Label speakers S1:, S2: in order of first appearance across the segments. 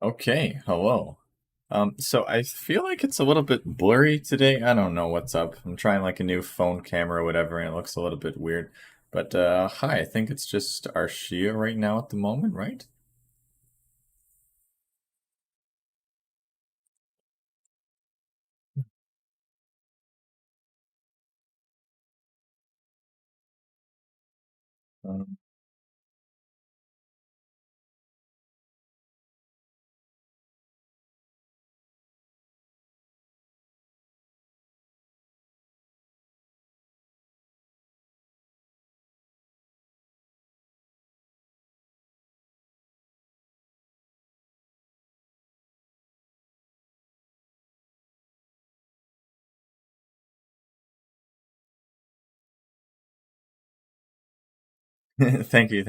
S1: Okay, hello. So I feel like it's a little bit blurry today. I don't know what's up. I'm trying like a new phone camera or whatever, and it looks a little bit weird. But hi, I think it's just Arshia right now at the moment, right? Um, thank you.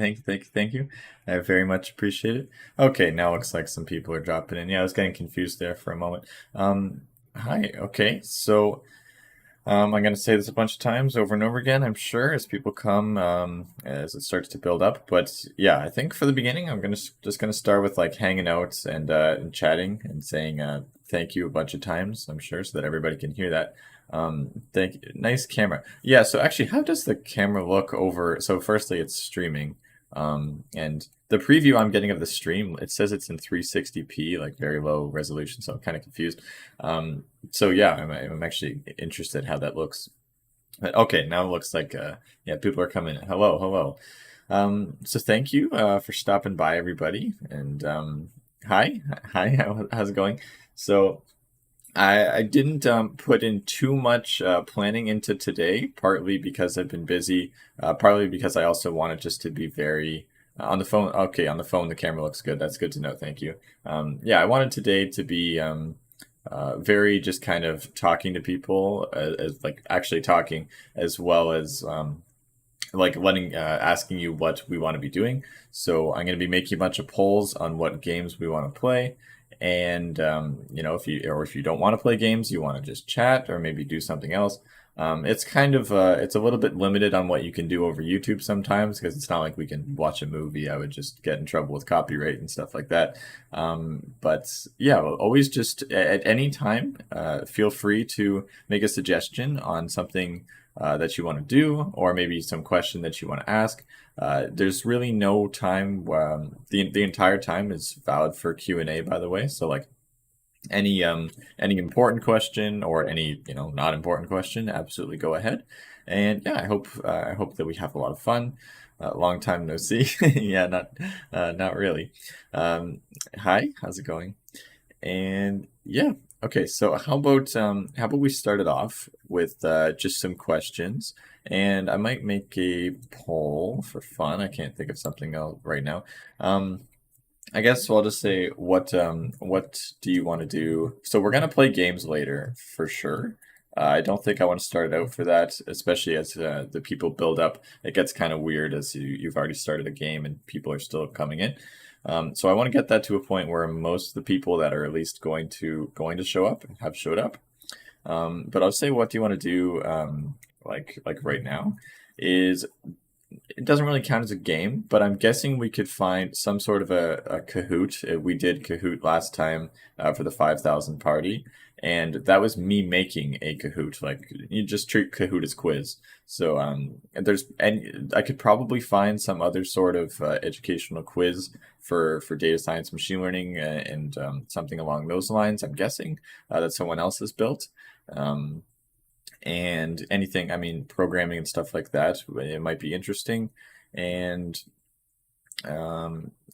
S1: I very much appreciate it. Okay, now looks like some people are dropping in. Yeah, I was getting confused there for a moment. Hi. Okay, so. I'm going to say this a bunch of times over and over again, I'm sure, as people come, as it starts to build up. But yeah, I think for the beginning, I'm just going to start with like hanging out and chatting and saying thank you a bunch of times, I'm sure, so that everybody can hear that. Nice camera. Yeah, so actually, how does the camera look over? So, firstly, it's streaming. And the preview I'm getting of the stream, it says it's in 360p, like very low resolution, so I'm kind of confused. So yeah, I'm actually interested how that looks. But okay, now it looks like yeah, people are coming in. Hello, hello. So thank you for stopping by, everybody, and hi, hi. How's it going? So I didn't put in too much planning into today, partly because I've been busy, partly because I also wanted just to be very on the phone. Okay, on the phone, the camera looks good. That's good to know. Thank you. Yeah, I wanted today to be very just kind of talking to people, as like actually talking, as well as like letting asking you what we want to be doing. So I'm going to be making a bunch of polls on what games we want to play, and if you don't want to play games, you want to just chat or maybe do something else. It's kind of it's a little bit limited on what you can do over YouTube sometimes because it's not like we can watch a movie. I would just get in trouble with copyright and stuff like that. But yeah, always just at any time, feel free to make a suggestion on something that you want to do, or maybe some question that you want to ask. There's really no time. The entire time is valid for Q&A, by the way. So like any any important question or any not important question, absolutely go ahead. And yeah, I hope that we have a lot of fun. Long time no see. Yeah, not really. Um, Hi, how's it going? And yeah, okay. So how about we start it off with just some questions, and I might make a poll for fun. I can't think of something else right now. Um, I guess I'll just say what do you want to do? So we're gonna play games later for sure. I don't think I want to start out for that, especially as the people build up. It gets kind of weird as you've already started a game and people are still coming in. So I want to get that to a point where most of the people that are at least going to show up have showed up. But I'll say, what do you want to do? Like right now, is it doesn't really count as a game, but I'm guessing we could find some sort of a Kahoot. We did Kahoot last time for the 5,000 party, and that was me making a Kahoot. Like you just treat Kahoot as quiz. So and I could probably find some other sort of educational quiz for data science, machine learning, and something along those lines. I'm guessing that someone else has built. Um, and anything, I mean, programming and stuff like that, it might be interesting. And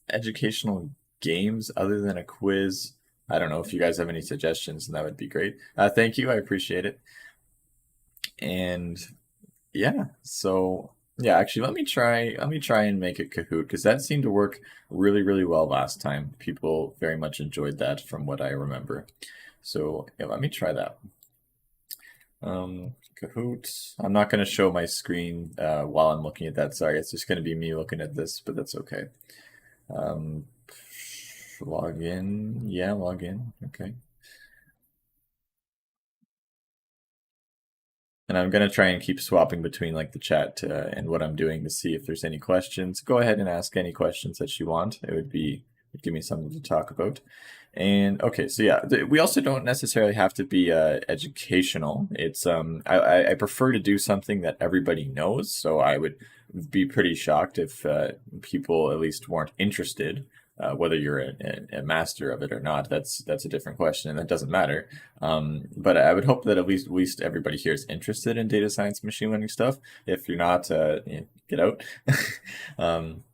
S1: educational games other than a quiz. I don't know if you guys have any suggestions, and that would be great. Thank you, I appreciate it. And yeah, so yeah, actually, let me try and make a Kahoot because that seemed to work really well last time. People very much enjoyed that from what I remember. So yeah, let me try that. Kahoot. I'm not going to show my screen while I'm looking at that. Sorry, it's just going to be me looking at this, but that's okay. Um, Log in. Yeah, log in. Okay. And I'm going to try and keep swapping between like the chat and what I'm doing to see if there's any questions. Go ahead and ask any questions that you want. It give me something to talk about. And okay, so yeah, we also don't necessarily have to be educational. It's I prefer to do something that everybody knows. So I would be pretty shocked if people at least weren't interested. Whether you're a master of it or not, that's a different question, and that doesn't matter. But I would hope that at least everybody here is interested in data science, machine learning stuff. If you're not, get out. um,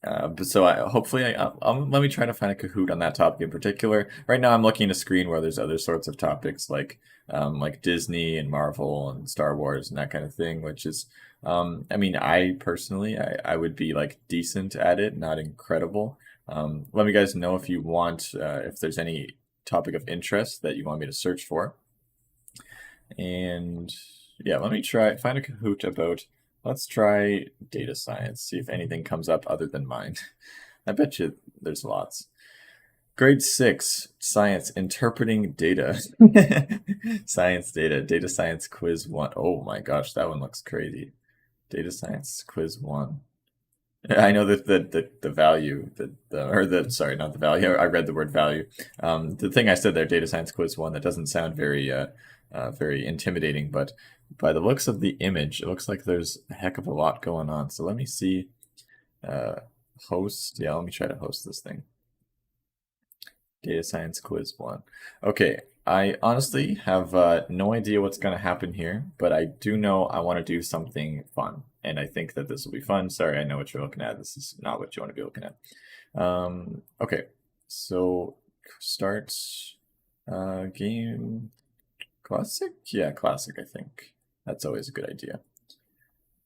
S1: but so hopefully let me try to find a Kahoot on that topic in particular. Right now, I'm looking at a screen where there's other sorts of topics like Disney and Marvel and Star Wars and that kind of thing, which is, I mean, I personally, I would be like decent at it, not incredible. Let me guys know if you want, if there's any topic of interest that you want me to search for. And yeah, let me try find a Kahoot about. Let's try data science, see if anything comes up other than mine. I bet you there's lots. Grade 6, science, interpreting data. Science data, data science quiz 1. Oh my gosh, that one looks crazy. Data science quiz 1. I know that the value, sorry, not the value, I read the word value. The thing I said there, data science quiz 1, that doesn't sound very intimidating, but by the looks of the image, it looks like there's a heck of a lot going on. So let me see. Host. Yeah, let me try to host this thing. Data science quiz 1. Okay, I honestly have no idea what's going to happen here, but I do know I want to do something fun, and I think that this will be fun. Sorry, I know what you're looking at. This is not what you want to be looking at. Okay, so start game. Classic? Yeah, classic, I think. That's always a good idea.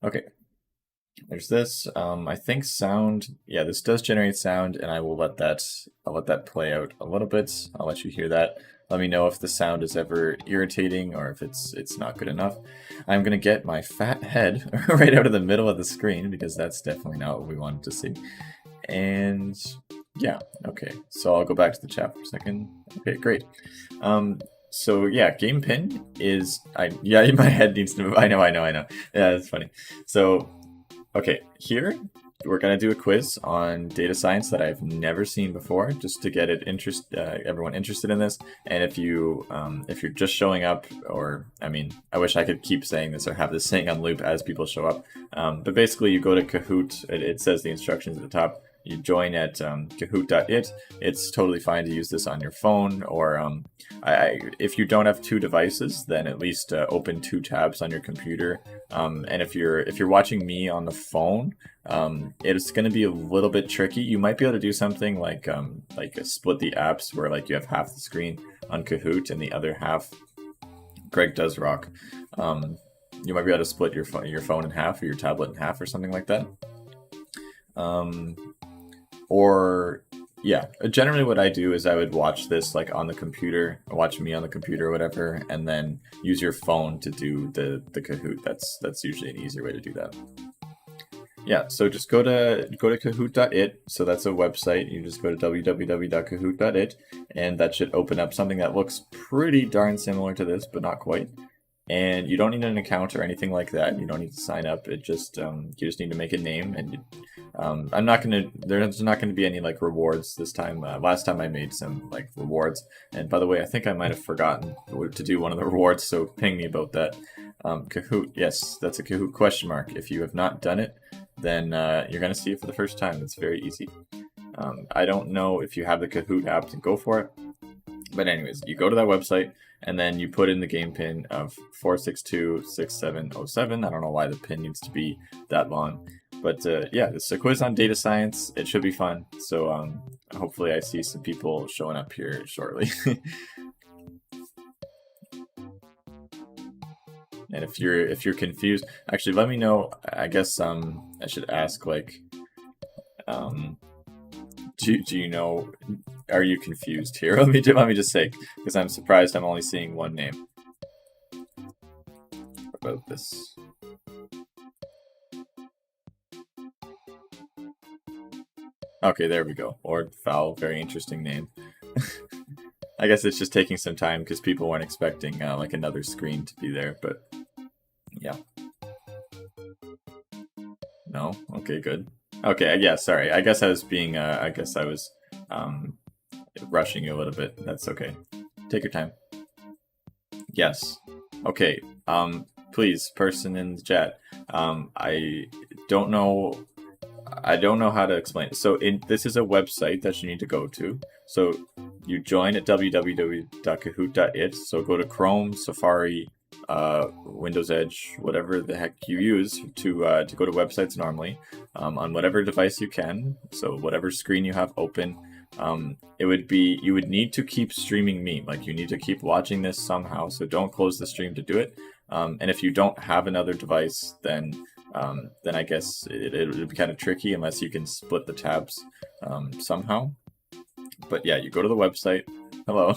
S1: Okay. There's this. I think sound. Yeah, this does generate sound, and I'll let that play out a little bit. I'll let you hear that. Let me know if the sound is ever irritating or if it's not good enough. I'm gonna get my fat head right out of the middle of the screen because that's definitely not what we wanted to see. And yeah, okay. So I'll go back to the chat for a second. Okay, great. So yeah, game pin is yeah, my head needs to move. I know. Yeah, it's funny. So okay, here we're gonna do a quiz on data science that I've never seen before, just to get everyone interested in this. And if you're just showing up, or I mean, I wish I could keep saying this or have this saying on loop as people show up. But basically, you go to Kahoot. It says the instructions at the top. You join at Kahoot.it. It's totally fine to use this on your phone, or if you don't have two devices, then at least open two tabs on your computer. And if you're watching me on the phone, it's going to be a little bit tricky. You might be able to do something like split the apps, where like you have half the screen on Kahoot and the other half. Greg does rock. You might be able to split your phone in half, or your tablet in half, or something like that. Or yeah, generally what I do is I would watch this like on the computer, watch me on the computer or whatever, and then use your phone to do the Kahoot. That's usually an easier way to do that. Yeah, so just go to kahoot.it. So that's a website. You just go to www.kahoot.it, and that should open up something that looks pretty darn similar to this, but not quite. And you don't need an account or anything like that. You don't need to sign up. It just you just need to make a name, and there's not gonna be any like rewards this time. Last time I made some like rewards, and by the way, I think I might have forgotten to do one of the rewards, so ping me about that. Kahoot, yes, that's a Kahoot question mark. If you have not done it, then you're gonna see it for the first time. It's very easy. I don't know if you have the Kahoot app to go for it, but anyways, you go to that website, and then you put in the game pin of 4626707. I don't know why the pin needs to be that long, but yeah, it's a quiz on data science. It should be fun. So hopefully I see some people showing up here shortly. And if you're confused, actually let me know. I guess I should ask, like, do you know? Are you confused here? Let me just say, because I'm surprised I'm only seeing one name about this. Okay, there we go. Lord Fowl, very interesting name. I guess it's just taking some time because people weren't expecting like another screen to be there, but yeah. No? Okay, good. Okay, yeah, sorry. I guess I was being, I guess I was um, rushing you a little bit. That's okay. Take your time. Yes. Okay. Please, person in the chat. I don't know. I don't know how to explain it. So, this is a website that you need to go to. So, you join at www.kahoot.it. So, go to Chrome, Safari, Windows Edge, whatever the heck you use to go to websites normally, on whatever device you can. So, whatever screen you have open. You would need to keep streaming me. Like, you need to keep watching this somehow. So, don't close the stream to do it. And if you don't have another device, then I guess it would be kind of tricky unless you can split the tabs somehow. But yeah, you go to the website. Hello.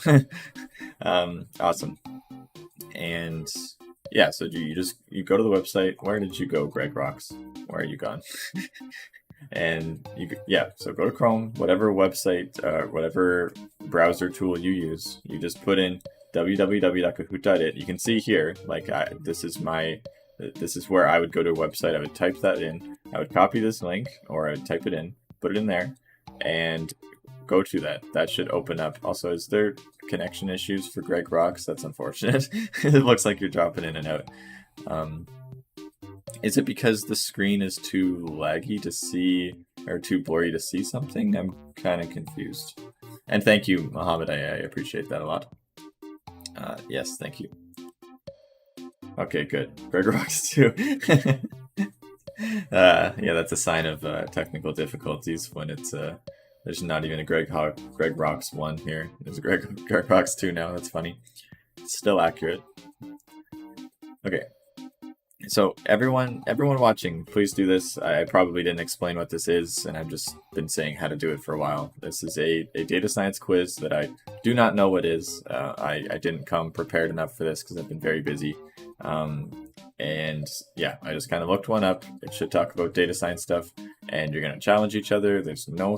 S1: Awesome. And yeah, so you go to the website. Where did you go, Greg Rocks? Where are you gone? And so go to Chrome, whatever website, whatever browser tool you use. You just put in www.kahoot.it. You can see here, like this is where I would go to a website. I would type that in. I would copy this link, or I would type it in, put it in there, and go to that. That should open up. Also, is there connection issues for Greg Rocks? That's unfortunate. It looks like you're dropping in and out. Is it because the screen is too laggy to see, or too blurry to see something? I'm kind of confused. And thank you, Mohammed. I appreciate that a lot. Yes, thank you. Okay, good. Greg Rocks too. Yeah, that's a sign of technical difficulties when it's there's not even a Greg Rocks 1 here. There's a Greg Rocks 2 now. That's funny. It's still accurate. Okay. So everyone watching, please do this. I probably didn't explain what this is, and I've just been saying how to do it for a while. This is a data science quiz that I do not know what is. I didn't come prepared enough for this because I've been very busy. And yeah, I just kind of looked one up. It should talk about data science stuff, and you're going to challenge each other. There's no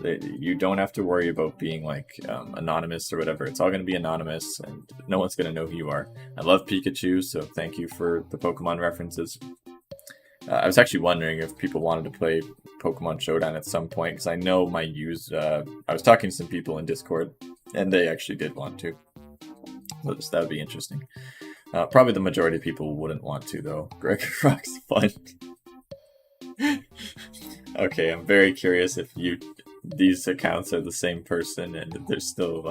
S1: you don't have to worry about being like anonymous or whatever. It's all going to be anonymous, and no one's going to know who you are. I love Pikachu, so thank you for the Pokemon references. I was actually wondering if people wanted to play Pokemon Showdown at some point, because I know I was talking to some people in Discord, and they actually did want to. So that would be interesting. Probably the majority of people wouldn't want to, though. Greg Rock's fun. Okay, I'm very curious if these accounts are the same person and there's still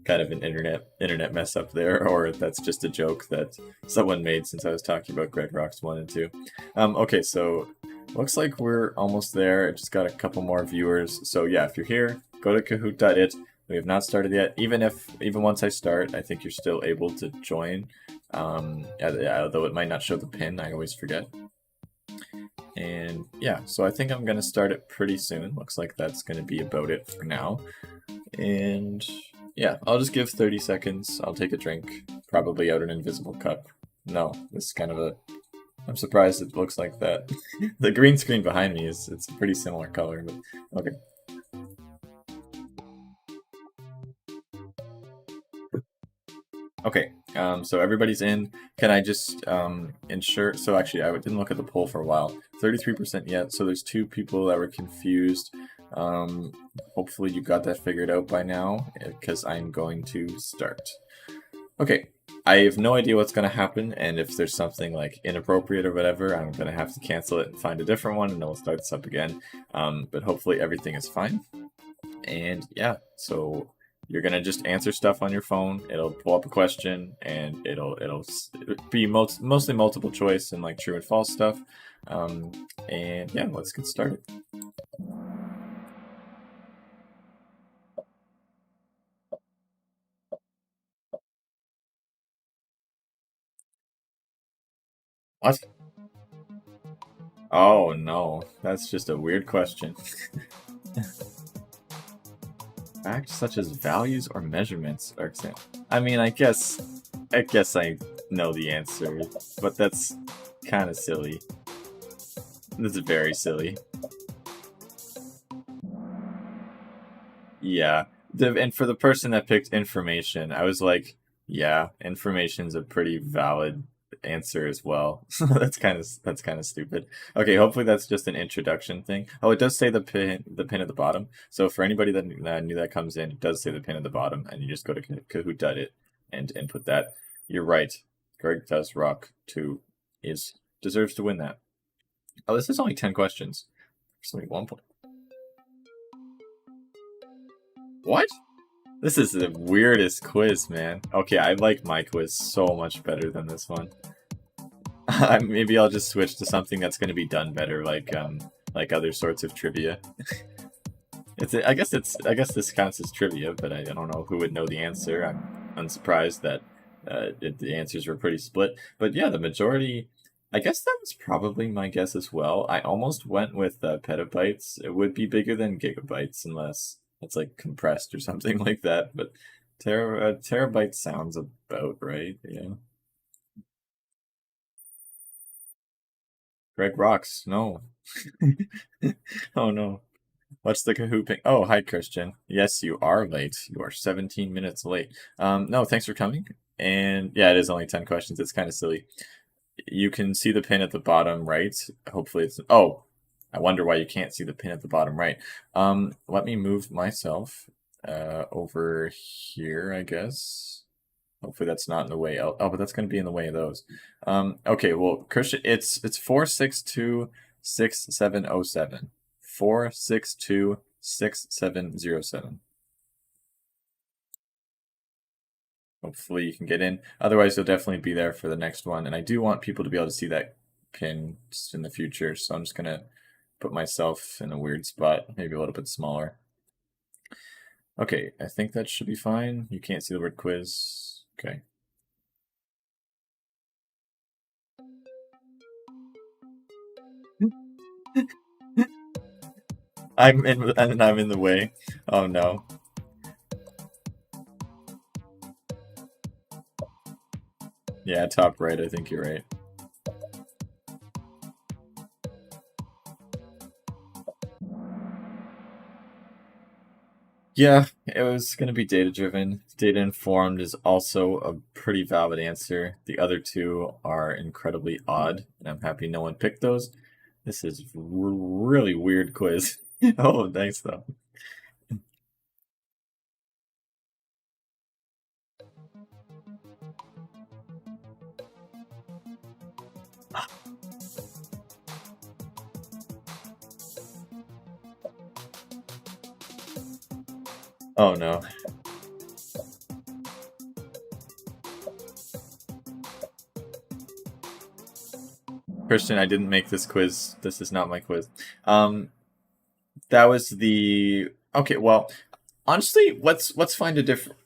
S1: kind of an internet mess up there, or if that's just a joke that someone made since I was talking about Greg Rocks 1 and 2. Okay, so looks like we're almost there. I just got a couple more viewers. So yeah, if you're here, go to kahoot.it. We have not started yet. Even once I start, I think you're still able to join. Although it might not show the pin, I always forget. And yeah, so I think I'm going to start it pretty soon. Looks like that's going to be about it for now. And yeah, I'll just give 30 seconds. I'll take a drink, probably out an invisible cup. No, this is kind of I'm surprised it looks like that. The green screen behind me it's a pretty similar color, but okay. Okay, so everybody's in. Can I just ensure? So actually, I didn't look at the poll for a while. 33% yet. So there's 2 people that were confused. Hopefully you got that figured out by now, because I'm going to start. Okay, I have no idea what's going to happen, and if there's something like inappropriate or whatever, I'm going to have to cancel it and find a different one, and then we'll start this up again. But hopefully everything is fine. And yeah, so you're gonna just answer stuff on your phone. It'll pull up a question, and it'll be mostly multiple choice and like true and false stuff. And yeah, let's get started. What? Oh no, that's just a weird question. Facts such as values or measurements are exempt. I mean, I guess I know the answer, but that's kind of silly. This is very silly. Yeah, and for the person that picked information, I was like, yeah, information's a pretty valid answer as well. That's kind of stupid. Okay, hopefully that's just an introduction thing. Oh, it does say the pin at the bottom. So for anybody that knew that comes in, it does say the pin at the bottom, and you just go to Kahoot.it and input that. You're right. Greg does rock 2 deserves to win that. Oh, this is only 10 questions. There's only 1 point. What? This is the weirdest quiz, man. Okay, I like my quiz so much better than this one. Maybe I'll just switch to something that's going to be done better, like other sorts of trivia. I guess this counts as trivia, but I don't know who would know the answer. I'm unsurprised that the answers were pretty split. But yeah, the majority. I guess that was probably my guess as well. I almost went with petabytes. It would be bigger than gigabytes unless it's like compressed or something like that. But terabyte sounds about right. Yeah. Greg rocks. No. Oh no. What's the Kahoot ping? Oh, hi, Christian. Yes, you are late. You are 17 minutes late. No, thanks for coming. And yeah, it is only 10 questions. It's kind of silly. You can see the pin at the bottom right. Hopefully it's... Oh, I wonder why you can't see the pin at the bottom right. Let me move myself over here, I guess. Hopefully that's not in the way. Oh, but that's going to be in the way of those. Okay, well, Christian, it's 4626707. 4626707. Hopefully you can get in. Otherwise, you'll definitely be there for the next one. And I do want people to be able to see that pin just in the future. So I'm just going to put myself in a weird spot, maybe a little bit smaller. Okay, I think that should be fine. You can't see the word quiz. Okay. I'm in the way. Oh no. Yeah, top right, I think you're right. Yeah, it was going to be data driven. Data informed is also a pretty valid answer. The other two are incredibly odd, and I'm happy no one picked those. This is really weird quiz. Oh, thanks though. Oh no. Christian, I didn't make this quiz. This is not my quiz. That was the okay. Well, honestly, let's find a different.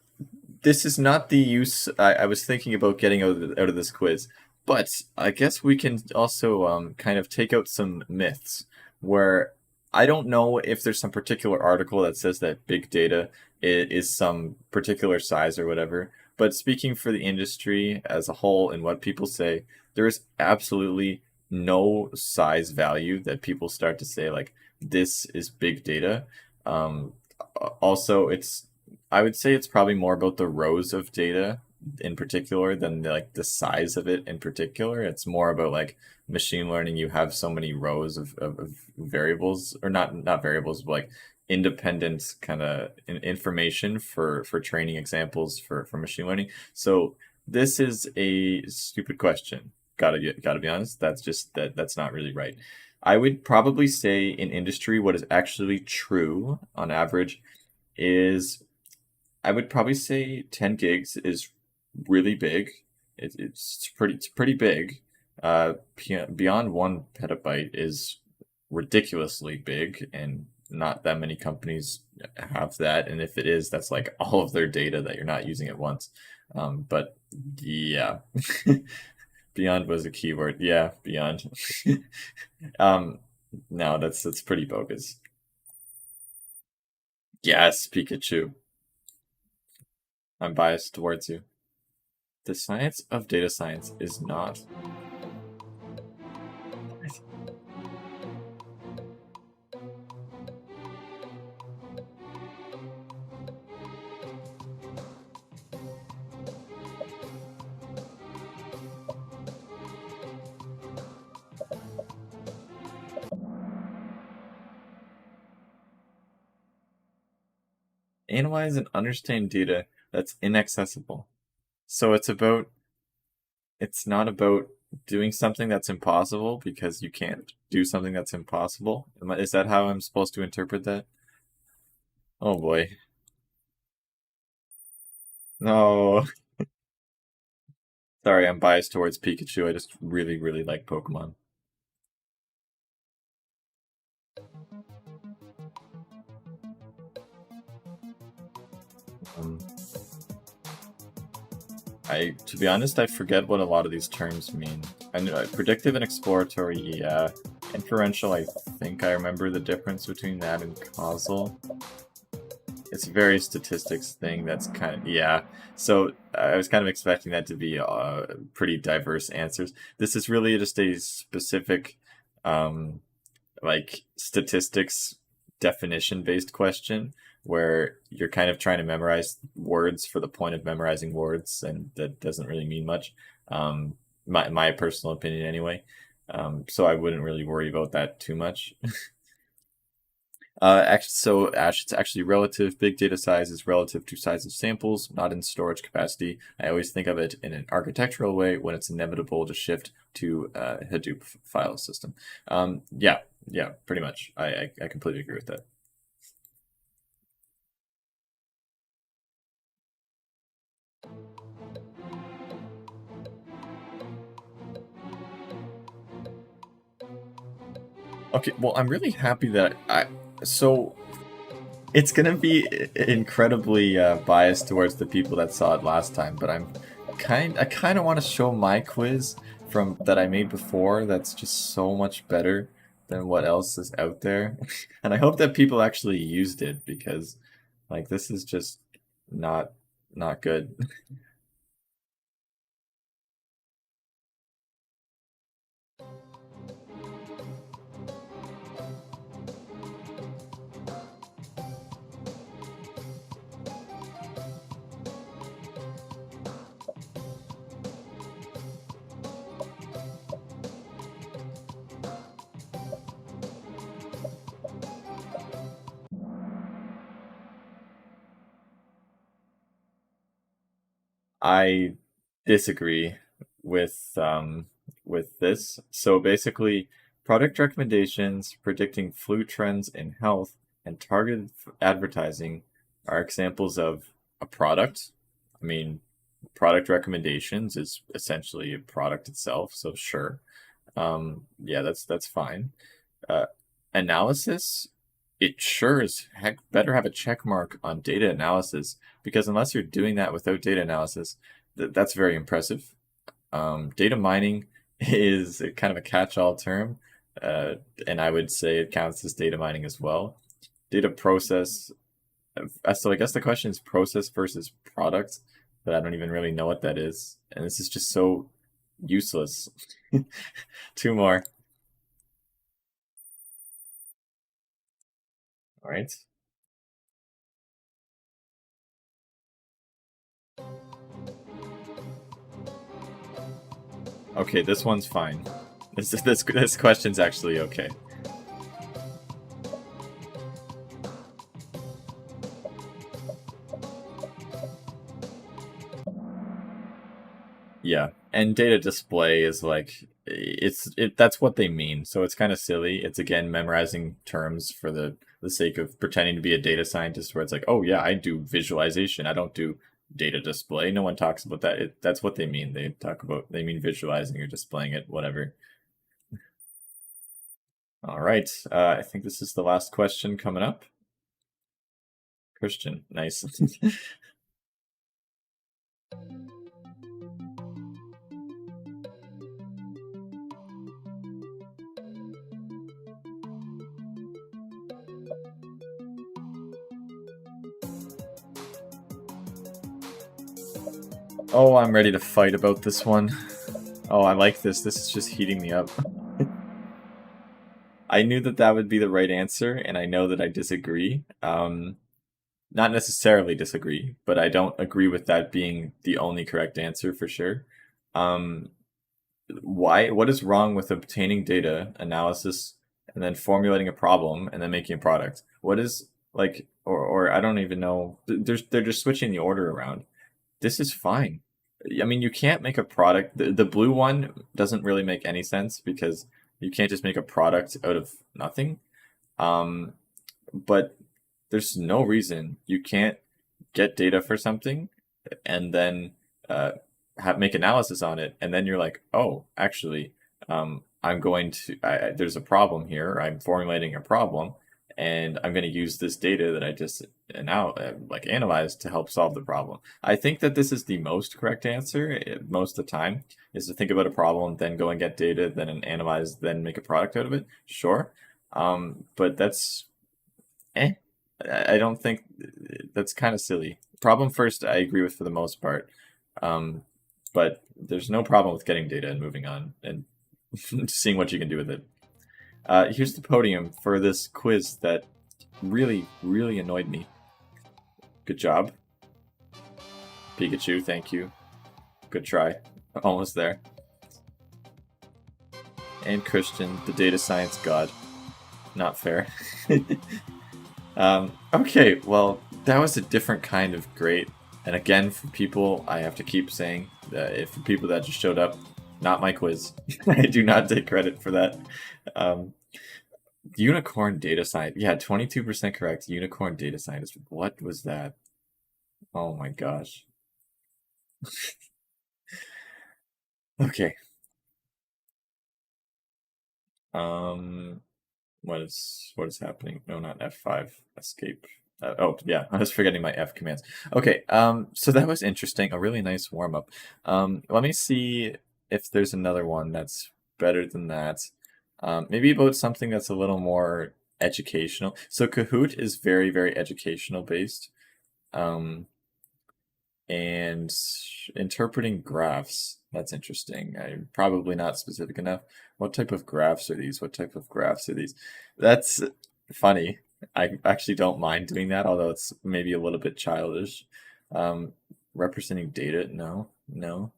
S1: This is not the use I was thinking about getting out of this quiz, but I guess we can also kind of take out some myths where I don't know if there's some particular article that says that big data is some particular size or whatever. But speaking for the industry as a whole and what people say, there is absolutely no size value that people start to say like this is big data. Um, Also, I would say it's probably more about the rows of data in particular than like the size of it in particular. It's more about like machine learning. You have so many rows of variables, or not variables, but like independent kind of information for training examples for machine learning. So this is a stupid question. Gotta be honest. That's not really right. I would probably say in industry, what is actually true on average is I would probably say 10 gigs is really big. It's pretty big. Beyond 1 petabyte is ridiculously big, and not that many companies have that. And if it is, that's like all of their data that you're not using at once. But yeah, beyond was a keyword. Yeah, beyond. um, no, that's pretty bogus. Yes, Pikachu. I'm biased towards you. The science of data science is not. analyze and understand data that's inaccessible. So it's not about doing something that's impossible because you can't do something that's impossible. Is that how I'm supposed to interpret that? Oh boy. No. Sorry, I'm biased towards Pikachu. I just really, really like Pokemon. Um, to be honest, I forget what a lot of these terms mean. I know predictive and exploratory, yeah. Inferential, I think I remember the difference between that and causal. It's a very statistics thing that's kind of, yeah. So I was kind of expecting that to be pretty diverse answers. This is really just a specific, um, like statistics definition based question where you're kind of trying to memorize words for the point of memorizing words, and that doesn't really mean much. My personal opinion, anyway. So I wouldn't really worry about that too much. Ash, it's actually relative. Big data size is relative to size of samples, not in storage capacity. I always think of it in an architectural way when it's inevitable to shift to a Hadoop file system. Yeah, pretty much. I completely agree with that. Okay, well, I'm really happy that so it's gonna be incredibly biased towards the people that saw it last time, but I kind of want to show my quiz from that I made before. That's just so much better than what else is out there, and I hope that people actually used it because, like, this is just not not good. I disagree with this. So basically, product recommendations predicting flu trends in health and targeted advertising are examples of a product. I mean, product recommendations is essentially a product itself, so sure. Yeah, that's fine. Uh, Analysis, it sure as heck better have a check mark on data analysis because unless you're doing that without data analysis, that's very impressive. Data mining is a kind of a catch-all term, uh, and I would say it counts as data mining as well. Data process, so I guess the question is process versus product, but I don't even really know what that is, and this is just so useless. Two more. All right. Okay, this one's fine. This question's actually okay. Yeah, and data display is like that's what they mean. So it's kind of silly. It's again memorizing terms for the sake of pretending to be a data scientist, where it's like, oh yeah, I do visualization. I don't do data display. No one talks about that. That's what they mean. They mean visualizing or displaying it, whatever. All right. I think this is the last question coming up. Christian, nice. Oh, I'm ready to fight about this one. Oh, I like this. This is just heating me up. I knew that that would be the right answer, and I know that I disagree. Not necessarily disagree, but I don't agree with that being the only correct answer for sure. Um, what is wrong with obtaining data, analysis, and then formulating a problem and then making a product? Like, or I don't even know. They're just switching the order around. This is fine. I mean, you can't make a product. The blue one doesn't really make any sense because you can't just make a product out of nothing. Um, but there's no reason you can't get data for something and then uh, make analysis on it, and then you're like, oh, actually, I'm going to. There's a problem here. I'm formulating a problem, and I'm going to use this data that I just now like analyzed to help solve the problem. I think that this is the most correct answer most of the time is to think about a problem, then go and get data, then analyze, then make a product out of it. Sure, but that's eh. I don't think that's kind of silly. Problem first, I agree with for the most part. Um, but there's no problem with getting data and moving on and seeing what you can do with it. Here's the podium for this quiz that really, really annoyed me. Good job. Pikachu, thank you. Good try. Almost there. And Christian, the data science god. Not fair. Okay, well, that was a different kind of great. And again, for people, I have to keep saying that if for people that just showed up, not my quiz. I do not take credit for that. Um, unicorn data science. Yeah, 22% correct. Unicorn data scientist. What was that? Oh my gosh. Okay. Um, what is happening? No, not F5. Escape. Oh yeah, I was forgetting my F commands. Okay, so that was interesting. A really nice warm up. Let me see if there's another one that's better than that. Maybe about something that's a little more educational. So Kahoot is very, very educational based. Um, and interpreting graphs. That's interesting. I'm probably not specific enough. What type of graphs are these? What type of graphs are these? That's funny. I actually don't mind doing that, although it's maybe a little bit childish. Um, representing data? No, no.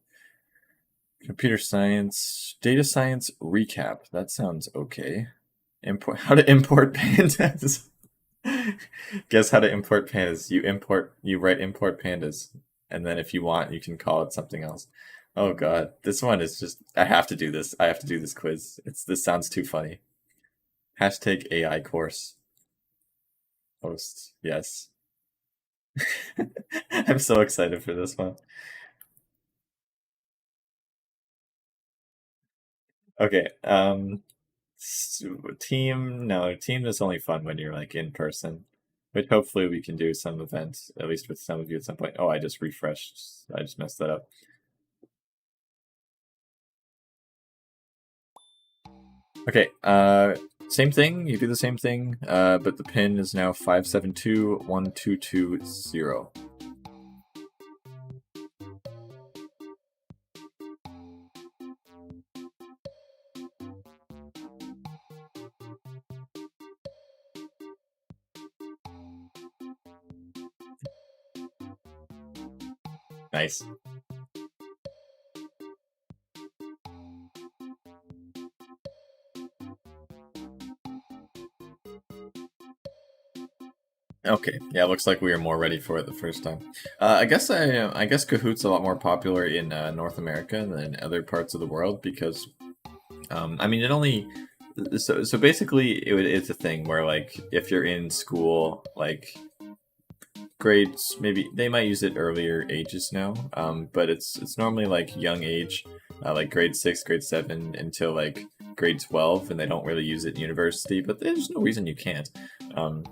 S1: Computer science, data science recap. That sounds okay. Import how to import pandas. Guess how to import pandas. You write import pandas, and then if you want, you can call it something else. Oh god, this one is just. I have to do this. I have to do this quiz. This sounds too funny. Hashtag AI course host. Yes, I'm so excited for this one. Okay, team. No, team is only fun when you're like in person. But hopefully we can do some events, at least with some of you at some point. Oh, I just refreshed. I just messed that up. Okay, same thing. You do the same thing, but the pin is now 57212220. Nice. Okay, yeah, looks like we were more ready for it the first time. I guess Kahoot's a lot more popular in North America than other parts of the world because, I mean, it only so basically it's a thing where like if you're in school, like grades maybe they might use it earlier ages now, but it's normally like young age, like grade 6, grade 7 until like grade 12, and they don't really use it in university. But there's no reason you can't. Um,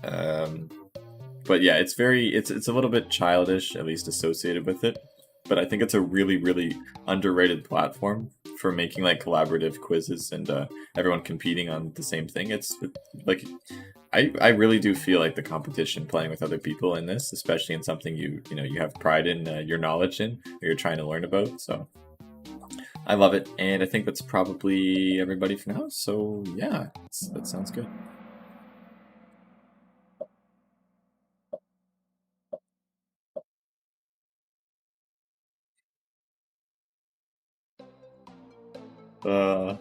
S1: um, but yeah, it's a little bit childish, at least associated with it. But I think it's a really really underrated platform for making like collaborative quizzes and everyone competing on the same thing. It's like I really do feel like the competition playing with other people in this, especially in something you have pride in your knowledge in or you're trying to learn about. So I love it, and I think that's probably everybody for now. So yeah, that sounds good. Uh,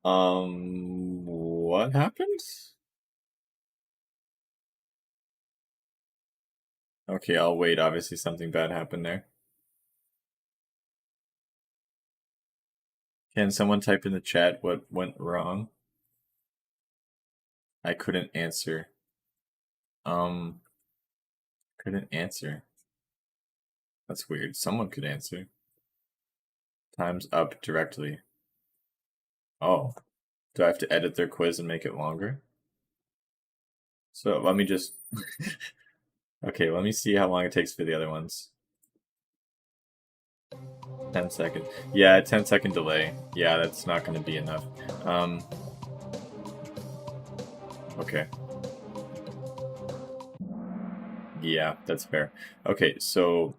S1: What happened? Okay, I'll wait. Obviously, something bad happened there. Can someone type in the chat what went wrong? I couldn't answer. Um, couldn't answer. That's weird. Someone could answer. Time's up directly. Oh, do I have to edit their quiz and make it longer? So let me just. Okay, let me see how long it takes for the other ones. 10 seconds. Yeah, 10-second delay. Yeah, that's not going to be enough. Um, okay. Yeah, that's fair. Okay, so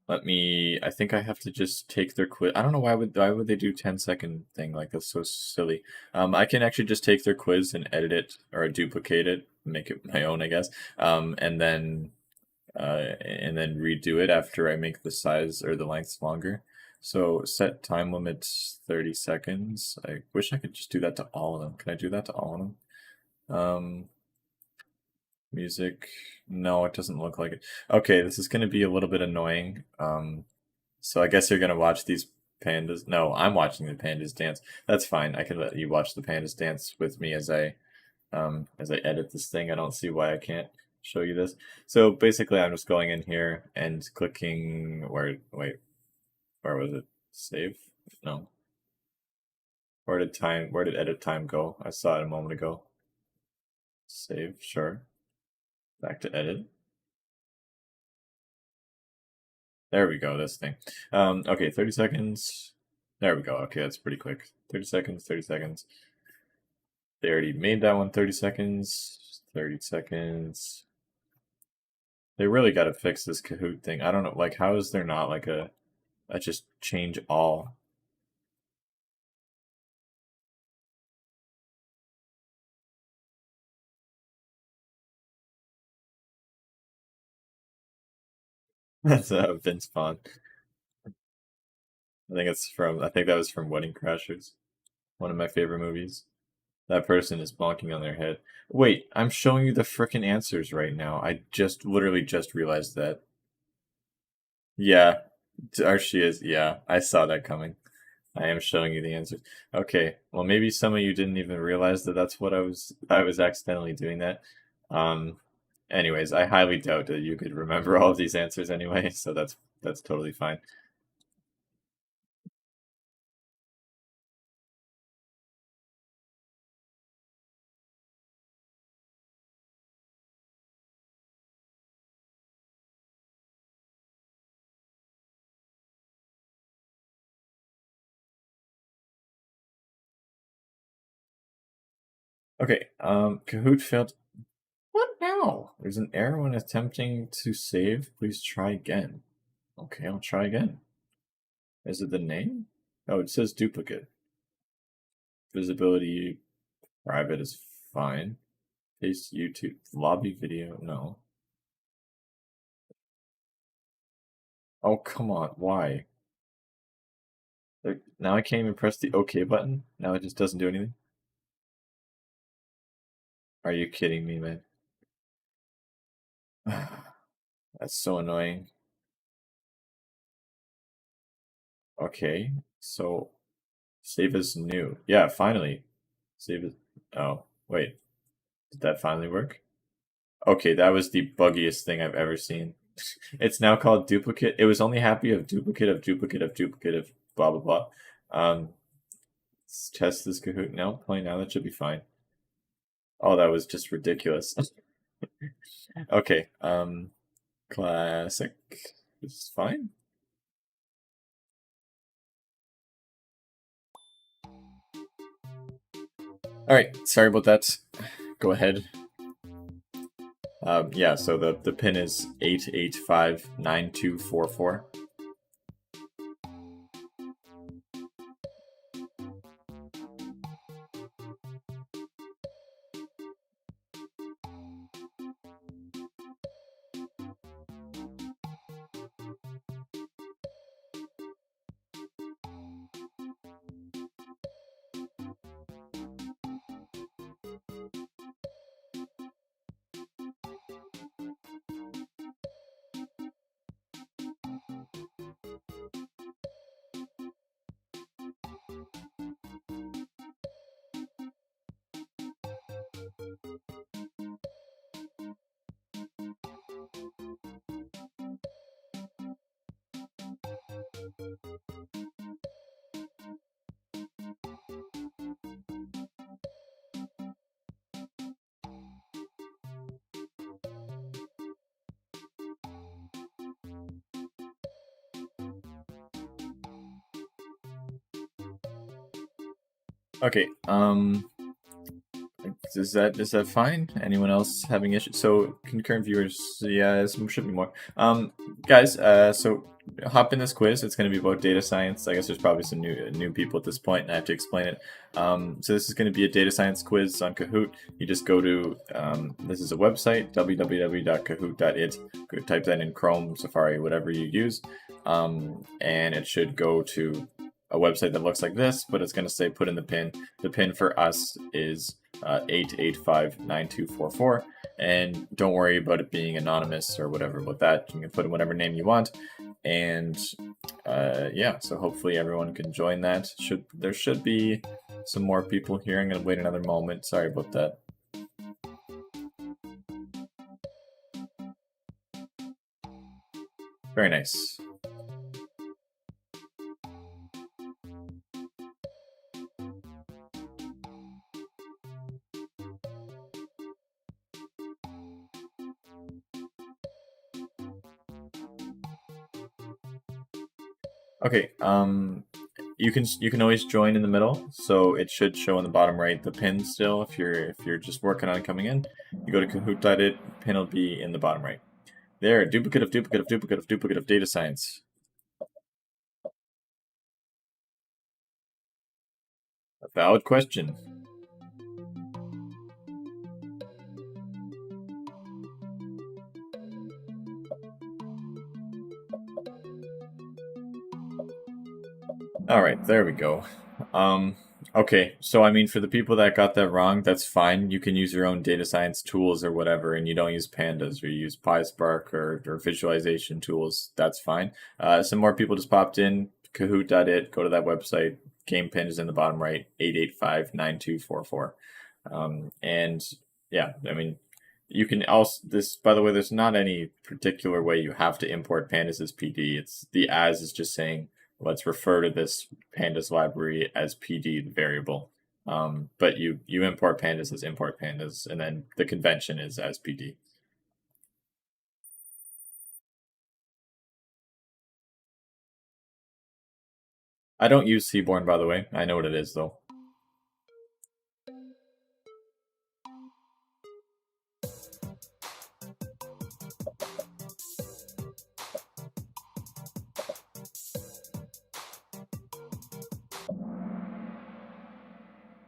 S1: let me. I think I have to just take their quiz. I don't know why would they do 10-second thing, like that's so silly. I can actually just take their quiz and edit it or duplicate it, make it my own, I guess. And then redo it after I make the size or the length longer. So set time limits 30 seconds. I wish I could just do that to all of them. Can I do that to all of them? Music. No, it doesn't look like it. Okay, this is going to be a little bit annoying. So I guess you're going to watch these pandas. No, I'm watching the pandas dance. That's fine. I can let you watch the pandas dance with me as I edit this thing. I don't see why I can't show you this. So basically, I'm just going in here and clicking where was it? Save? No. Where did edit time go? I saw it a moment ago. Save, sure. Back to edit. There we go, this thing. Okay, 30 seconds. There we go. Okay, that's pretty quick. 30 seconds, 30 seconds. They already made that one 30 seconds. 30 seconds. They really got to fix this Kahoot thing. I don't know, like, how is there not like a just change all? That's Vince Vaughn. I think that was from Wedding Crashers, one of my favorite movies. That person is bonking on their head. Wait, I'm showing you the frickin' answers right now. I just literally just realized that. Yeah, there she is. Yeah, I saw that coming. I am showing you the answers. Okay, well maybe some of you didn't even realize that that's what I was accidentally doing that. Um, anyways, I highly doubt that you could remember all of these answers anyway, so that's totally fine. Okay, Kahoot failed. What now? There's an error when attempting to save. Please try again. Okay, I'll try again. Is it the name? Oh, it says duplicate. Visibility private is fine. Paste YouTube lobby video. No. Oh, come on. Why? Now I can't even press the OK button. Now it just doesn't do anything. Are you kidding me, man? That's so annoying. Okay, so save as new. Yeah, finally. Save as. Oh, wait. Did that finally work? Okay, that was the buggiest thing I've ever seen. It's now called duplicate. It was only happy of duplicate of duplicate of duplicate of blah blah blah. Let's test this Kahoot. No, play now. That should be fine. Oh, that was just ridiculous. Okay, classic. This is fine. All right, sorry about that. Go ahead. Yeah, so the pin is 8859244. Okay. Is that fine? Anyone else having issues? So concurrent viewers, yeah, this should be more. Guys, so hop in this quiz. It's going to be about data science. I guess there's probably some new people at this point, and I have to explain it. So this is going to be a data science quiz on Kahoot. You just go to this is a website, www.kahoot.it. Type that in Chrome, Safari, whatever you use, and it should go to a website that looks like this, but it's going to say put in the pin. The pin for us is 8859244, and don't worry about it being anonymous or whatever about that. You can put in whatever name you want, and yeah, so hopefully everyone can join that. There should be some more people here. I'm gonna wait another moment. Sorry about that. Very nice. Okay, you can always join in the middle, so it should show in the bottom right the pin still. If you're just working on coming in, you go to Kahoot.it, pin will be in the bottom right. There, duplicate of duplicate of duplicate of duplicate of data science. A valid question. All right, there we go. Um, okay, so I mean, for the people that got that wrong, that's fine. You can use your own data science tools or whatever, and you don't use pandas or you use PySpark or visualization tools. That's fine. Some more people just popped in. Kahoot.it. Go to that website. Game pin is in the bottom right. 8859244. And yeah, I mean, you can also this. By the way, there's not any particular way you have to import pandas as PD. It's the as is just saying let's refer to this pandas library as PD variable. But you import pandas as import pandas, and then the convention is as PD. I don't use Seaborn, by the way. I know what it is though.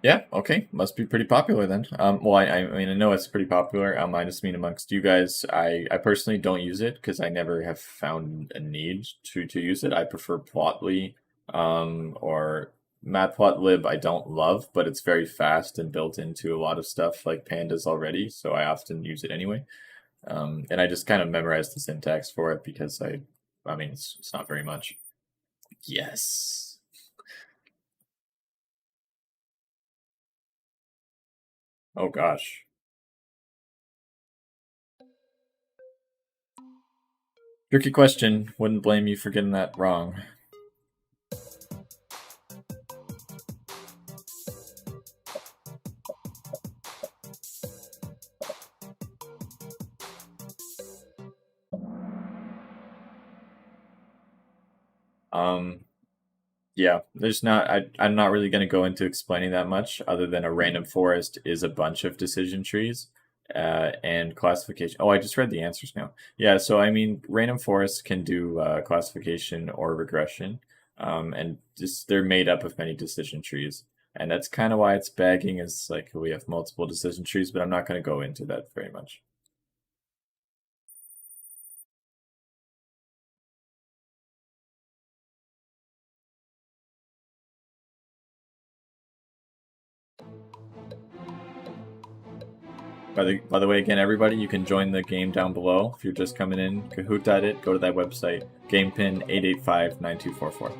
S1: Yeah, okay, must be pretty popular then. Well, I mean, I know it's pretty popular. I just mean amongst you guys, I personally don't use it because I never have found a need to use it. I prefer Plotly, or Matplotlib. I don't love, but it's very fast and built into a lot of stuff like pandas already, so I often use it anyway. And I just kind of memorized the syntax for it because I mean, it's not very much. Yes. Oh gosh. Tricky question. Wouldn't blame you for getting that wrong. Um, yeah, there's not. I'm not really going to go into explaining that much, other than a random forest is a bunch of decision trees, and classification. Oh, I just read the answers now. Yeah, so I mean, random forests can do classification or regression, and just they're made up of many decision trees, and that's kind of why it's bagging. Is like we have multiple decision trees, but I'm not going to go into that very much. By the way, again, everybody, you can join the game down below if you're just coming in. Kahoot.it, go to that website. Game pin 8859244.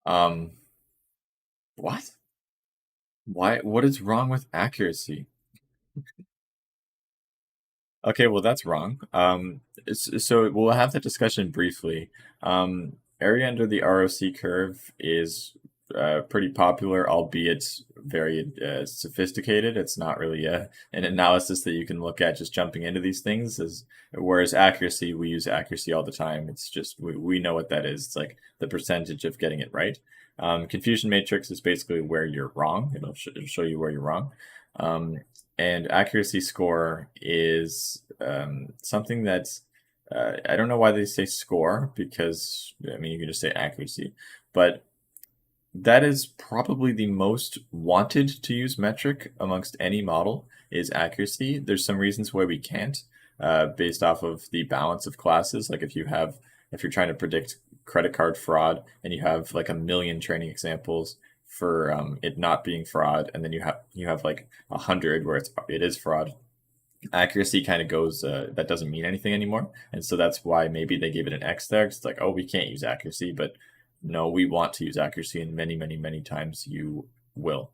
S1: Um, what? Why? What is wrong with accuracy? Okay, well, that's wrong. So we'll have that discussion briefly. Area under the ROC curve is pretty popular, albeit very sophisticated. It's not really an analysis that you can look at just jumping into these things. Whereas accuracy, we use accuracy all the time. It's just we know what that is. It's like the percentage of getting it right. Confusion matrix is basically where you're wrong. It'll show you where you're wrong. Um, and accuracy score is something that's I don't know why they say score because I mean you can just say accuracy, but that is probably the most wanted to use metric amongst any model is accuracy. There's some reasons why we can't, based off of the balance of classes. Like if you're trying to predict credit card fraud and you have like a million training examples for it not being fraud, and then you have like 100 where it is fraud. Accuracy kind of goes that doesn't mean anything anymore, and so that's why maybe they gave it an X there. 'Cause it's like, oh, we can't use accuracy, but no, we want to use accuracy, and many, many, many times you will.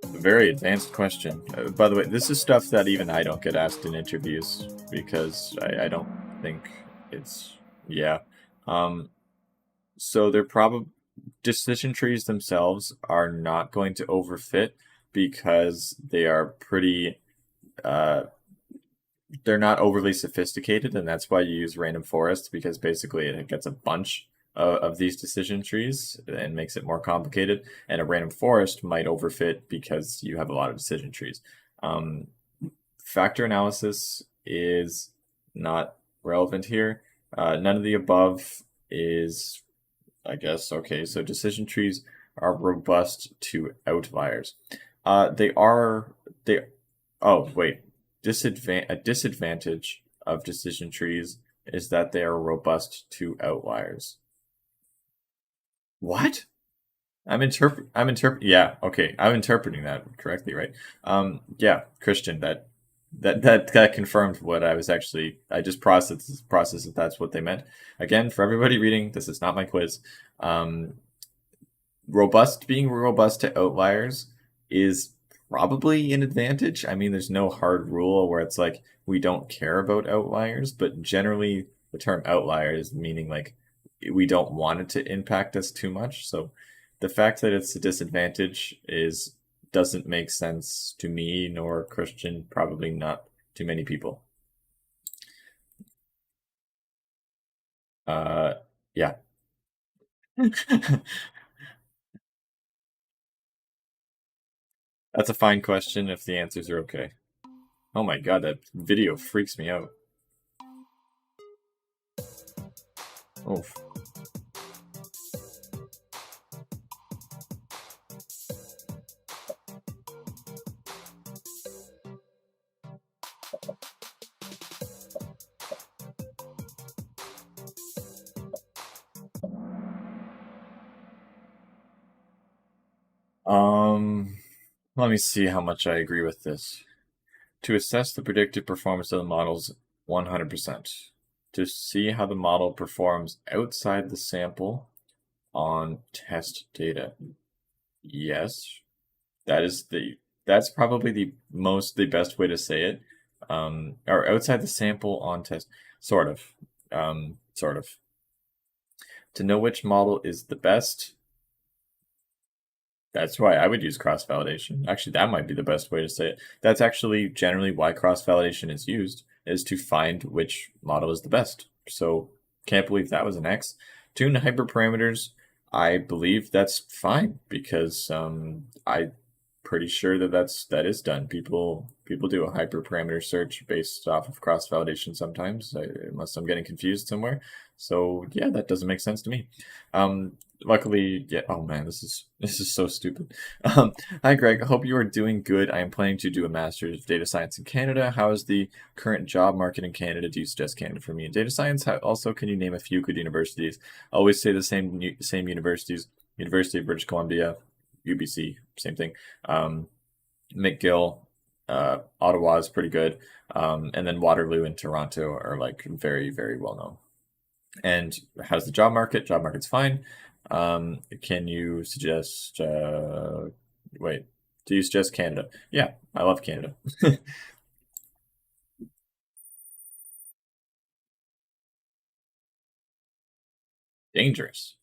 S1: A very advanced question. By the way, this is stuff that even I don't get asked in interviews because I don't think it's yeah. Um, so they're probably decision trees themselves are not going to overfit because they are pretty uh they're not overly sophisticated, and that's why you use random forests because basically it gets a bunch of these decision trees and makes it more complicated. And a random forest might overfit because you have a lot of decision trees. Um, Factor analysis is not relevant here. None of the above is, I guess, okay. So decision trees are robust to outliers. They are they. Oh wait, a disadvantage of decision trees is that they are robust to outliers. What? Yeah, okay. I'm interpreting that correctly, right? Yeah, Christian, that confirmed what I was actually I just processed that that's what they meant. Again, for everybody reading, this is not my quiz. Um, being robust to outliers is probably an advantage. I mean, there's no hard rule where it's like we don't care about outliers, but generally the term outlier is meaning like we don't want it to impact us too much. So the fact that it's a disadvantage is doesn't make sense to me nor Christian, probably not to many people. Uh yeah. That's a fine question if the answers are okay. Oh my god, that video freaks me out. Oh, let me see how much I agree with this. To assess the predicted performance of the models 100%. To see how the model performs outside the sample on test data. Yes, that is that's probably the best way to say it. Or outside the sample on test, sort of. Sort of. To know which model is the best, that's why I would use cross validation. Actually, that might be the best way to say it. That's actually generally why cross validation is used, is to find which model is the best. So, can't believe that was an X. Tune hyperparameters, I believe that's fine because I pretty sure that is done. People do a hyperparameter search based off of cross validation sometimes, unless I'm getting confused somewhere. So yeah, that doesn't make sense to me. Luckily, yeah. Oh man, this is so stupid. Hi Greg, I hope you are doing good. I am planning to do a master's of data science in Canada. How is the current job market in Canada? Do you suggest Canada for me in data science? Also, can you name a few good universities? I always say the same universities: University of British Columbia, UBC, same thing. McGill, Ottawa is pretty good, and then Waterloo and Toronto are like very, very well known. And how's the job market? Job market's fine. Can you suggest? Wait, do you suggest Canada? Yeah, I love Canada. Dangerous.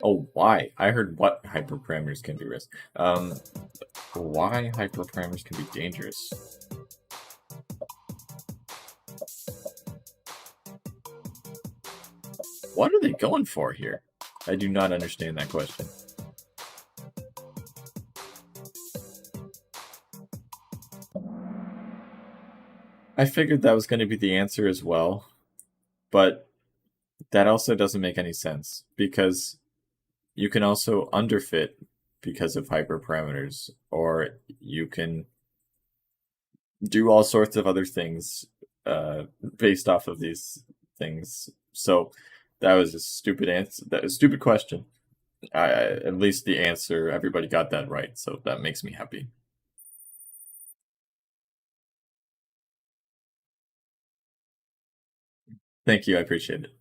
S1: Oh, why? I heard what hyperparameters can be risk. Why hyperparameters can be dangerous? What are they going for here? I do not understand that question. I figured that was going to be the answer as well, but that also doesn't make any sense because you can also underfit because of hyperparameters, or you can do all sorts of other things based off of these things. So that was a stupid answer. That was a stupid question. At least the answer, everybody got that right, so that makes me happy. Thank you, I appreciate it.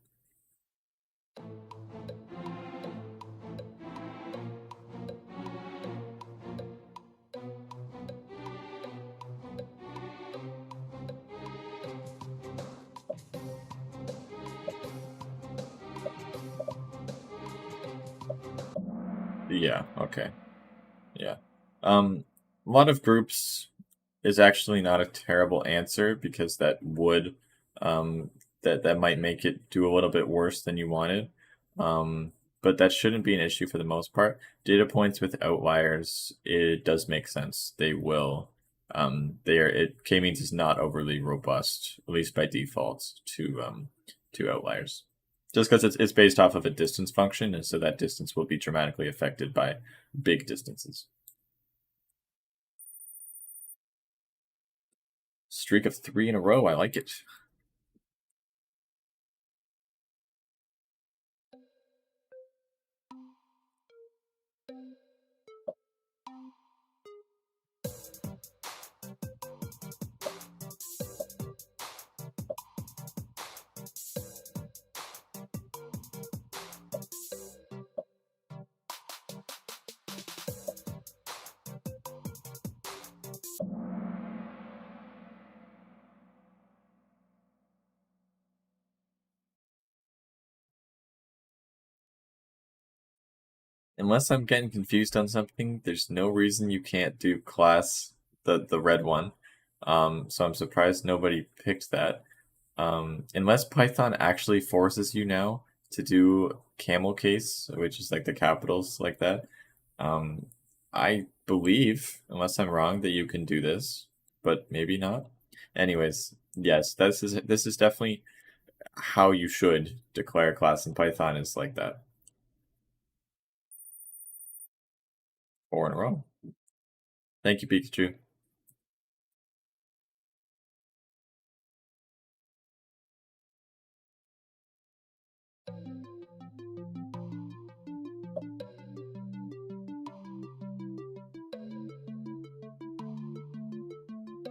S1: Yeah, okay. Yeah. A lot of groups is actually not a terrible answer because that would that might make it do a little bit worse than you wanted. But that shouldn't be an issue for the most part. Data points with outliers, it does make sense. They will they are it k-means is not overly robust, at least by default, to outliers. Just because it's based off of a distance function, and so that distance will be dramatically affected by big distances. Streak of 3 in a row. I like it. Unless I'm getting confused on something, there's no reason you can't do class the red one. So I'm surprised nobody picked that. Unless Python actually forces you now to do camel case, which is like the capitals like that. Um, I believe, unless I'm wrong, that you can do this, but maybe not. Anyways, yes, this is definitely how you should declare a class in Python is like that. 4 in a row. Thank you, Pikachu.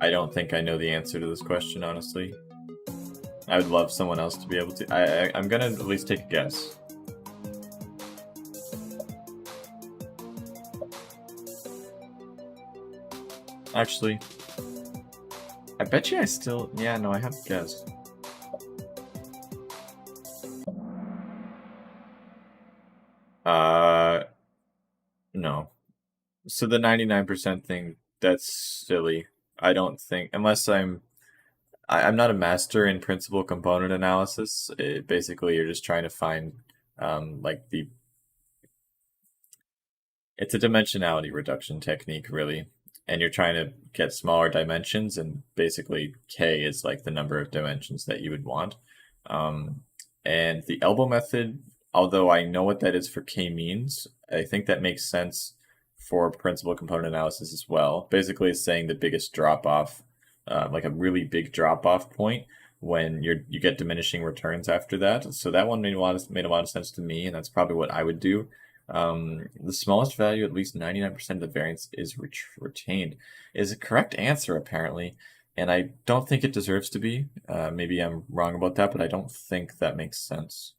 S1: I don't think I know the answer to this question, honestly. I would love someone else to be able to. I'm gonna at least take a guess. Actually, I bet you I still. Yeah, no, I have a guess. Uh, no. So the 99% thing, that's silly. I don't think, unless I'm not a master in principal component analysis. Basically, you're just trying to find, like it's a dimensionality reduction technique, really. And you're trying to get smaller dimensions, and basically k is like the number of dimensions that you would want. Um, and the elbow method, although I know what that is for k-means, I think that makes sense for principal component analysis as well. Basically, it's saying the biggest drop off, like a really big drop off point. when you get diminishing returns after that. So that one made a lot of sense to me, and that's probably what I would do. The smallest value, at least 99% of the variance, is retained, is a correct answer apparently, and I don't think it deserves to be. Maybe I'm wrong about that, but I don't think that makes sense.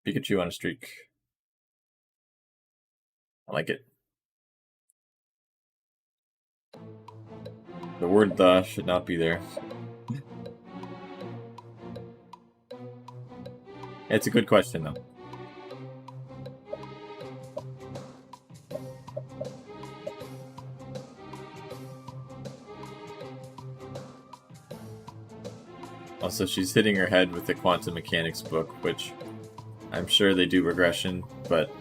S1: Pikachu on a streak. I like it. The word "the" should not be there. It's a good question, though. Also, she's hitting her head with the quantum mechanics book, which I'm sure they do regression, but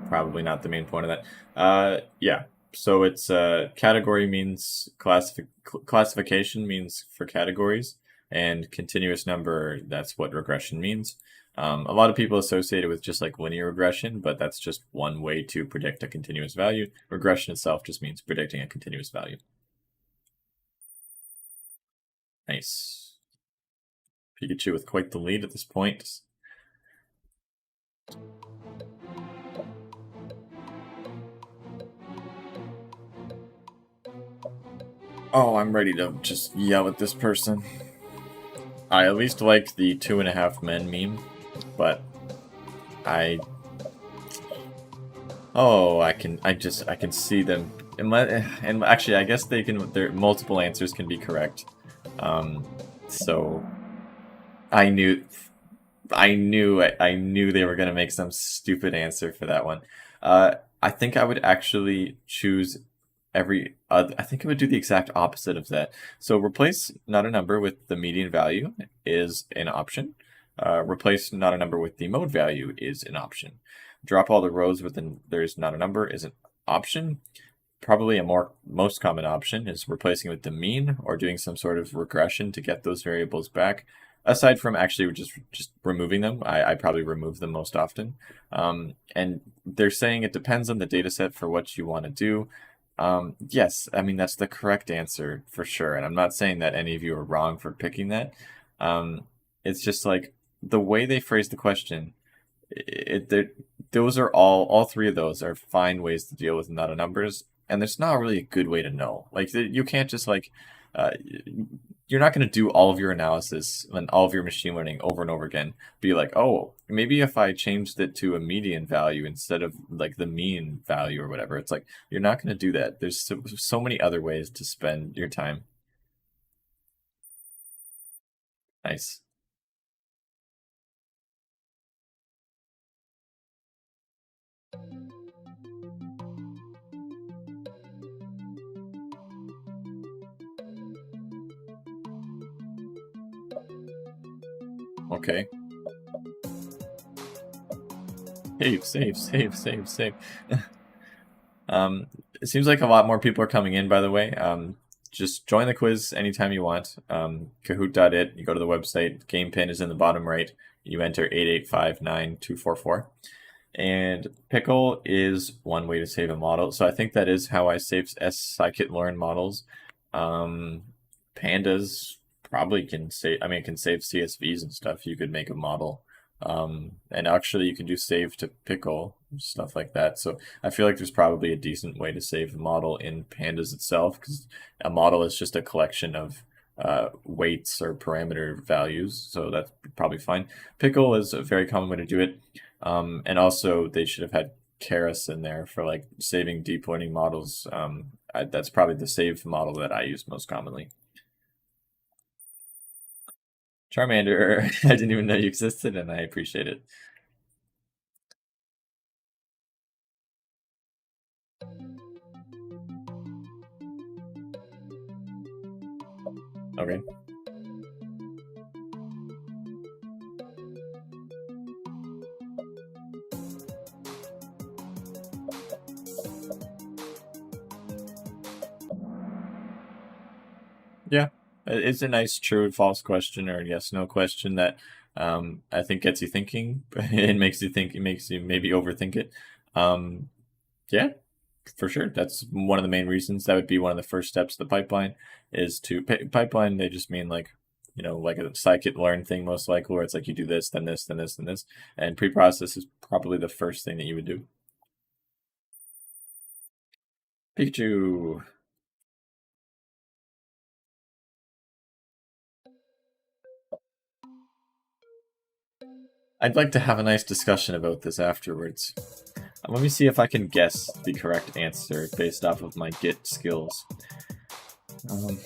S1: probably not the main point of that. Yeah. So it's category means classification means for categories, and continuous number, that's what regression means. A lot of people associate it with just like linear regression, but that's just one way to predict a continuous value. Regression itself just means predicting a continuous value. Nice. Pikachu with quite the lead at this point. Oh, I'm ready to just yell at this person. I at least like the 2.5 men meme, but I... Oh, I can see them. And actually, I guess their multiple answers can be correct. So I knew they were gonna make some stupid answer for that one. I think I would actually choose I think I would do the exact opposite of that. So replace not a number with the median value is an option. Replace not a number with the mode value is an option. Drop all the rows within there's not a number is an option. Probably a most common option is replacing with the mean or doing some sort of regression to get those variables back. Aside from actually just removing them, I probably remove them most often. And they're saying it depends on the data set for what you want to do. Yes, I mean, that's the correct answer for sure. And I'm not saying that any of you are wrong for picking that. It's just like the way they phrase the question, those are all three of those are fine ways to deal with not a numbers. And there's not really a good way to know. Like, you can't just like, you're not going to do all of your analysis and all of your machine learning over and over again. Be like, oh, maybe if I changed it to a median value instead of like the mean value or whatever. It's like, you're not going to do that. There's so many other ways to spend your time. Nice. Okay. Save. It seems like a lot more people are coming in, by the way. Just join the quiz anytime you want. Kahoot.it, you go to the website, game pin is in the bottom right. You enter 8859244. And pickle is one way to save a model. So I think that is how I save scikit-learn models. Pandas probably can save, I mean, it can save CSVs and stuff. You could make a model. And actually you can do save to pickle, stuff like that. So I feel like there's probably a decent way to save a model in pandas itself, because a model is just a collection of weights or parameter values. So that's probably fine. Pickle is a very common way to do it. And also they should have had Keras in there for like saving deep learning models. That's probably the save model that I use most commonly. Charmander, I didn't even know you existed, and I appreciate it. Okay. Yeah, it's a nice true and false question or yes no question that I think gets you thinking. It makes you think. It makes you maybe overthink it. Yeah, For sure. That's one of the main reasons. That would be one of the first steps of the pipeline is to pipeline. They just mean like, like a scikit-learn thing, most likely, where it's like you do this, then this, then this, then this. And pre-process is probably the first thing that you would do. Pikachu. I'd like to have a nice discussion about this afterwards. Let me see if I can guess the correct answer based off of my Git skills. Um,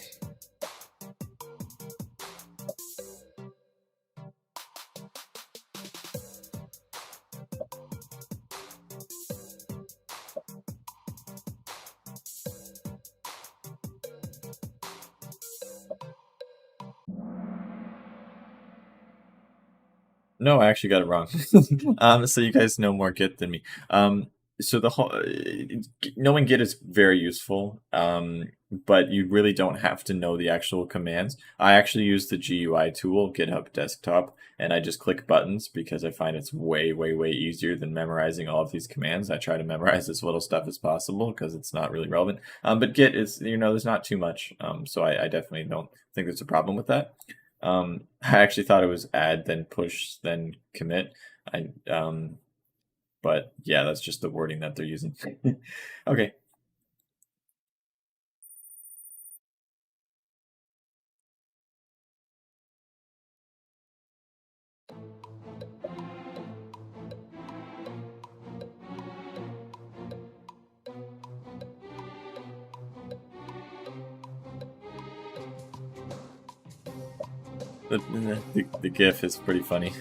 S1: No, I actually got it wrong. So you guys know more Git than me. So the whole knowing Git is very useful, but you really don't have to know the actual commands. I actually use the GUI tool, GitHub Desktop, and I just click buttons because I find it's way, way, way easier than memorizing all of these commands. I try to memorize as little stuff as possible because it's not really relevant. But Git is, there's not too much, so I definitely don't think there's a problem with that. I actually thought it was add, then push, then commit. But yeah, that's just the wording that they're using. Okay. The GIF is pretty funny.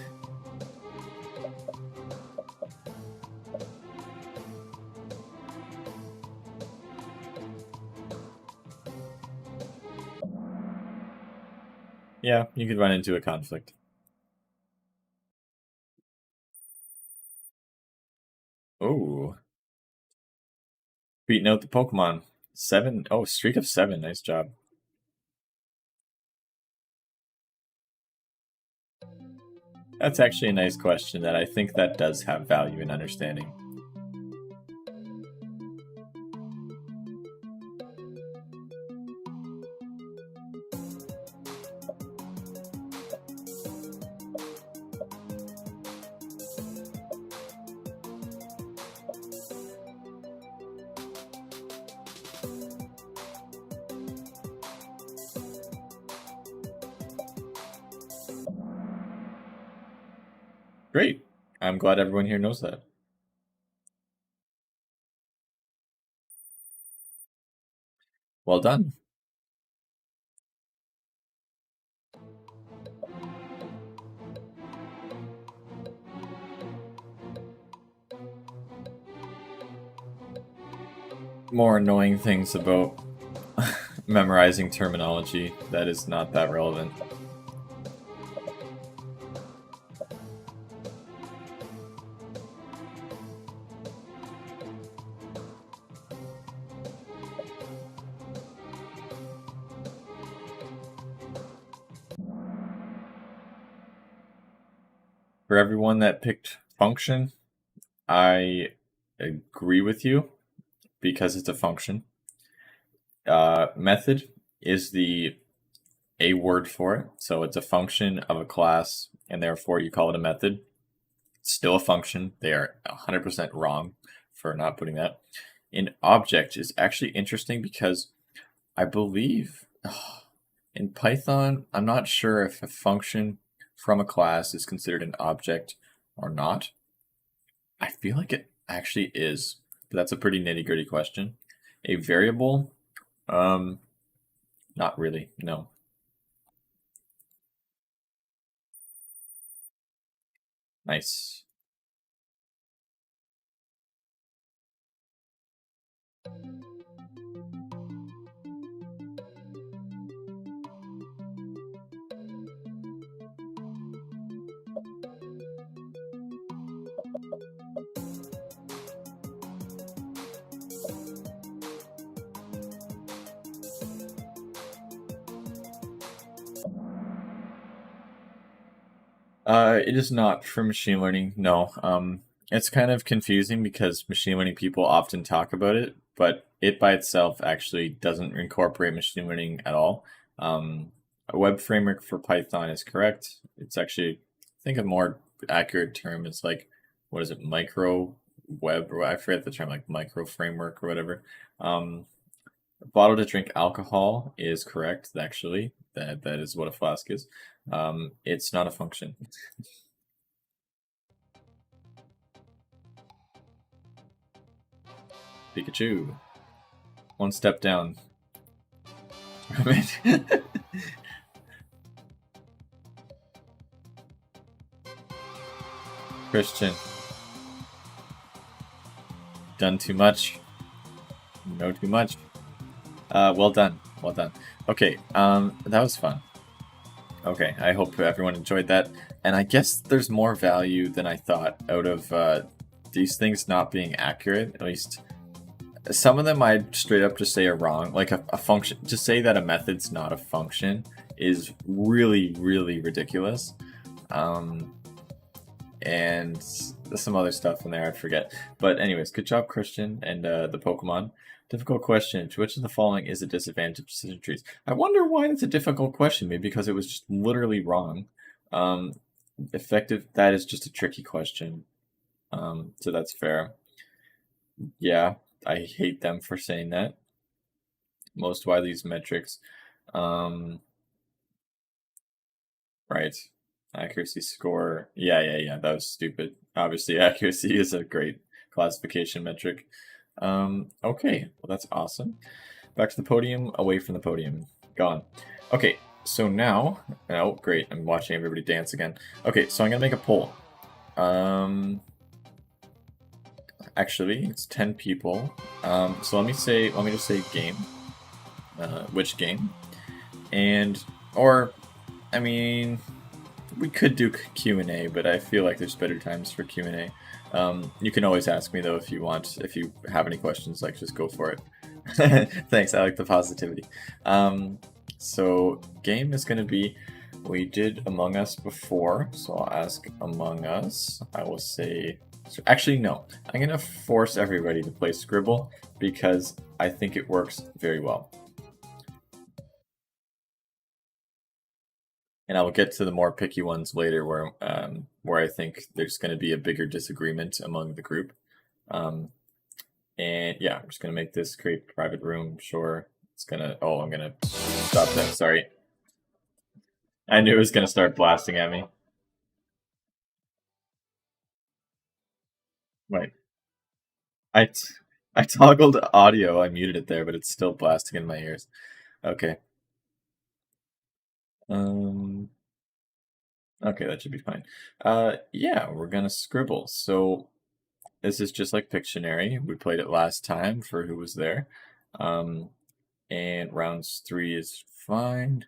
S1: Yeah, you could run into a conflict. Oh, beating out the Pokemon. 7. Oh, streak of 7. Nice job. That's actually a nice question that I think that does have value in understanding. Great. I'm glad everyone here knows that. Well done. More annoying things about memorizing terminology that is not that relevant. For everyone that picked function, I agree with you because it's a function. Method is the a word for it, so it's a function of a class, and therefore you call it a method. It's still a function. They are 100% wrong for not putting that. An object is actually interesting because I believe in Python, I'm not sure if a function from a class is considered an object or not. I feel like it actually is, but that's a pretty nitty-gritty question. A variable, not really, no. Nice. It is not for machine learning, no. It's kind of confusing because machine learning people often talk about it, but it by itself actually doesn't incorporate machine learning at all. A web framework for Python is correct. It's actually, I think a more accurate term is like, what is it, micro web, or I forget the term, like micro framework or whatever. Bottle to drink alcohol is correct, actually. That is what a flask is. It's not a function. Pikachu. One step down. Christian. Done too much. No too much. Well done. Well done. Okay, that was fun. Okay, I hope everyone enjoyed that. And I guess there's more value than I thought out of these things not being accurate. At least some of them I'd straight up just say are wrong. Like a function, to say that a method's not a function is really, really ridiculous. And some other stuff in there I forget. But anyways, good job, Christian, and the Pokemon. Difficult question. To which of the following is a disadvantage decision trees? I wonder why it's a difficult question. Maybe because it was just literally wrong. Effective. That is just a tricky question. So that's fair. Yeah, I hate them for saying that. Most widely used metrics. Right. Accuracy score. Yeah. That was stupid. Obviously, accuracy is a great classification metric. Okay, well, that's awesome. Back to the podium, away from the podium. Gone. Okay, so now. Oh, great. I'm watching everybody dance again. Okay, so I'm going to make a poll. Actually, it's 10 people. So let me just say game. Which game? And, or, I mean, we could do Q&A, but I feel like there's better times for Q&A. You can always ask me though if you want. If you have any questions, like just go for it. Thanks, I like the positivity. So game is going to be, we did Among Us before, so I'll ask Among Us. I will say, actually no, I'm going to force everybody to play Scribble because I think it works very well. And I will get to the more picky ones later, where I think there's going to be a bigger disagreement among the group. And yeah, I'm just gonna make this create private room. Sure, it's gonna. Oh, I'm gonna stop that. Sorry, I knew it was gonna start blasting at me. Wait, I t- I toggled audio. I muted it there, but it's still blasting in my ears. Okay. Um. Okay, that should be fine. Yeah, we're gonna scribble. So this is just like Pictionary. We played it last time for who was there. Um, and rounds 3 is fine.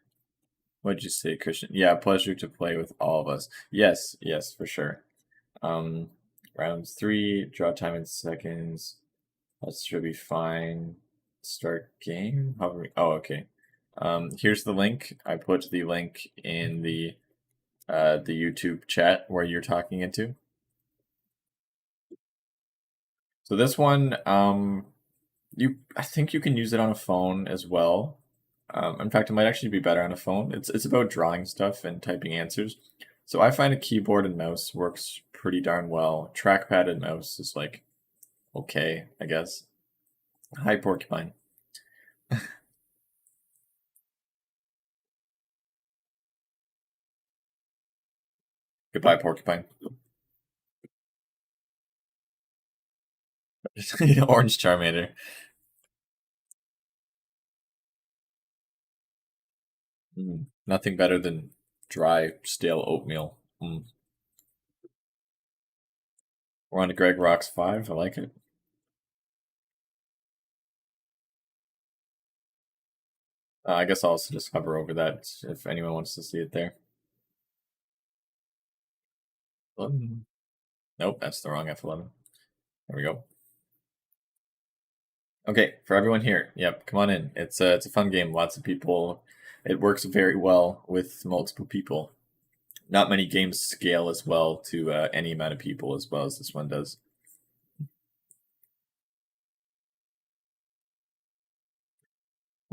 S1: What'd you say, Christian? Yeah, pleasure to play with all of us. Yes, for sure. Um, rounds 3, draw time in seconds. That should be fine. Start game. Oh, okay. Here's the link. I put the link in the YouTube chat where you're talking into. So this one, I think you can use it on a phone as well. In fact, it might actually be better on a phone. It's about drawing stuff and typing answers. So I find a keyboard and mouse works pretty darn well. Trackpad and mouse is like okay, I guess. Hi, Porcupine. Goodbye, Porcupine. Orange Charmander. Nothing better than dry, stale oatmeal. We're on to Greg Rocks 5. I like it. I guess I'll also just hover over that if anyone wants to see it there. Nope, that's the wrong F11. There we go. Okay, for everyone here, yep, come on in. It's a fun game. Lots of people. It works very well with multiple people. Not many games scale as well to any amount of people as well as this one does.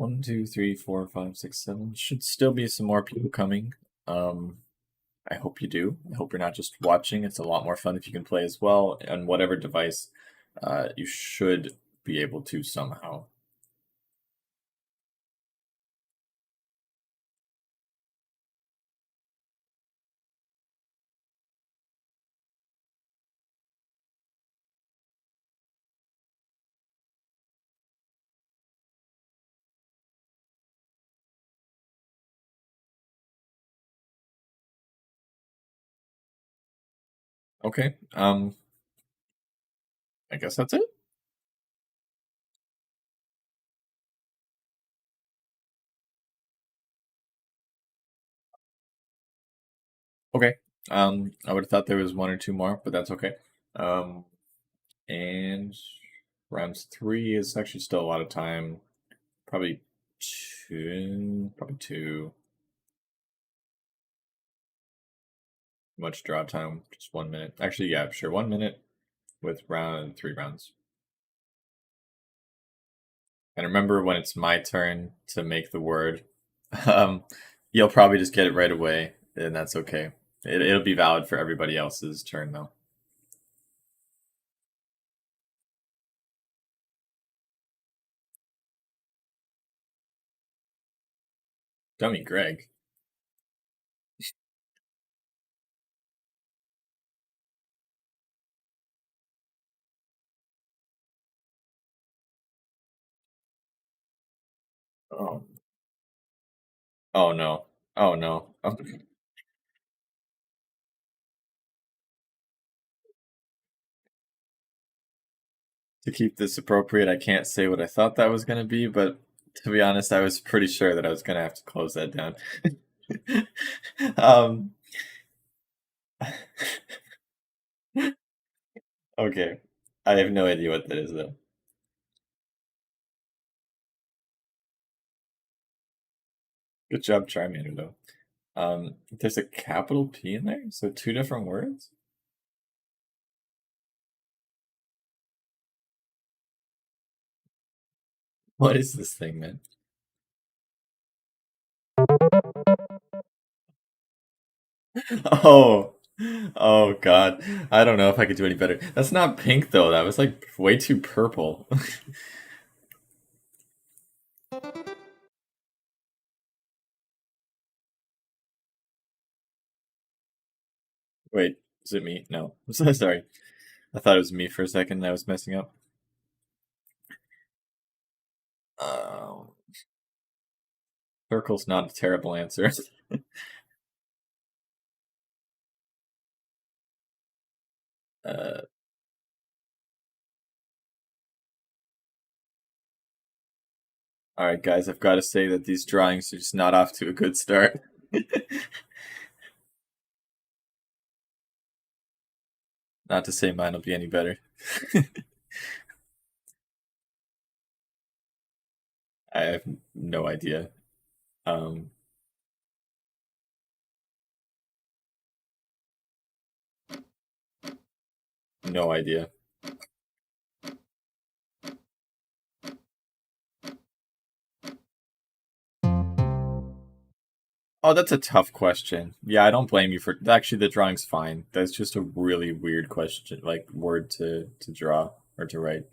S1: 1, 2, 3, 4, 5, 6, 7. Should still be some more people coming. I hope you do. I hope you're not just watching. It's a lot more fun if you can play as well. On whatever device, you should be able to somehow. Okay. I guess that's it. Okay. I would have thought there was one or two more, but that's okay. Um, and rounds three is actually still a lot of time. Probably two. Probably two. Much draw time. Just 1 minute. Actually, yeah, sure. 1 minute with three rounds. And remember when it's my turn to make the word, um, you'll probably just get it right away, and that's okay. It'll be valid for everybody else's turn though. Dummy Greg. Oh, oh no. Oh no. To keep this appropriate, I can't say what I thought that was going to be, but to be honest, I was pretty sure that I was going to have to close that down. um, okay. I have no idea what that is, though. Good job, Charmander, though. There's a capital P in there, so two different words? What is this thing, man? Oh, oh God. I don't know if I could do any better. That's not pink, though. That was like way too purple. Wait, is it me? No. I'm so sorry. I thought it was me for a second and I was messing up. Um, Circle's not a terrible answer. uh, all right, guys, I've got to say that these drawings are just not off to a good start. Not to say mine will be any better. I have no idea. Um, no idea. Oh, that's a tough question. Yeah, I don't blame you for. Actually, the drawing's fine. That's just a really weird question, like word to draw or to write.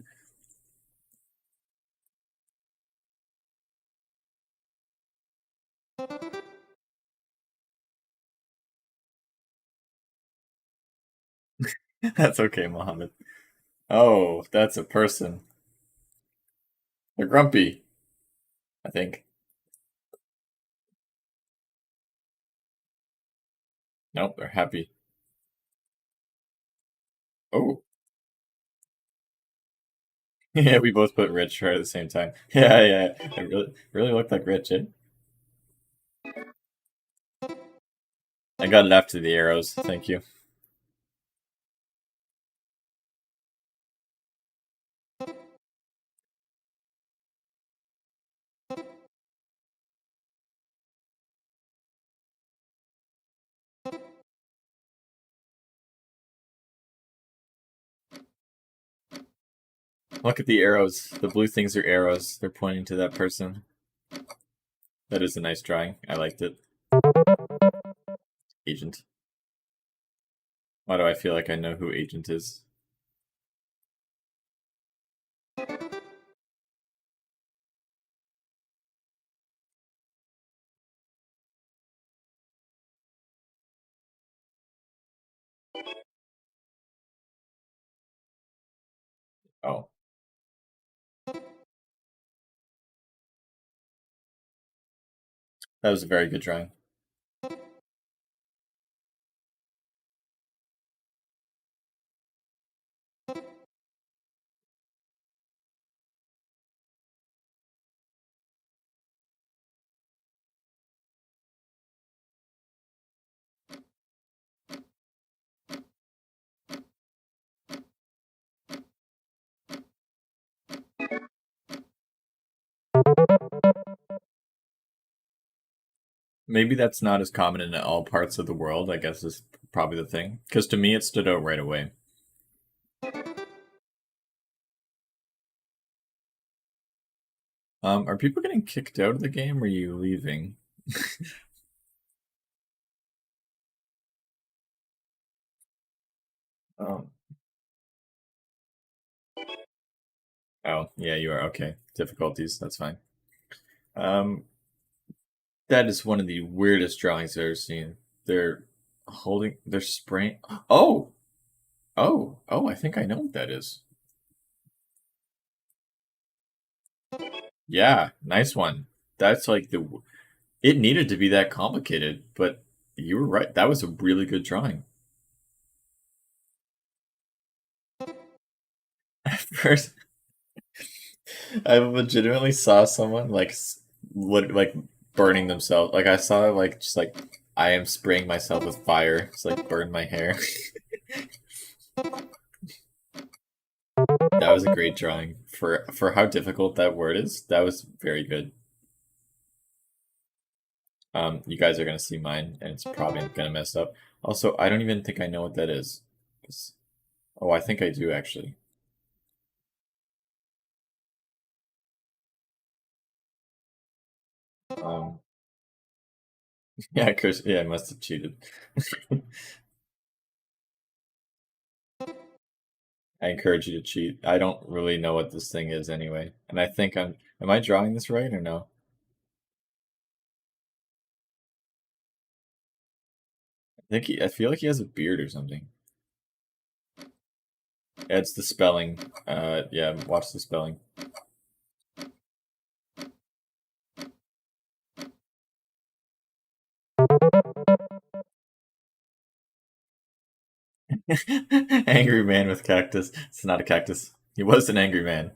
S1: That's okay, Mohammed. Oh, that's a person. They're grumpy, I think. Nope, they're happy. Oh, yeah, we both put rich right at the same time. Yeah, yeah, it really looked like rich, eh? I got it after the arrows. Thank you. Look at the arrows. The blue things are arrows. They're pointing to that person. That is a nice drawing. I liked it. Agent. Why do I feel like I know who Agent is? Oh, that was a very good drawing. Maybe that's not as common in all parts of the world, I guess is probably the thing. Because to me, it stood out right away. Are people getting kicked out of the game or are you leaving? Oh. Oh, yeah, you are. Okay. Difficulties, that's fine. Um, that is one of the weirdest drawings I've ever seen. They're spraying. Oh! Oh, I think I know what that is. Yeah, nice one. That's like it needed to be that complicated, but you were right. That was a really good drawing. At first, I legitimately saw someone like what like burning themselves. Like I saw like just like I am spraying myself with fire. It's like burn my hair. That was a great drawing for how difficult that word is. That was very good. You guys are gonna see mine, and it's probably gonna mess up. Also, I don't even think I know what that is. Oh, I think I do actually. Um, yeah, Chris. Yeah, I must have cheated. I encourage you to cheat. I don't really know what this thing is anyway, and I think I'm. Am I drawing this right or no? I feel like he has a beard or something. Yeah, it's the spelling. Yeah, watch the spelling. Angry man with cactus. It's not a cactus. He was an angry man.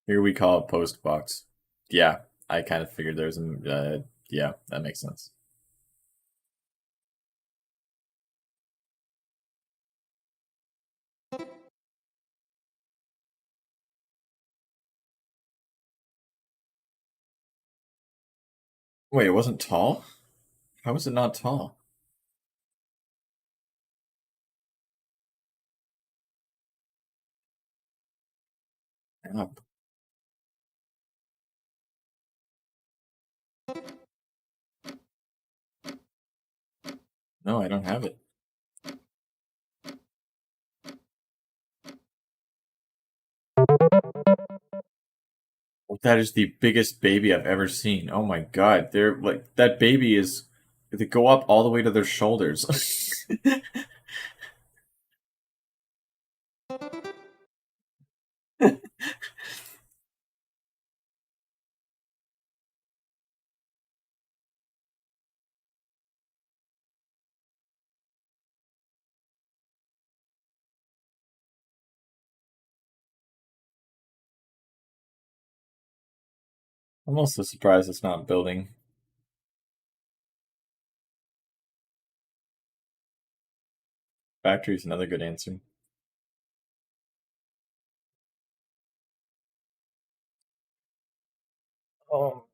S1: Here we call it post box. Yeah, I kind of figured there's a. Yeah, that makes sense. Wait, it wasn't tall? How was it not tall? Oh, no, I don't have it. Well, that is the biggest baby I've ever seen. Oh my god, they're like that baby is. They go up all the way to their shoulders. I'm also surprised it's not building. Factory's another good answer. Oh.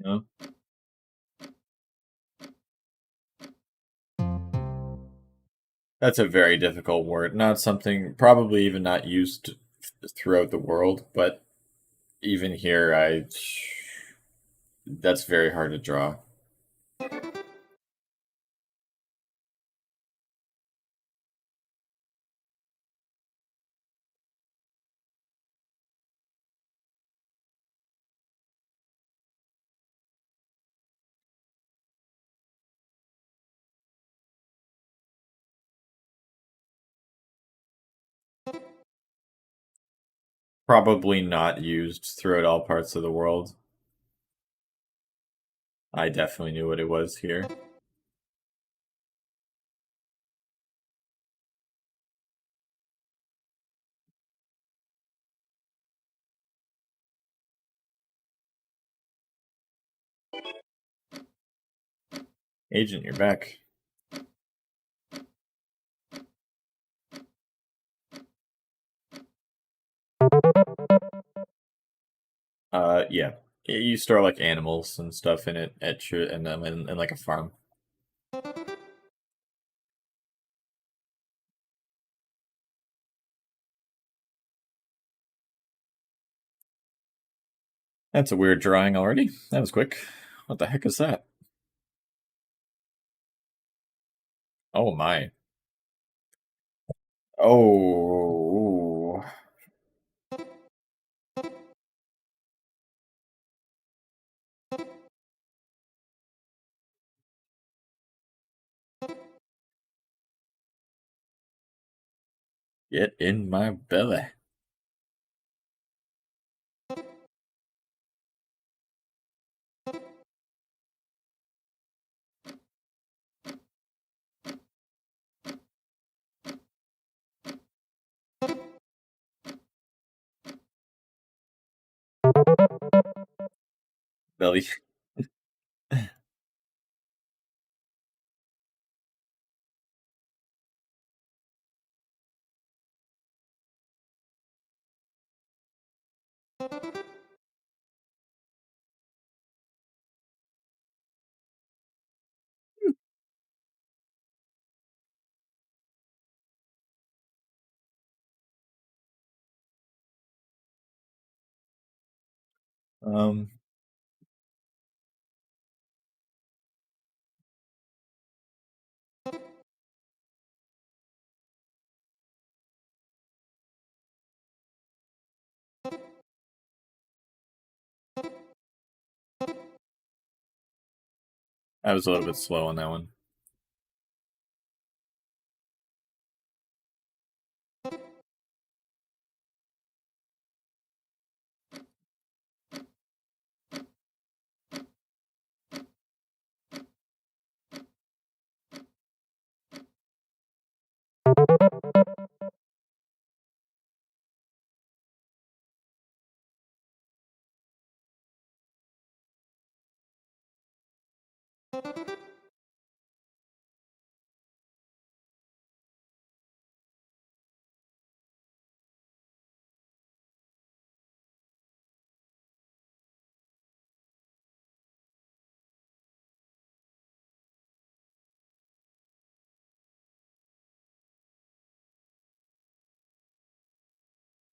S1: No. That's a very difficult word. Not something probably even not used throughout the world, but even here, I that's very hard to draw. Probably not used throughout all parts of the world. I definitely knew what it was here. Agent, you're back. Yeah. You store like animals and stuff in it at your and in like a farm. That's a weird drawing already. That was quick. What the heck is that? Oh my. Oh. Get in my belly. Belly. Um, I was a little bit slow on that one.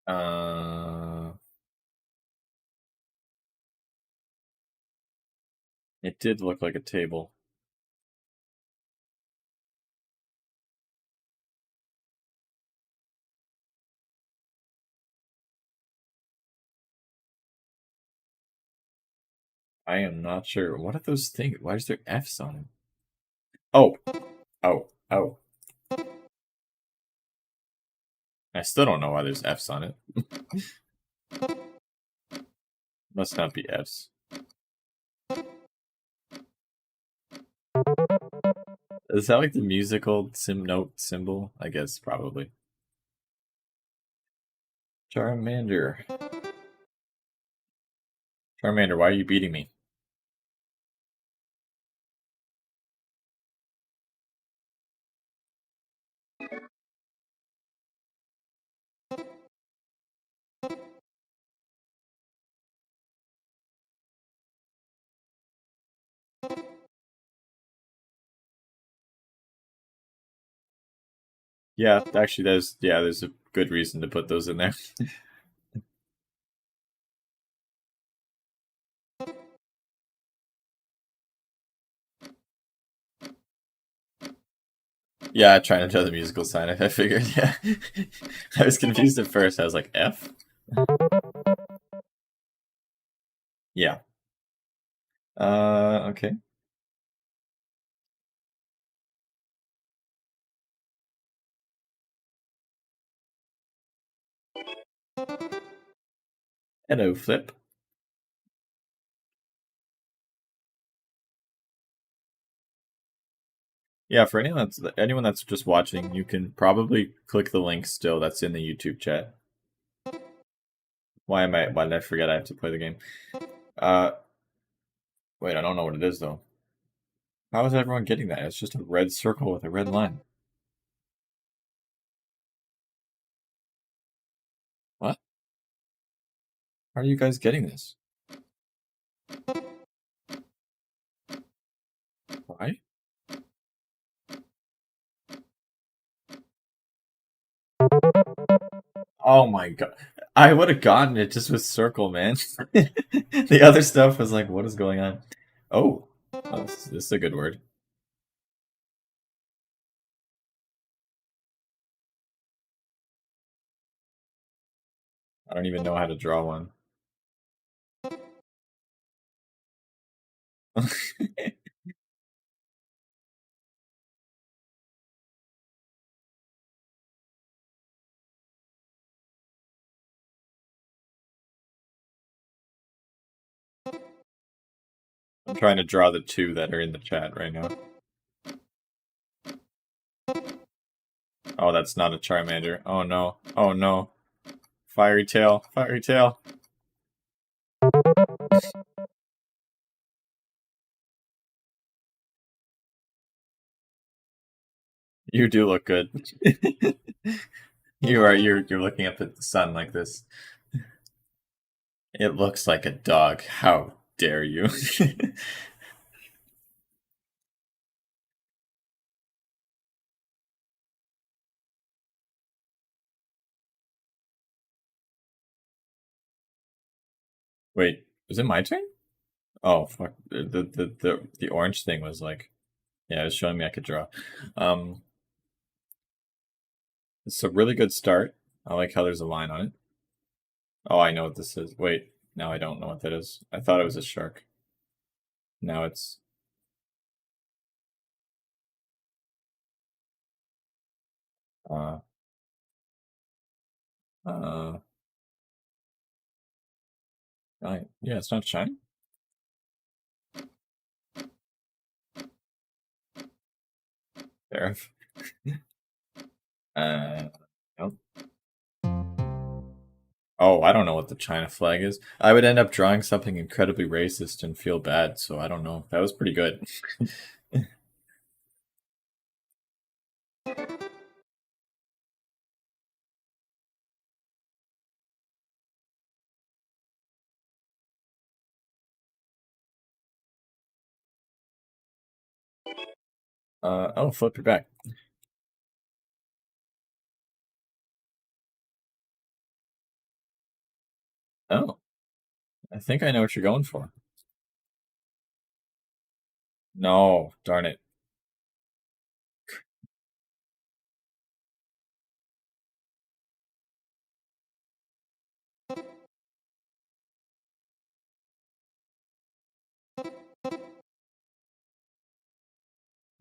S1: Uh, it did look like a table. I am not sure. What are those things? Why is there F's on them? Oh, oh. I still don't know why there's F's on it. Must not be F's. Is that like the musical note symbol? I guess probably. Charmander. Charmander, why are you beating me? Yeah, actually, there's a good reason to put those in there. Yeah, trying to draw the musical sign. I figured. Yeah, I was confused at first. I was like, F. Yeah. Okay. Hello, Flip. Yeah, for anyone that's just watching, you can probably click the link still that's in the YouTube chat. Why did I forget I have to play the game? Uh, wait, I don't know what it is though. How is everyone getting that? It's just a red circle with a red line. What? How are you guys getting this? Why? Oh my god. I would have gotten it just with circle, man. The other stuff was like, what is going on? Oh, this is a good word. I don't even know how to draw one. I'm trying to draw the two that are in the chat right now. Oh, that's not a Charmander. Oh no. Oh no. Fiery tail. Fiery tail. You do look good. You're looking up at the sun like this. It looks like a dog. How dare you? Wait, is it my turn? Oh fuck. The orange thing was like, yeah, it was showing me I could draw. Um it's a really good start. I like how there's a line on it. Oh, I know what this is. Wait, now I don't know what that is. I thought it was a shark. Now it's uh uh yeah, it's not shiny. There. Uh nope. Oh, I don't know what the China flag is. I would end up drawing something incredibly racist and feel bad, so I don't know. That was pretty good. Oh, flip your back. Oh, I think I know what you're going for. No, darn it.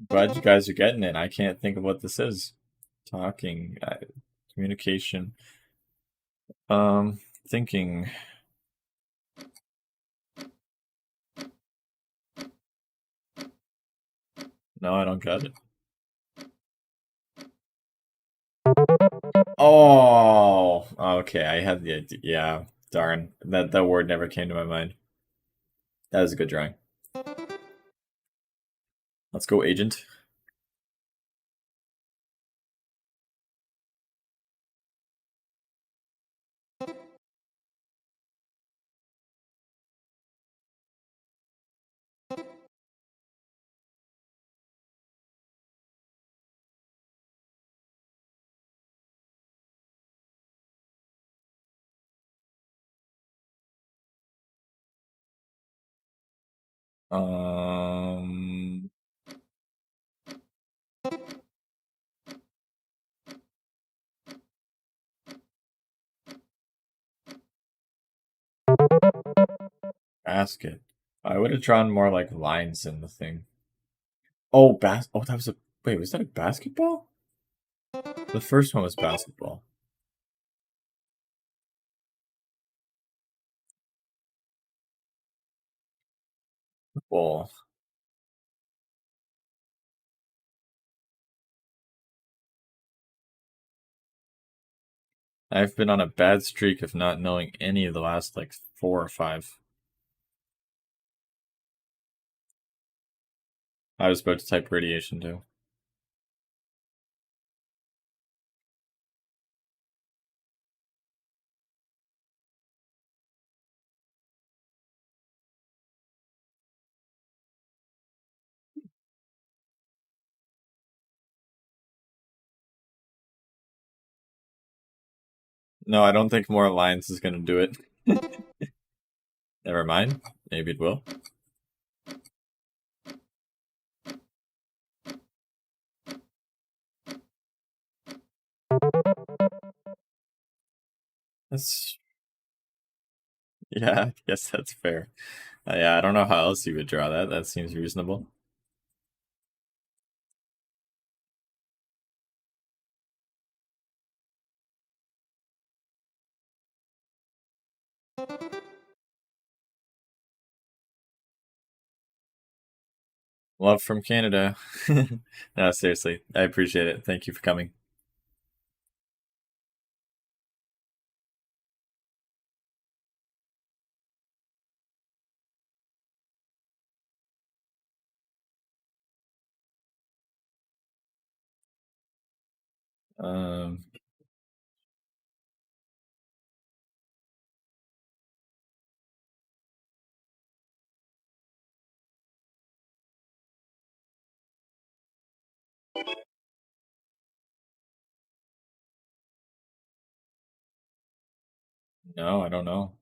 S1: Glad you guys are getting it. I can't think of what this is. Talking, communication, um, thinking. No, I don't get it. Oh, okay. I had the idea. Yeah, darn. That word never came to my mind. That was a good drawing. Let's go, agent. Um, Basket. I would have drawn more like lines in the thing. Oh, oh, that was a wait. Was that a basketball? The first one was basketball. Ball. I've been on a bad streak of not knowing any of the last like 4 or 5. I was about to type radiation too. No, I don't think more lines is gonna do it. Never mind. Maybe it will. That's yeah. I guess that's fair. Yeah, I don't know how else you would draw that. That seems reasonable. Love from Canada. No, seriously, I appreciate it. Thank you for coming. Um, no, I don't know.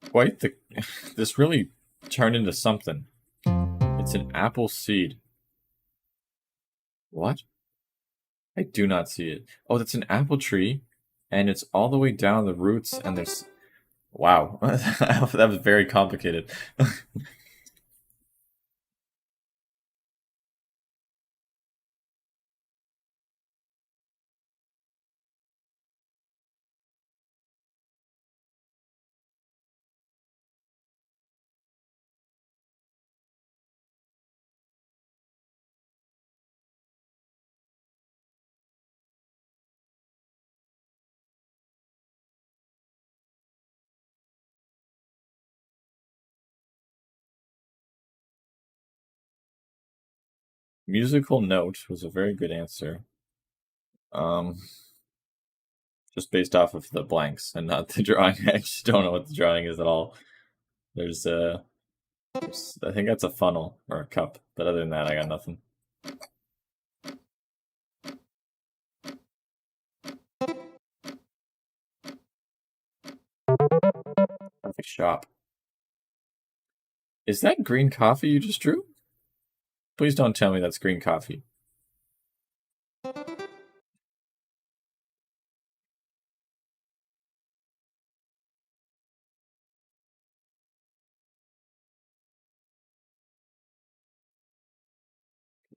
S1: Quite the. This really turned into something. It's an apple seed. What? I do not see it. Oh, that's an apple tree, and it's all the way down the roots, and there's. Wow, that was very complicated. Musical note was a very good answer. Um, just based off of the blanks and not the drawing. I actually don't know what the drawing is at all. There's I think that's a funnel or a cup, but other than that, I got nothing. Perfect shop. Is that green coffee you just drew? Please don't tell me that's green coffee.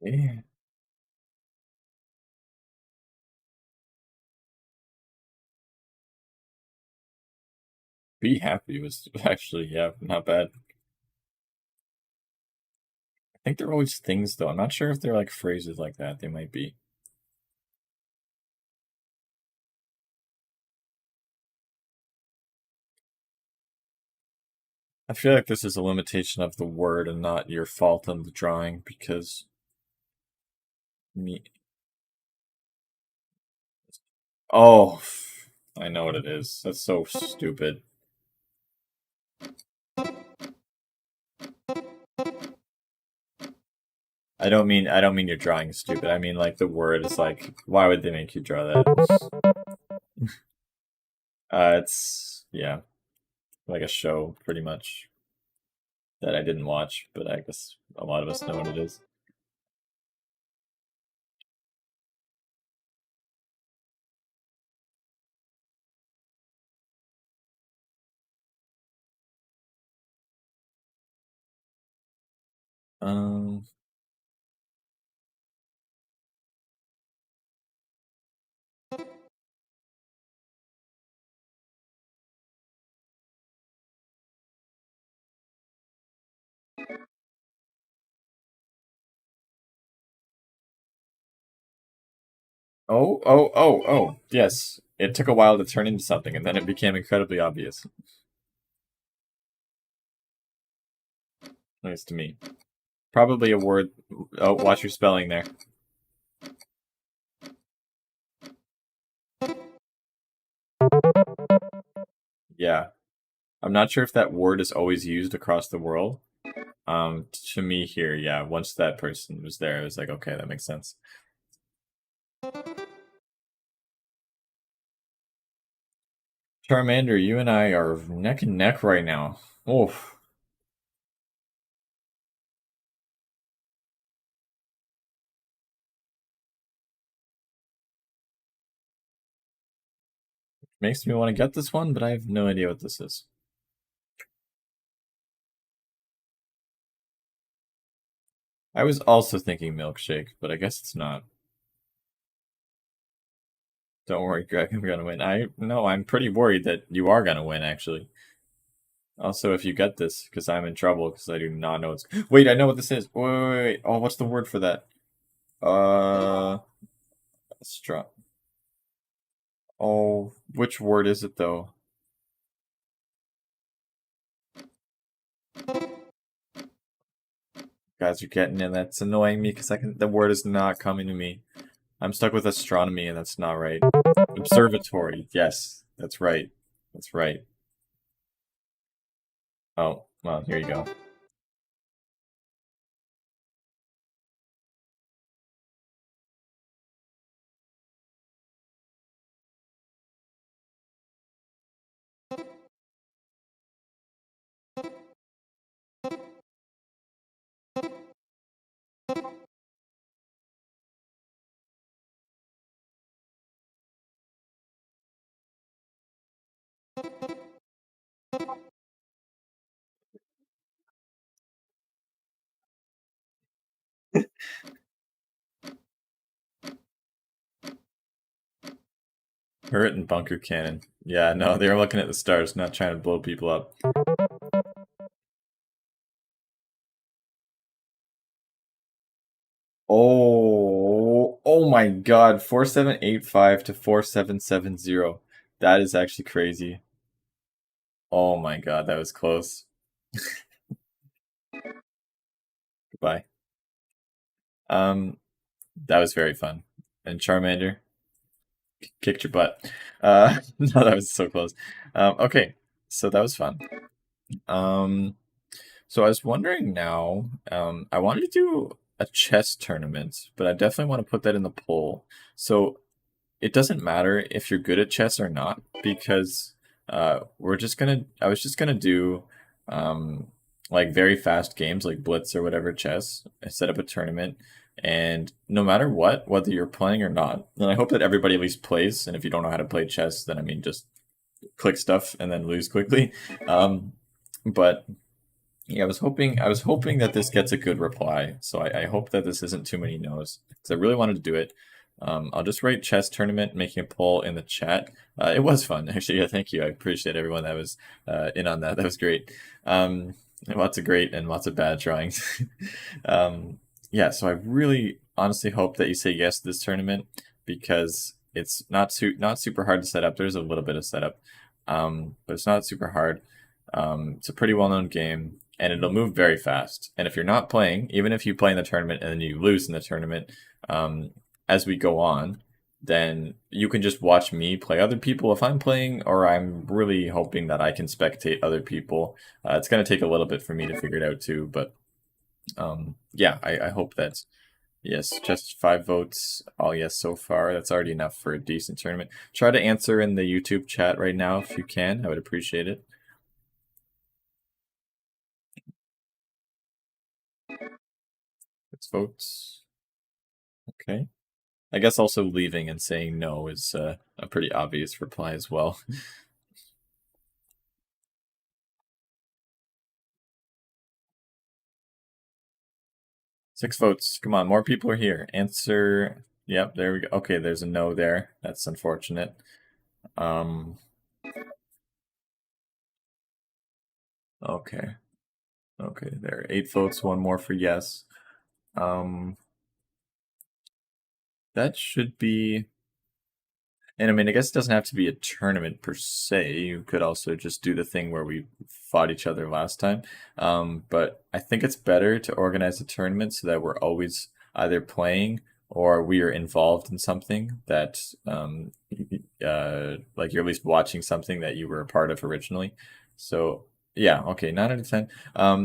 S1: Yeah. Be happy was actually, yeah, not bad. I think they're always things though. I'm not sure if they're like phrases like that. They might be. I feel like this is a limitation of the word and not your fault in the drawing because me. Oh, I know what it is. That's so stupid. I don't mean your drawing is stupid. I mean like the word is like, why would they make you draw that? It's yeah, like a show pretty much that I didn't watch, but I guess a lot of us know what it is. Um. Oh. Yes, it took a while to turn into something, and then it became incredibly obvious. At least to me. Probably a word. Oh, watch your spelling there. Yeah. I'm not sure if that word is always used across the world. To me here, yeah, once that person was there, it was like, okay, that makes sense. Charmander, you and I are neck and neck right now. Oof. Makes me want to get this one, but I have no idea what this is. I was also thinking milkshake, but I guess it's not. Don't worry, Greg, I'm gonna win. I'm pretty worried that you are gonna win, actually. Also, if you get this, because I'm in trouble, because I do not know what's. Wait, I know what this is. Wait. Oh, what's the word for that? Uh, stra. Oh, which word is it though? Guys are getting it. That's annoying me because the word is not coming to me. I'm stuck with astronomy, and that's not right. Observatory. Yes, that's right. That's right. Oh, well, here you go. Turret and bunker cannon. Yeah, no, they were looking at the stars, not trying to blow people up. Oh my God, 4785 to 4770. That is actually crazy. Oh my God, that was close. Goodbye. Um, that was very fun. And Charmander kicked your butt. No, that was so close. Okay, so that was fun. Um, so I was wondering now, I wanted to do a chess tournament, but I definitely want to put that in the poll. So it doesn't matter if you're good at chess or not because I was just gonna do um like very fast games like Blitz or whatever chess. I set up a tournament and no matter what, whether you're playing or not, and I hope that everybody at least plays, and if you don't know how to play chess, then I mean just click stuff and then lose quickly. But yeah, I was hoping that this gets a good reply. So I hope that this isn't too many no's because I really wanted to do it. I'll just write chess tournament, making a poll in the chat. It was fun, actually. Yeah, thank you. I appreciate everyone that was in on that. That was great. Lots of great and lots of bad drawings. Yeah, so I really honestly hope that you say yes to this tournament because it's not super hard to set up. There's a little bit of setup, but it's not super hard. It's a pretty well known game, and it'll move very fast. And if you're not playing, even if you play in the tournament and then you lose in the tournament, um, as we go on, then you can just watch me play other people if I'm playing, or I'm really hoping that I can spectate other people. It's going to take a little bit for me to figure it out too, but Yeah, I hope that yes, just 5 votes, all yes so far. That's already enough for a decent tournament. Try to answer in the YouTube chat right now if you can. I would appreciate it. 6 votes. Okay. I guess also leaving and saying no is a pretty obvious reply as well. 6 votes. Come on, more people are here. Answer. Yep, there we go. Okay, there's a no there. That's unfortunate. Um. Okay. Okay. There are 8 votes. One more for yes. Um. That should be. And I mean, I guess it doesn't have to be a tournament per se. You could also just do the thing where we fought each other last time. But I think it's better to organize a tournament so that we're always either playing or we are involved in something that, like you're at least watching something that you were a part of originally. So yeah, okay, 9 out of 10.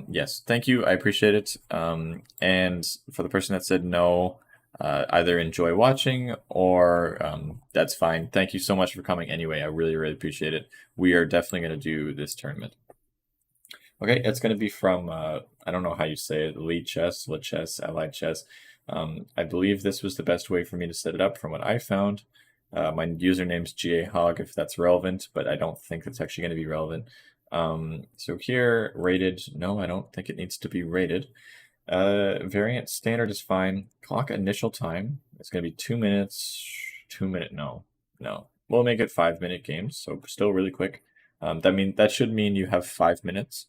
S1: Yes, thank you. I appreciate it. And for the person that said no, either enjoy watching or that's fine. Thank you so much for coming anyway. I really, really appreciate it. We are definitely going to do this tournament. Okay, it's going to be from, I don't know how you say it, Lichess, Allied Chess. I believe this was the best way for me to set it up from what I found. My username's Hogg if that's relevant, but I don't think it's actually going to be relevant. So here, rated, no, I don't think it needs to be rated. Variant standard is fine. Clock initial time is going to be 2 minutes. 2 minute, no. We'll make it 5 minute games, so still really quick. That should mean you have 5 minutes.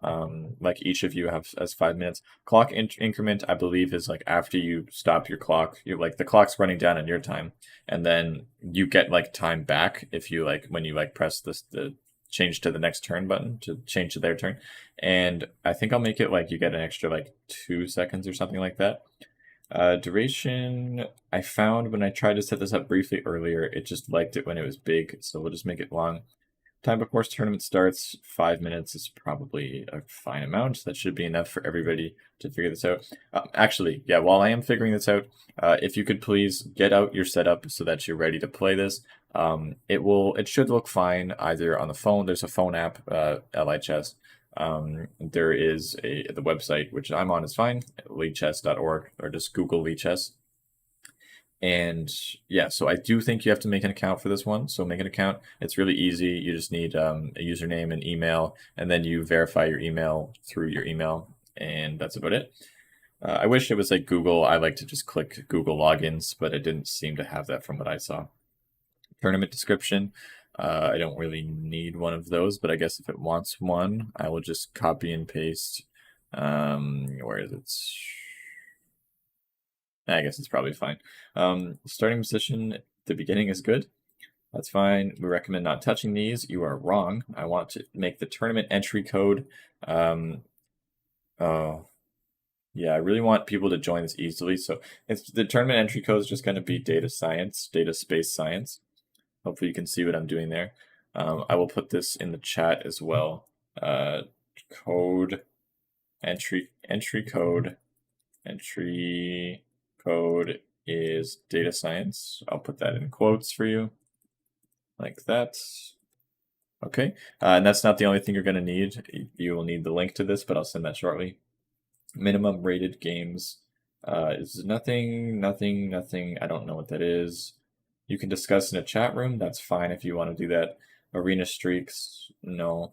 S1: Like each of you has 5 minutes. Clock increment, I believe, is like after you stop your clock. You like the clock's running down on your time, and then you get like time back if you like when you like press the change to the next turn button to change to their turn. And I think I'll make it like you get an extra like 2 seconds or something like that. Duration, I found when I tried to set this up briefly earlier, it just liked it when it was big, so we'll just make it long. Time before tournament starts, 5 minutes is probably a fine amount. That should be enough for everybody to figure this out. Actually, yeah, while I am figuring this out, if you could please get out your setup so that you're ready to play this. It should look fine either on the phone. There's a phone app, LIChess. There is the website which I'm on is fine, leechess.org, or just Google Leechess. And yeah, so I do think you have to make an account for this one. So make an account. It's really easy. You just need a username and email, and then you verify your email through your email, and that's about it. I wish it was like Google. I like to just click Google logins, but it didn't seem to have that from what I saw. Tournament description. I don't really need one of those, but I guess if it wants one, I will just copy and paste. Where is it? I guess it's probably fine. Starting position, the beginning is good. That's fine. We recommend not touching these. You are wrong. I want to make the tournament entry code. Oh, yeah, I really want people to join this easily. So it's the tournament entry code is just going to be data science, data space science. Hopefully you can see what I'm doing there. I will put this in the chat as well. Code entry code. Entry code is data science. I'll put that in quotes for you, like that. Okay, and that's not the only thing you're going to need. You will need the link to this, but I'll send that shortly. Minimum rated games is nothing. I don't know what that is. You can discuss in a chat room. That's fine if you want to do that. Arena streaks, no.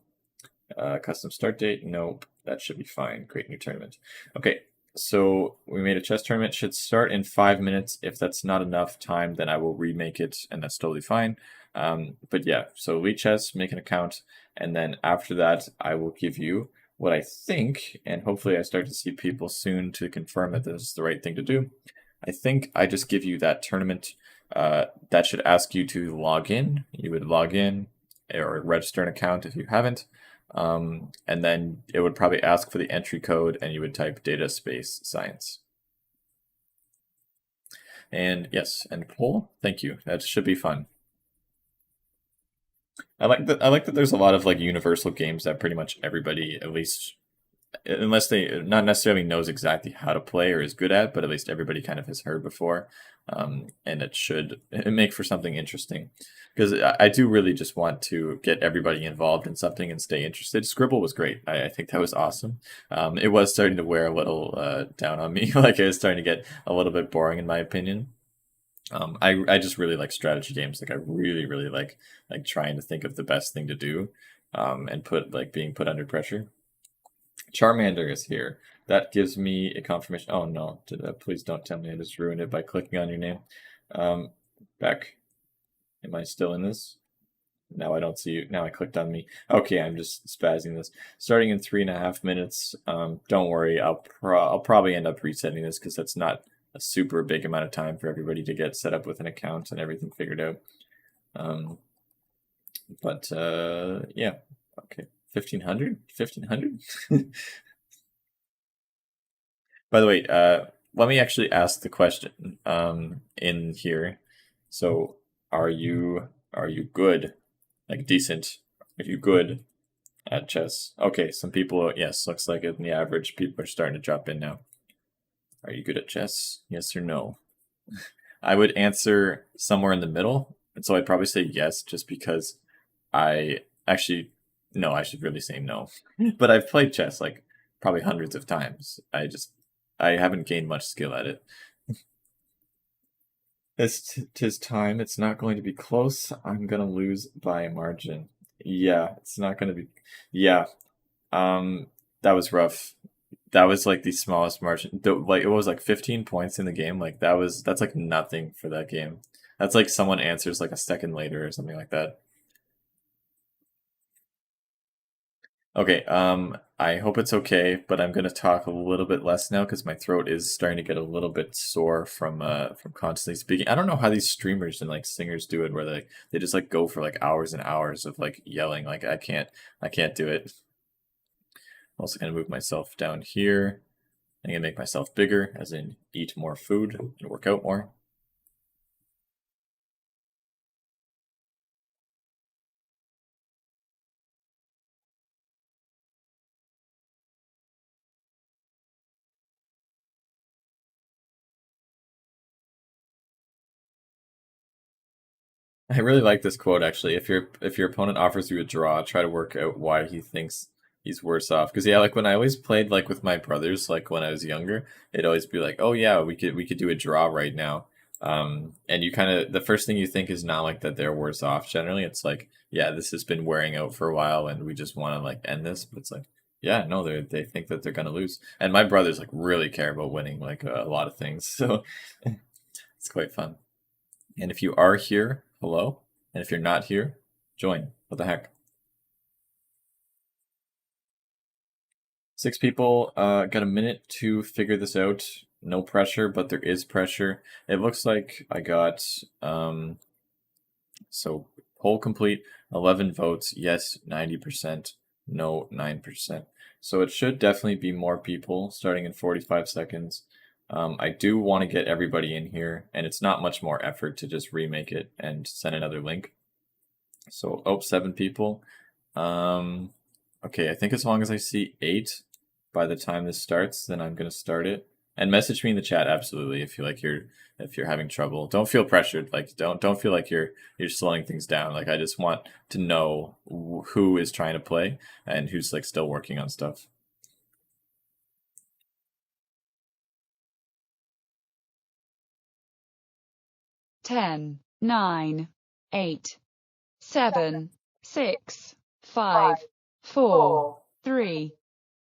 S1: Custom start date, nope. That should be fine. Create new tournament. Okay, so we made a chess tournament. Should start in 5 minutes. If that's not enough time, then I will remake it, and that's totally fine. But yeah, so Elite Chess, make an account, and then after that, I will give you what I think, and hopefully I start to see people soon to confirm that this is the right thing to do. I think I just give you that tournament. That should ask you to log in. You would log in or register an account if you haven't. And then it would probably ask for the entry code, and you would type data space science. And yes, and poll. Thank you. That should be fun. I like that. I like that. There's a lot of like universal games that pretty much everybody at least unless they not necessarily knows exactly how to play or is good at, but at least everybody kind of has heard before, and it make for something interesting. Because I do really just want to get everybody involved in something and stay interested. Scribble was great. I think that was awesome. It was starting to wear a little down on me, like it was starting to get a little bit boring in my opinion. I just really like strategy games. Like I really like trying to think of the best thing to do, and put like being put under pressure. Charmander is here. That gives me a confirmation. Oh no, please don't tell me I just ruined it by clicking on your name. Um, Beck, am I still in this? Now I don't see you. Now I clicked on me. Okay, I'm just spazzing this. Starting in 3.5 minutes. Don't worry, I'll probably end up resetting this because that's not a super big amount of time for everybody to get set up with an account and everything figured out. Um, but yeah, okay, 1500, 1500. By the way, let me actually ask the question in here. So, are you good, like decent? Are you good at chess? Okay, some people, yes, looks like in the average, people are starting to drop in now. Are you good at chess? Yes or no? I would answer somewhere in the middle, and so I'd probably say yes, just because I actually no, I should really say no. But I've played chess like probably hundreds of times. I haven't gained much skill at it. Tis time. It's not going to be close. I'm gonna lose by a margin. Yeah, it's not gonna be. Yeah, um, that was rough. That was like the smallest margin. Like it was like 15 points in the game. Like that's like nothing for that game. That's like someone answers like a second later or something like that. Okay, I hope it's okay, but I'm gonna talk a little bit less now because my throat is starting to get a little bit sore from constantly speaking. I don't know how these streamers and like singers do it, where they just like go for like hours and hours of like yelling. Like I can't do it. I'm also gonna move myself down here. I'm gonna make myself bigger, as in eat more food and work out more. I really like this quote actually. If your opponent offers you a draw, try to work out why he thinks he's worse off. Because yeah, like when I always played like with my brothers, like when I was younger, it'd always be like, oh yeah, we could do a draw right now. And you kind of the first thing you think is not like that they're worse off. Generally, it's like, yeah, this has been wearing out for a while, and we just want to like end this. But it's like, yeah, no, they think that they're gonna lose. And my brothers like really care about winning like a lot of things, so it's quite fun. And if you are here, hello. And if you're not here, join. What the heck? 6 people. Got a minute to figure this out. No pressure, but there is pressure. It looks like I got so poll complete. 11 votes. Yes, 90%. No, 9%. So it should definitely be more people starting in 45 seconds. I do want to get everybody in here, and it's not much more effort to just remake it and send another link. So, oh, 7 people. Um, okay, I think as long as I see 8 by the time this starts, then I'm gonna start it. And message me in the chat absolutely if you like if you're having trouble. Don't feel pressured. Like don't feel like you're slowing things down. Like I just want to know who is trying to play and who's like still working on stuff.
S2: 10, 9, 8, 7, 6, 5, 4, 3,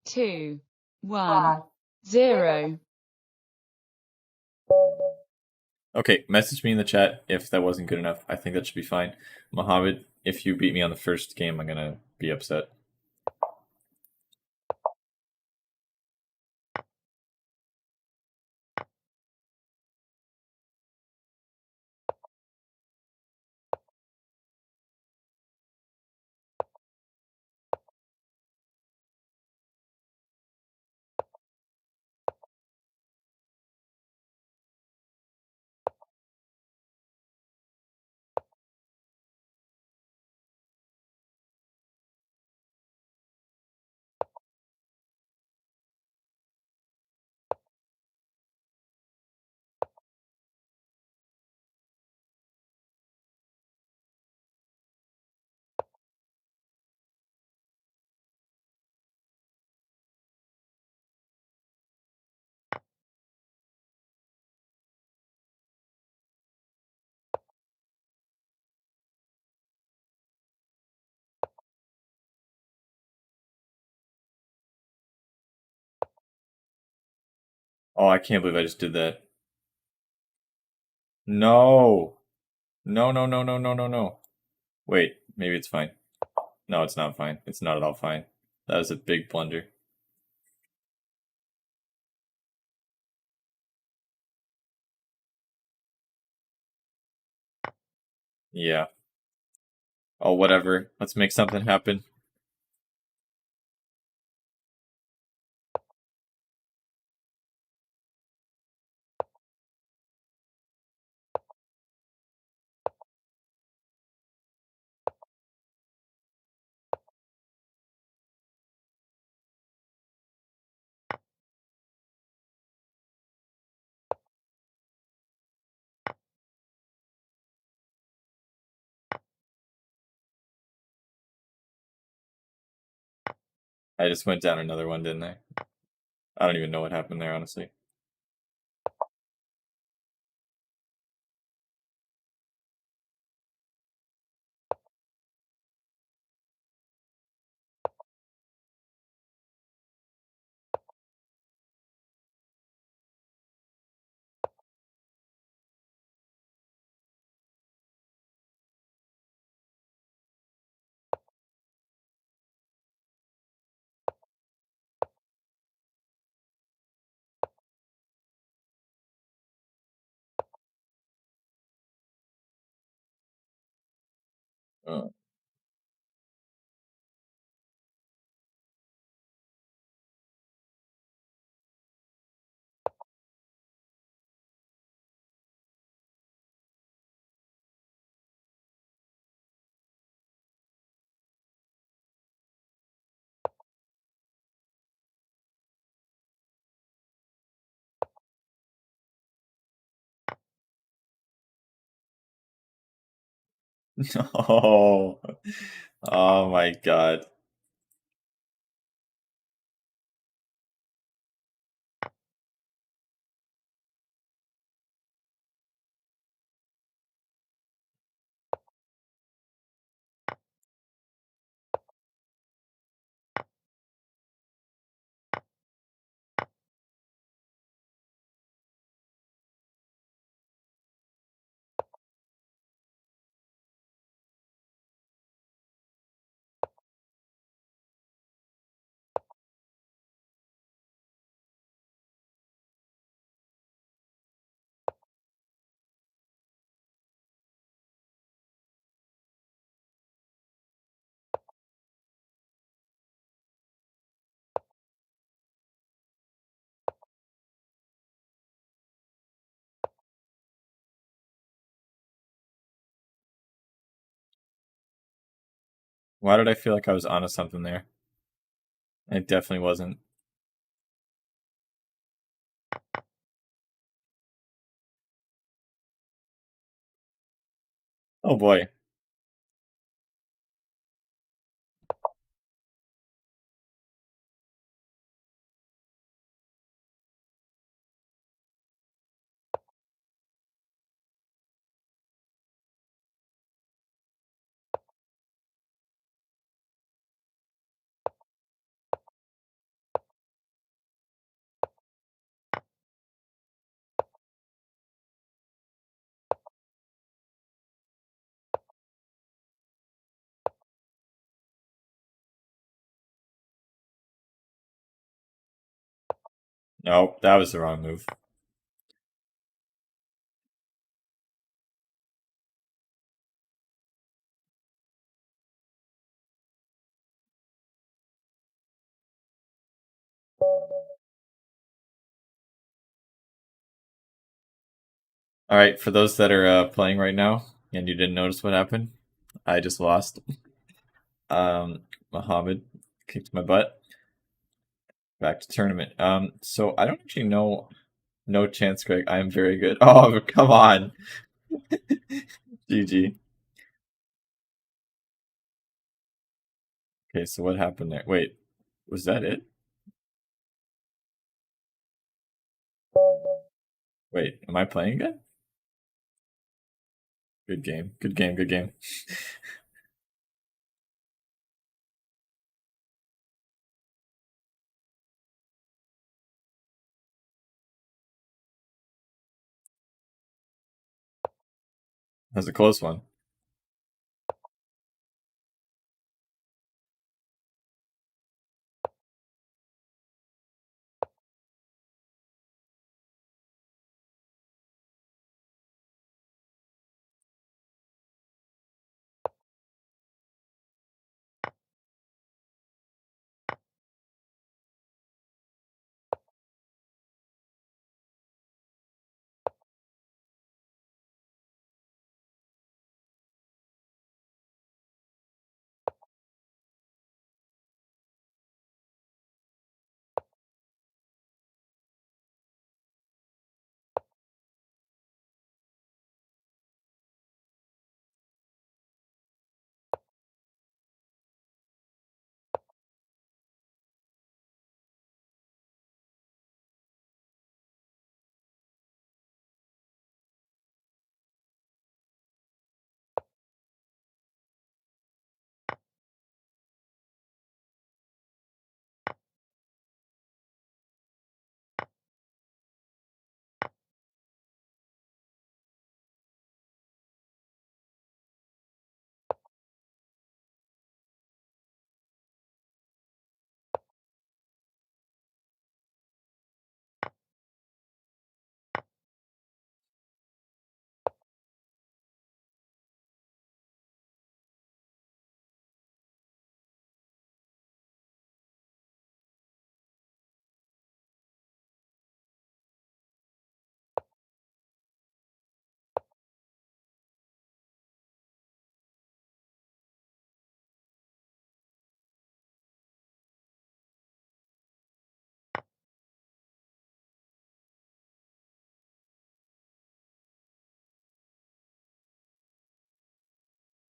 S2: 2, 1, 0.
S1: Okay, message me in the chat if that wasn't good enough. I think that should be fine. Mohammed, if you beat me on the first game, I'm gonna be upset. Oh, I can't believe I just did that. No. No, no, no, no, no, no, no. Wait, maybe it's fine. No, it's not fine. It's not at all fine. That was a big blunder. Yeah. Oh, whatever. Let's make something happen. I just went down another one, didn't I? I don't even know what happened there, honestly. Uh, no. Oh my god. Why did I feel like I was onto something there? It definitely wasn't. Oh boy. No, that was the wrong move. All right, for those that are playing right now and you didn't notice what happened, I just lost. Muhammad kicked my butt. Back to tournament. So I don't actually know. No chance, Greg. I am very good. Oh, come on. GG. Okay, so what happened there? Wait, was that it? Wait, am I playing again? Good game. Good game. Good game. That was a close one.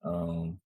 S1: Um,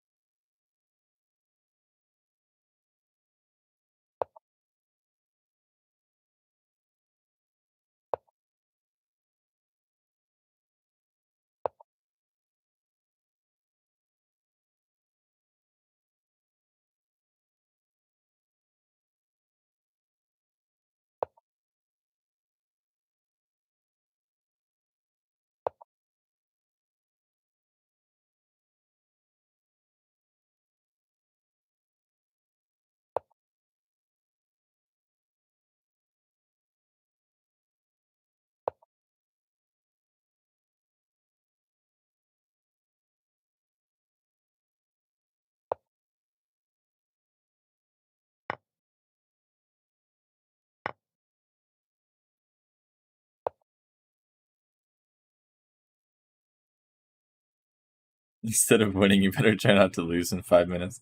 S1: instead of winning, you better try not to lose in 5 minutes.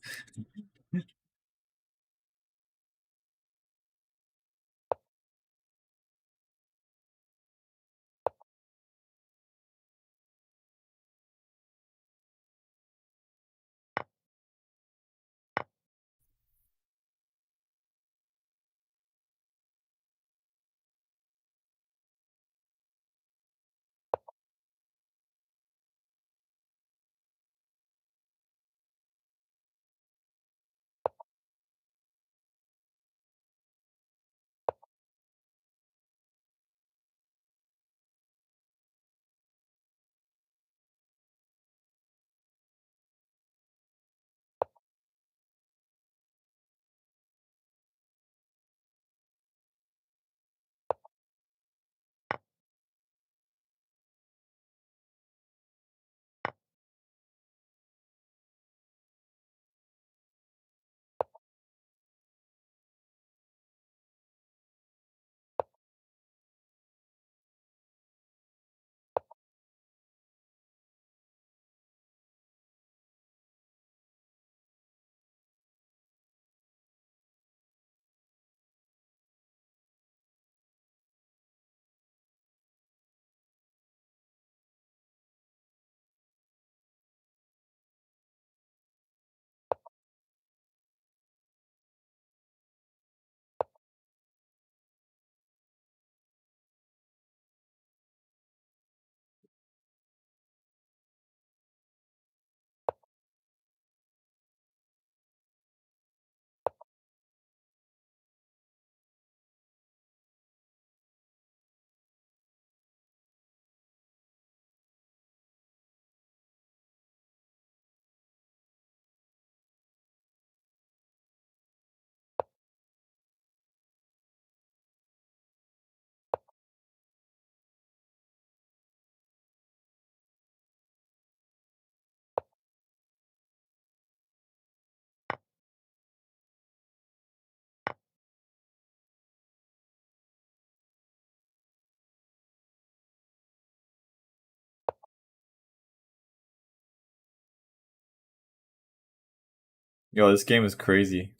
S1: Yo, this game is crazy.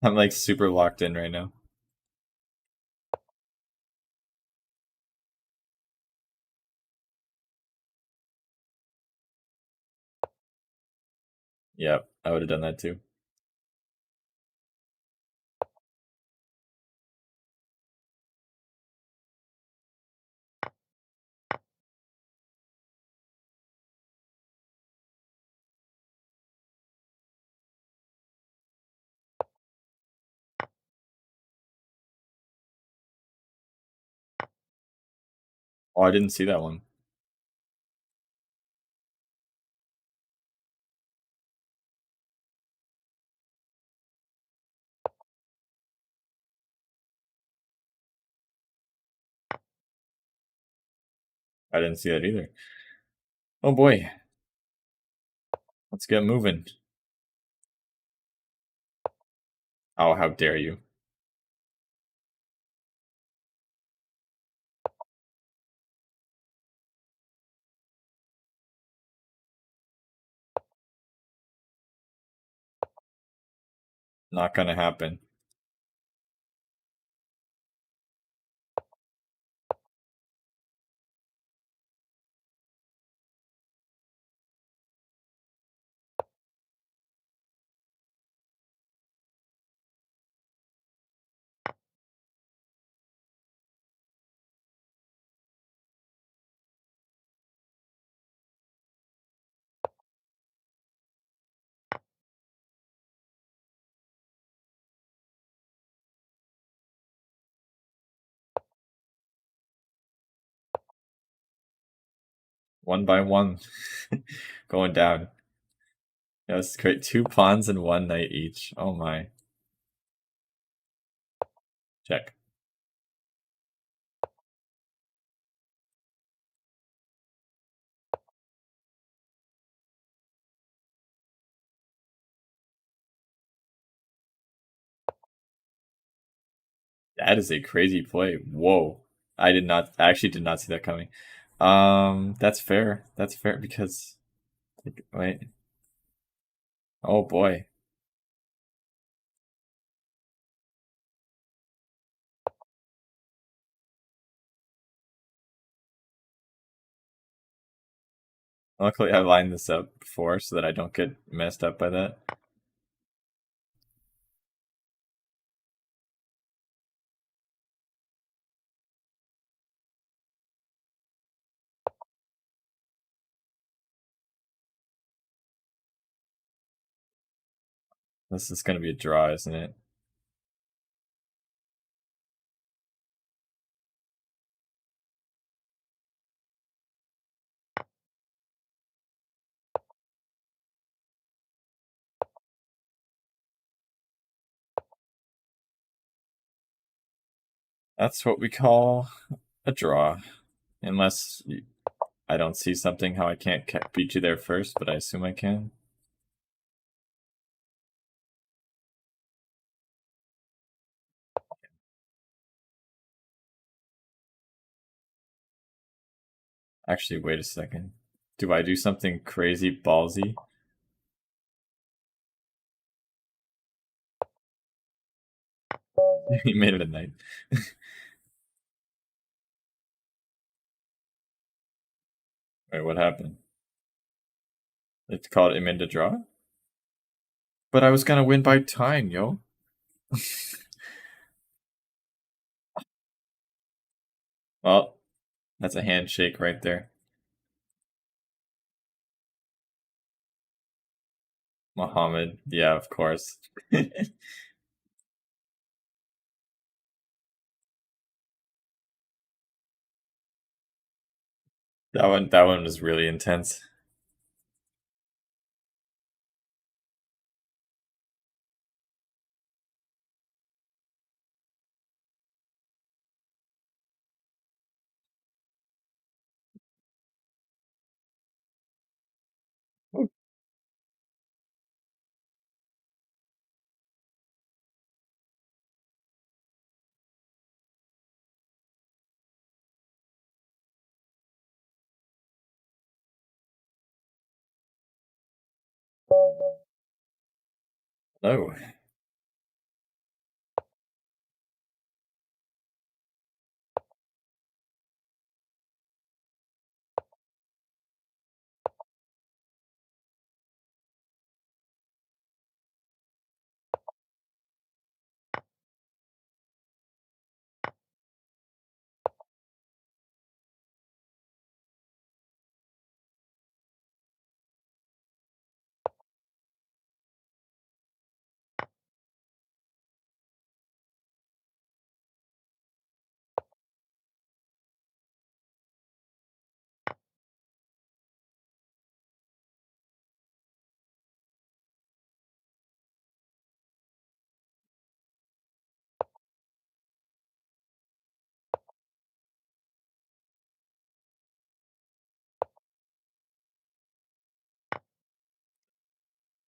S1: I'm like super locked in right now. Yep, I would have done that too. Oh, I didn't see that one. I didn't see that either. Oh boy, let's get moving. Oh, how dare you. Not gonna happen. One by one. Going down. Yeah, this is great. 2 pawns and 1 knight each. Oh my. Check. That is a crazy play. Whoa. I actually did not see that coming. That's fair. That's fair because, wait. Oh boy. Luckily, I lined this up before so that I don't get messed up by that. This is going to be a draw, isn't it? That's what we call a draw. Unless I don't see something how I can't beat you there first, but I assume I can. Actually, wait a second. Do I do something crazy ballsy? He made it a knight. Wait, what happened? It's called him into draw? But I was gonna win by time, yo. Well, that's a handshake right there. Muhammad, yeah, of course. That one was really intense. Hello.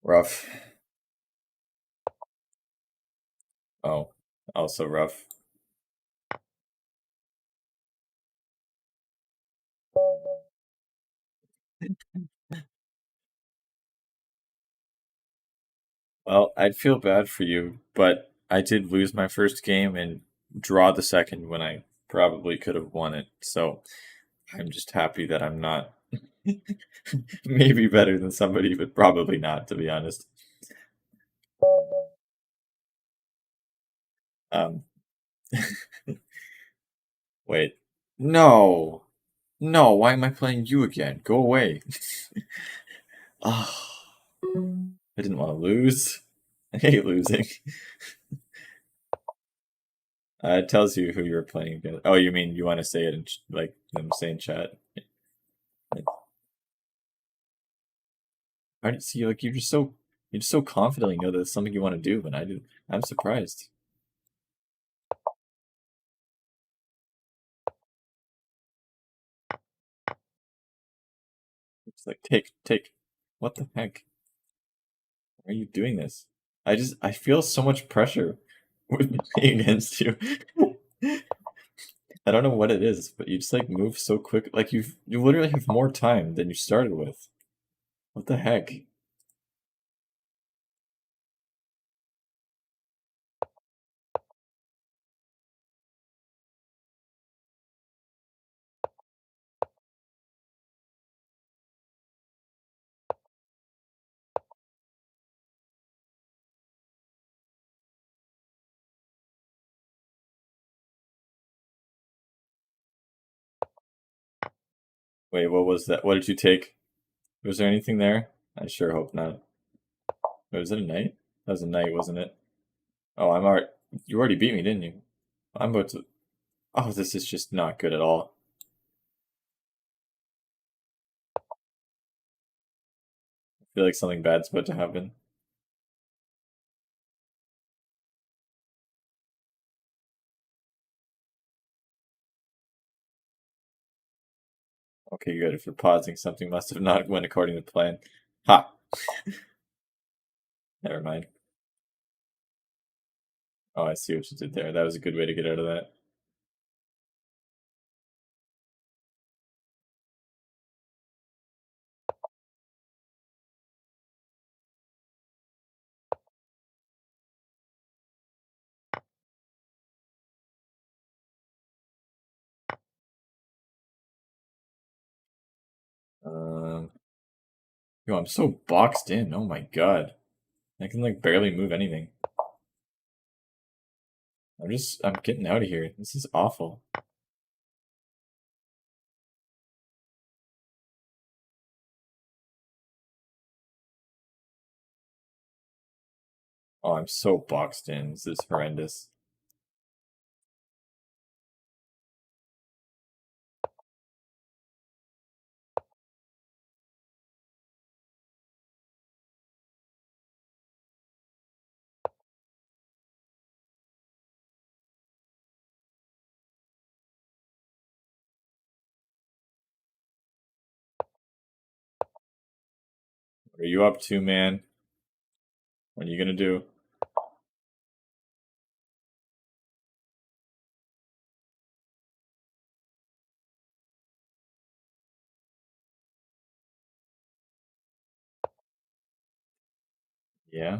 S1: Rough. Oh, also rough. Well, I'd feel bad for you, but I did lose my first game and draw the second when I probably could have won it. So I'm just happy that I'm not maybe better than somebody, but probably not, to be honest. Um, wait. No. No, why am I playing you again? Go away. Oh, I didn't want to lose. I hate losing. It tells you who you're playing against. Oh, you mean you want to say it in like them say in chat? I didn't see like you're just so confidently know that it's something you want to do, and I do. I'm surprised. It's like take. What the heck? Why are you doing this? I feel so much pressure with playing against you. I don't know what it is, but you just like move so quick. Like you literally have more time than you started with. What the heck? Wait, what was that? What did you take? Was there anything there? I sure hope not. Wait, was it a knight? That was a knight, wasn't it? Oh, I'm already. You already beat me, didn't you? I'm about to. Oh, this is just not good at all. I feel like something bad's about to happen. Okay, good. If you're pausing, something must have not went according to plan. Ha! Never mind. Oh, I see what you did there. That was a good way to get out of that. Um, yo, I'm so boxed in. Oh my god. I can like barely move anything. I'm getting out of here. This is awful. Oh, I'm so boxed in. This is horrendous. What are you up to, man? What are you gonna do? Yeah,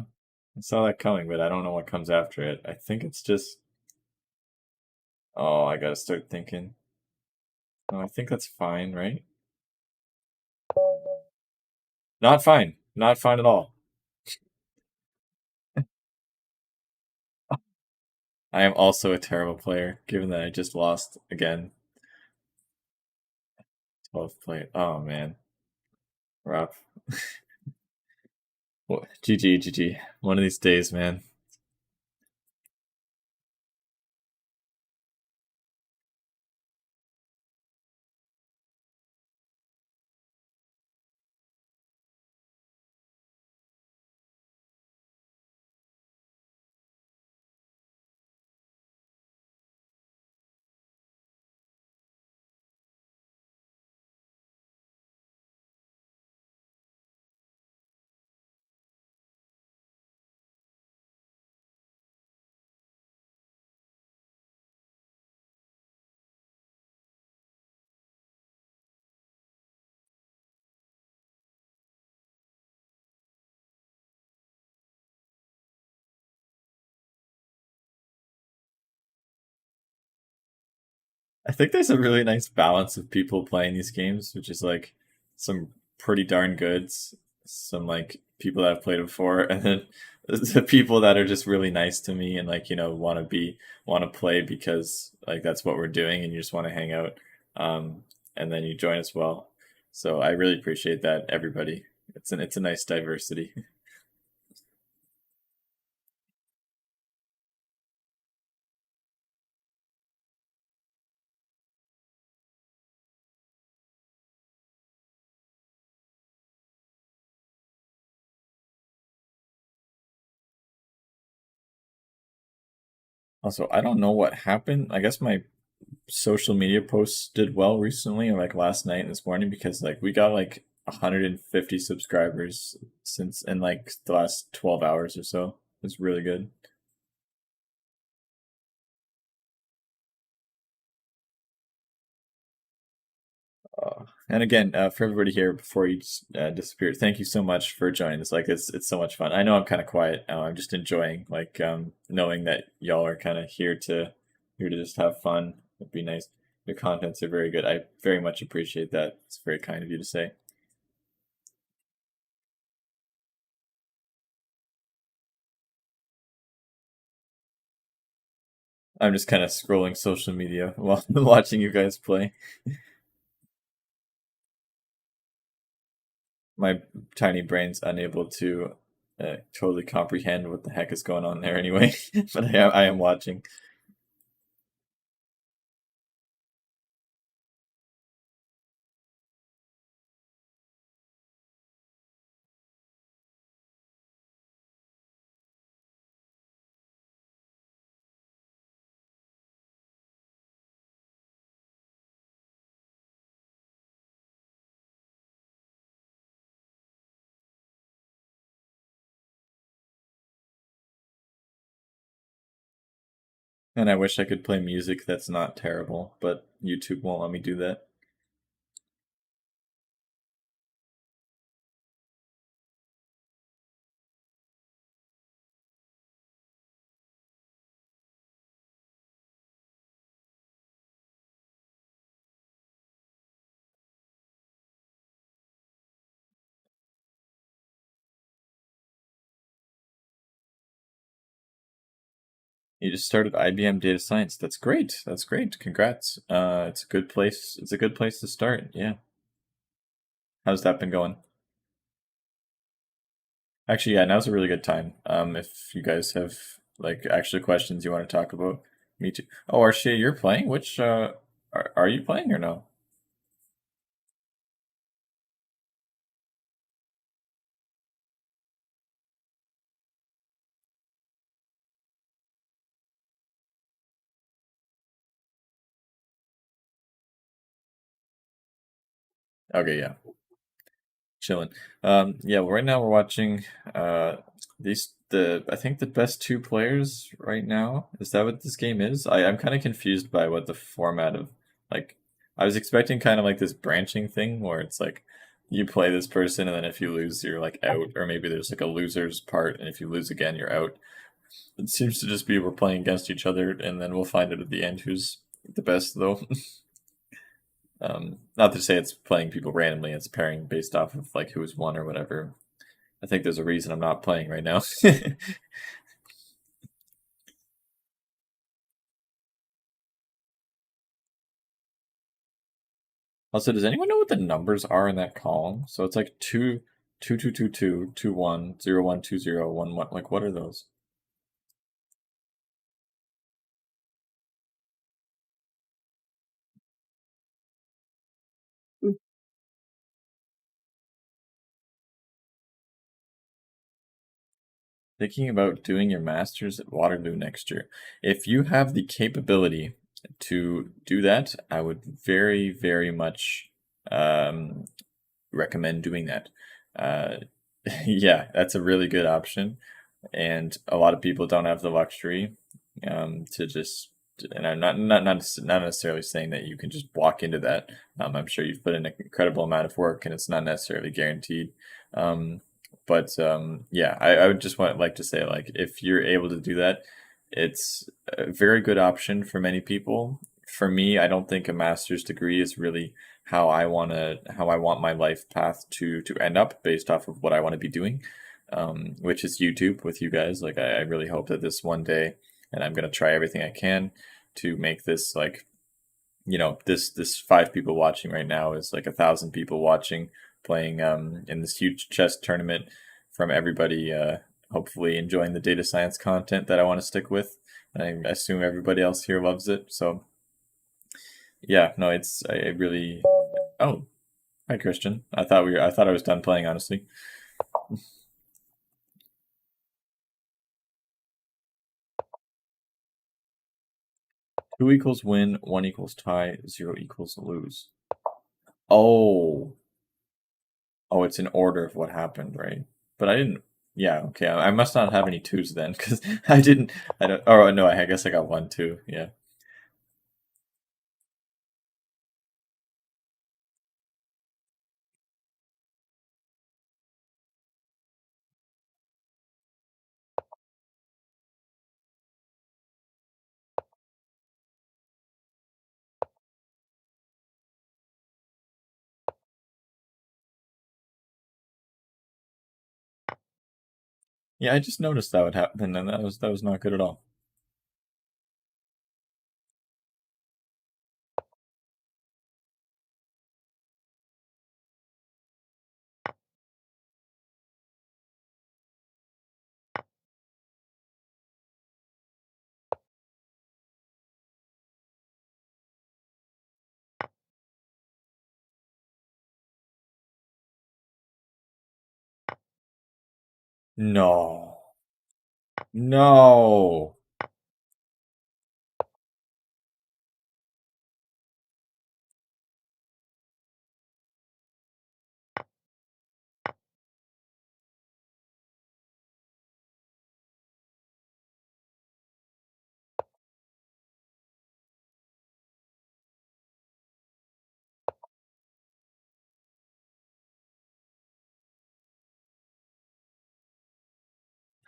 S1: I saw that coming, but I don't know what comes after it. I think it's just, oh, I gotta start thinking. Oh, I think that's fine, right? Not fine. Not fine at all. I am also a terrible player, given that I just lost again. 12th play. Oh man, rough. Well, GG, GG. One of these days, man. I think there's a really nice balance of people playing these games, which is like some pretty darn goods, some like people that have played before, and then the people that are just really nice to me and like want to play because like that's what we're doing and you just want to hang out, and then you join as well. So I really appreciate that, everybody. It's a nice diversity. Also, I don't know what happened. I guess my social media posts did well recently, or like last night and this morning, because like we got like 150 subscribers since in like the last 12 hours or so. It's really good. And again, for everybody here, before you just, disappear, thank you so much for joining us. Like it's so much fun. I know I'm kind of quiet now. I'm just enjoying like knowing that y'all are kind of here to just have fun. It'd be nice. The contents are very good. I very much appreciate that. It's very kind of you to say. I'm just kind of scrolling social media while watching you guys play. My tiny brain's unable to totally comprehend what the heck is going on there anyway, but I am watching. And I wish I could play music that's not terrible, but YouTube won't let me do that. You just started IBM Data Science. That's great. That's great. Congrats. It's a good place. It's a good place to start. Yeah. How's that been going? Actually, yeah, now's a really good time. If you guys have like actual questions you want to talk about, me too. Oh, Arshia, you're playing? Which are you playing or no? Okay, yeah, chilling. Yeah, well, right now we're watching these the I think the best two players right now. Is that what this game is? I'm kind of confused by what the format of like I was expecting kind of like this branching thing where it's like you play this person, and then if you lose, you're like out, or maybe there's like a loser's part, and if you lose again, you're out. It seems to just be we're playing against each other, and then we'll find out at the end who's the best, though. Not to say it's playing people randomly; it's pairing based off of like who's won or whatever. I think there's a reason I'm not playing right now. Also, does anyone know what the numbers are in that column? So it's like 2, 2, 2, 2, 2, 1, 0, 1, 2, 0, 1, 1. Like, what are those? Thinking about doing your master's at Waterloo next year. If you have the capability to do that, I would very, very much um, recommend doing that. Uh, yeah, that's a really good option, and a lot of people don't have the luxury to just. And I'm not necessarily saying that you can just walk into that. I'm sure you've put in an incredible amount of work, and it's not necessarily guaranteed. Um, but yeah, I would just like to say, like, if you're able to do that, it's a very good option for many people. For me, I don't think a master's degree is really how I want my life path to end up based off of what I want to be doing, which is YouTube with you guys. Like, I really hope that this one day, and I'm gonna try everything I can to make this like, this 5 people watching right now is like 1,000 people watching, playing in this huge chess tournament from everybody, hopefully enjoying the data science content that I want to stick with. And I assume everybody else here loves it. So yeah, no, it's I really. Oh, hi Christian. I thought I was done playing, honestly. 2 equals win, 1 equals tie, 0 equals lose. Oh, oh, it's in order of what happened, right? But I didn't. Yeah, okay. I must not have any twos then, because I didn't. I don't. Oh no, I guess I got 1 2. Yeah. Yeah, I just noticed that would happen, and that was not good at all. No. No.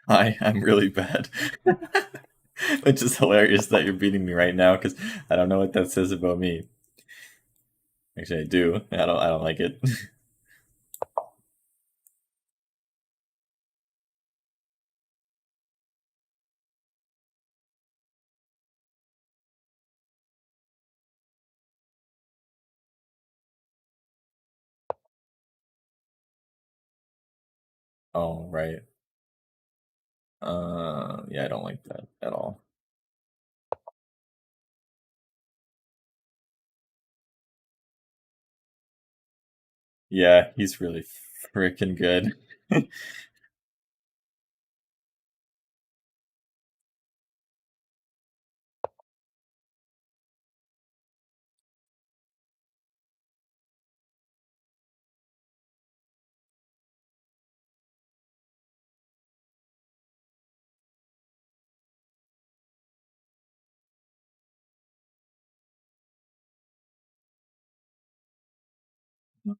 S1: I'm really bad. Which is hilarious that you're beating me right now, because I don't know what that says about me. Actually, I do. I don't like it. Oh, right. Yeah, I don't like that at all. Yeah, he's really freaking good.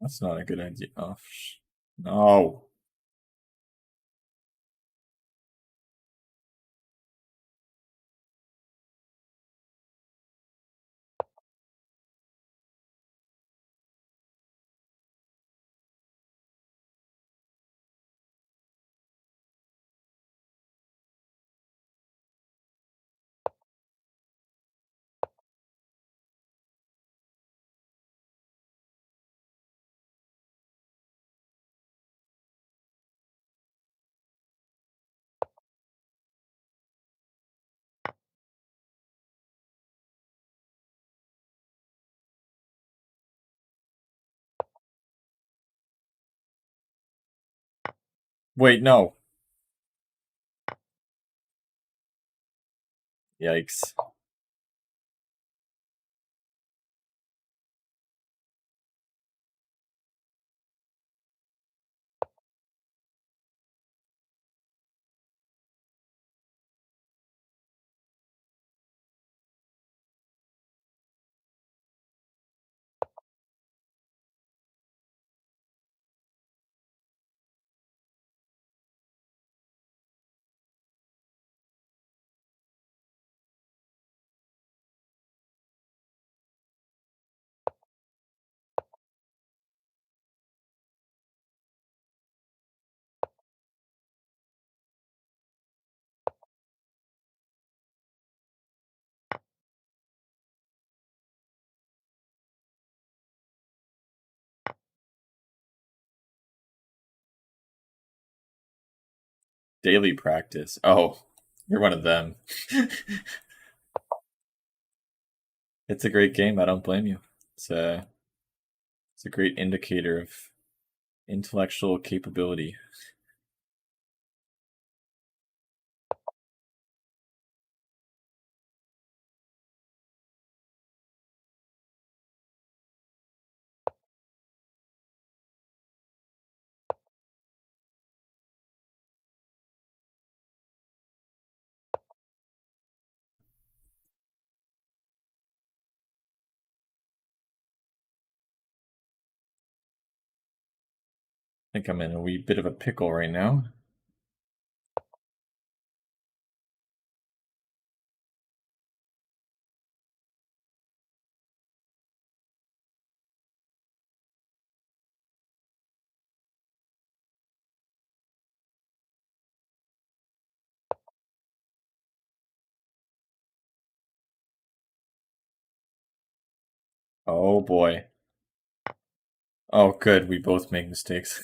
S1: That's not a good idea. Oh, no. Wait, no. Yikes. Daily practice. Oh, you're one of them. It's a great game. I don't blame you. It's a it's a great indicator of intellectual capability. I think I'm in a wee bit of a pickle right now. Oh boy. Oh, good. We both make mistakes.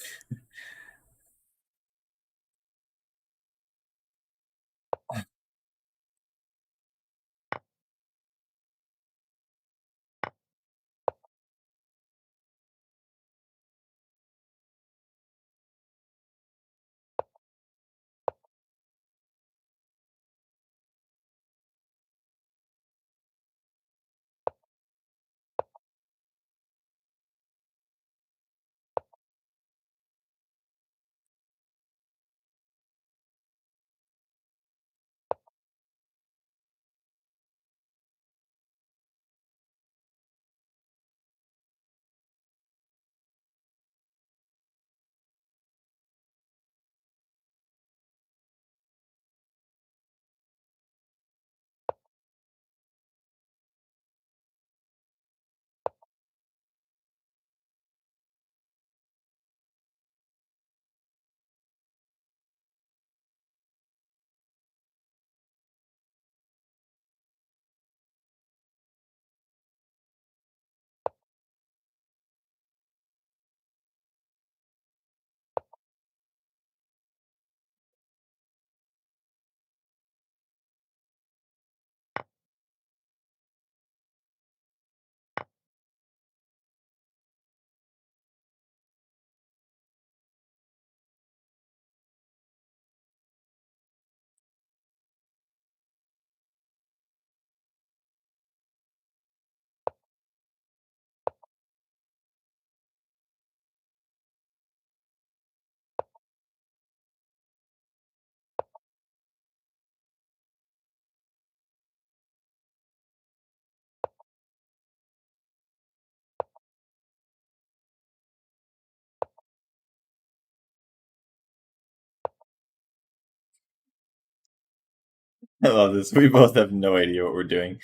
S1: I love this. We both have no idea what we're doing.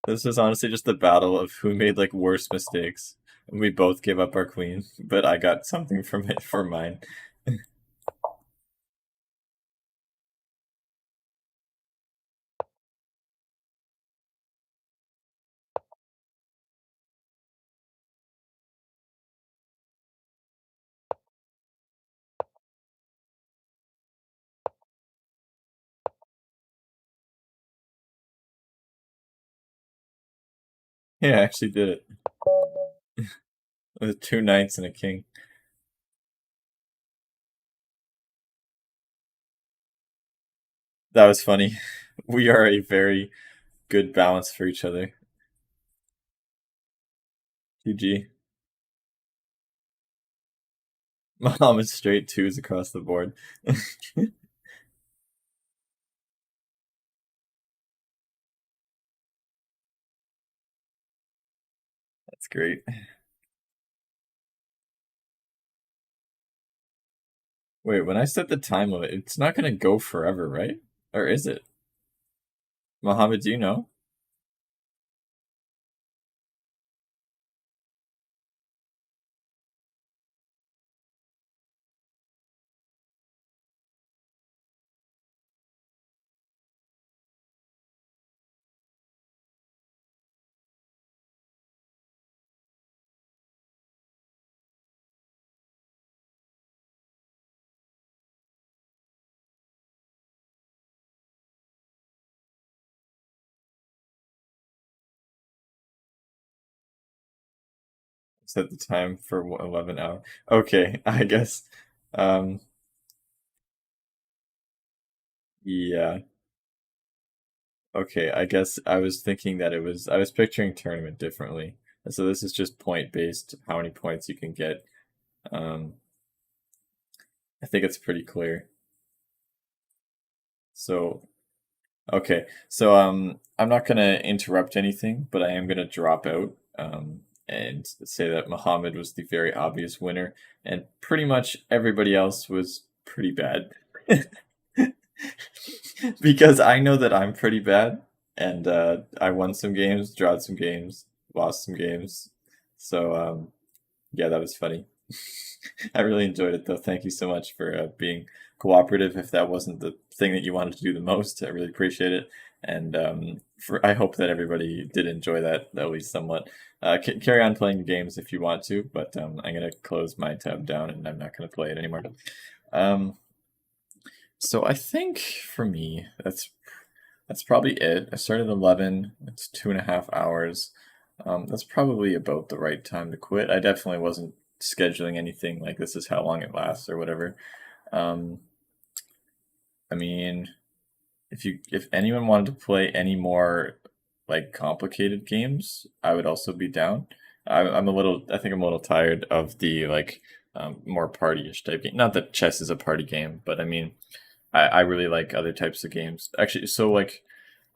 S1: This is honestly just the battle of who made like worse mistakes. And we both gave up our queen, but I got something from it for mine. Yeah, I actually did it. With two knights and a king. That was funny. We are a very good balance for each other. GG. Mom is straight twos across the board. That's great. Wait, when I set the time limit, it's not gonna go forever, right? Or is it? Mohammed, do you know? Set the time for 11 hours. Okay, I guess. Um, yeah. Okay, I guess I was thinking that I was picturing tournament differently. So this is just point based, how many points you can get. Um, I think it's pretty clear. So, okay. So, I'm not gonna interrupt anything, but I am gonna drop out, and say that Muhammad was the very obvious winner, and pretty much everybody else was pretty bad. Because I know that I'm pretty bad, and I won some games, drawed some games, lost some games. So yeah, that was funny. I really enjoyed it though. Thank you so much for being cooperative. If that wasn't the thing that you wanted to do the most, I really appreciate it. And for I hope that everybody did enjoy that at least somewhat. Carry on playing games if you want to, but I'm gonna close my tab down and I'm not gonna play it anymore. Um, so I think for me, that's probably it. I started at 11. It's 2.5 hours. That's probably about the right time to quit. I definitely wasn't scheduling anything like this is how long it lasts or whatever. Um, I mean, if anyone wanted to play any more like complicated games, I would also be down. I'm a little. I think I'm a little tired of the like more party-ish type game. Not that chess is a party game, but I mean, I really like other types of games. Actually, so like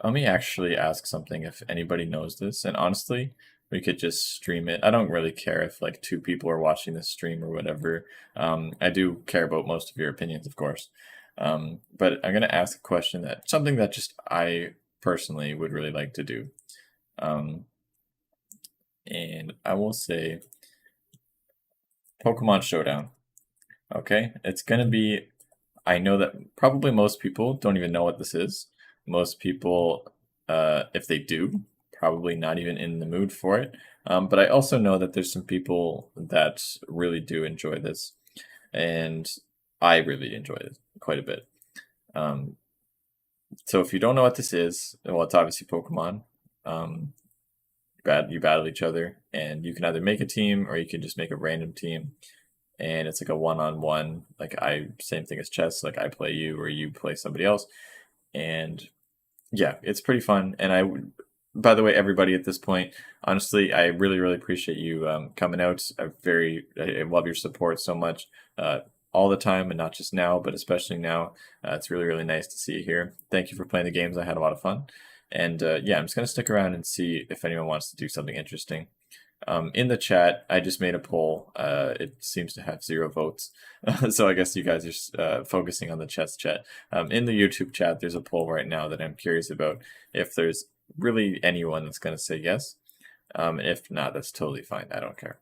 S1: let me actually ask something if anybody knows this. And honestly, we could just stream it. I don't really care if like two people are watching this stream or whatever. I do care about most of your opinions, of course. But I'm gonna ask a question that something that just I personally would really like to do. Um, and I will say Pokemon Showdown. Okay, it's gonna be. I know that probably most people don't even know what this is. Most people, if they do, probably not even in the mood for it. But I also know that there's some people that really do enjoy this, and I really enjoy it quite a bit. Um, so if you don't know what this is, well, it's obviously Pokemon. Um, you battle each other, and you can either make a team or you can just make a random team and it's like a one-on-one, like I same thing as chess, like I play you or you play somebody else, and yeah, it's pretty fun. And by the way, everybody at this point, honestly, I really appreciate you coming out. I love your support so much, all the time, and not just now, but especially now. It's really nice to see you here. Thank you for playing the games. I had a lot of fun, and yeah, I'm just gonna stick around and see if anyone wants to do something interesting. In the chat, I just made a poll. It seems to have 0 votes, so I guess you guys are focusing on the chess chat. In the YouTube chat, there's a poll right now that I'm curious about if there's really anyone that's going to say yes. If not, that's totally fine. I don't care.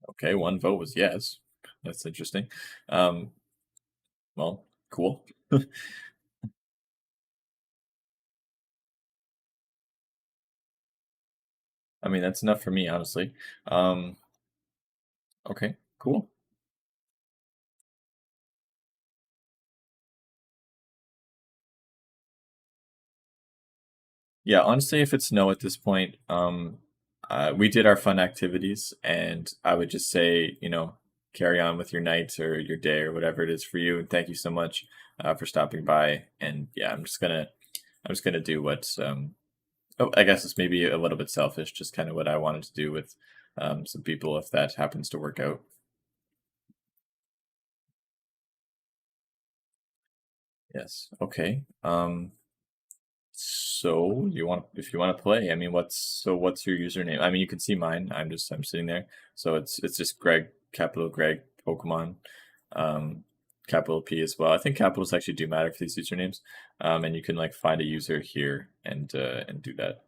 S1: Okay, 1 vote was yes. That's interesting. Um, well, cool. I mean, that's enough for me, honestly. Okay, cool. Yeah, honestly, if it's no at this point, we did our fun activities, and I would just say, carry on with your night or your day or whatever it is for you. And thank you so much for stopping by. And yeah, I'm just gonna do what. Oh, I guess it's maybe a little bit selfish, just kind of what I wanted to do with some people, if that happens to work out. Yes. Okay. So if you want to play, I mean, what's your username? I mean, you can see mine. I'm sitting there. So it's just Greg, capital Greg, Pokemon, um, capital P as well. I think capitals actually do matter for these usernames. And you can like find a user here and do that.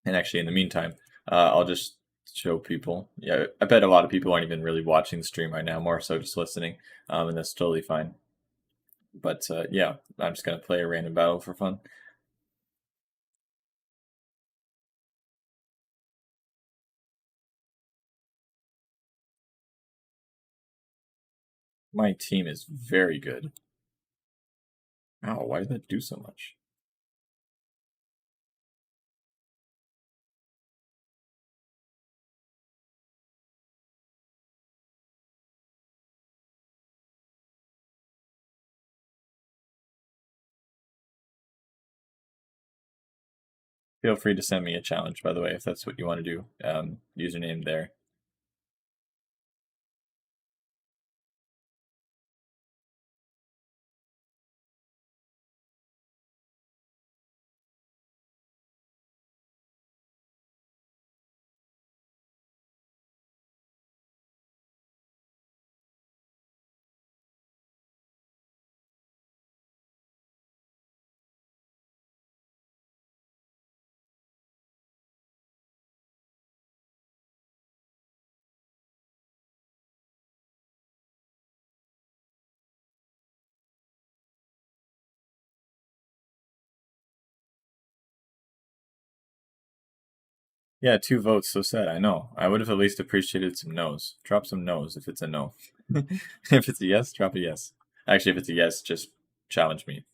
S1: And actually, in the meantime, I'll just show people. Yeah, I bet a lot of people aren't even really watching the stream right now, more so just listening. And that's totally fine. But yeah, I'm just gonna play a random battle for fun. My team is very good. Ow, why did that do so much? Feel free to send me a challenge, by the way, if that's what you want to do. Username there. Yeah, 2 votes, so sad. I know. I would have at least appreciated some no's. Drop some no's if it's a no. If it's a yes, drop a yes. Actually, if it's a yes, just challenge me.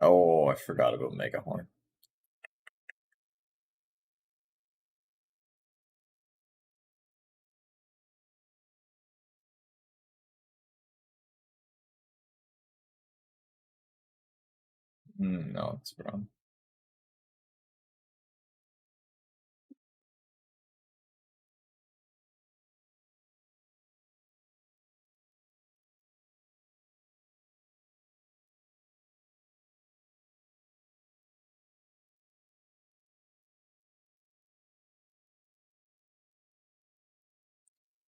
S1: Oh, I forgot about Megahorn. No, it's wrong.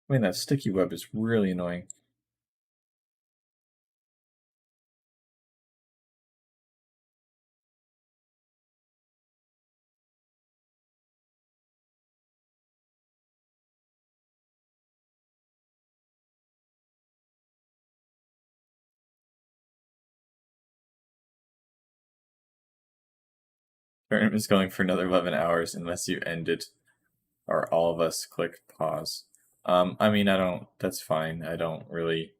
S1: I mean, that sticky web is really annoying. Tournament is going for another 11 hours unless you end it or all of us click pause. I mean, I don't, that's fine. I don't really,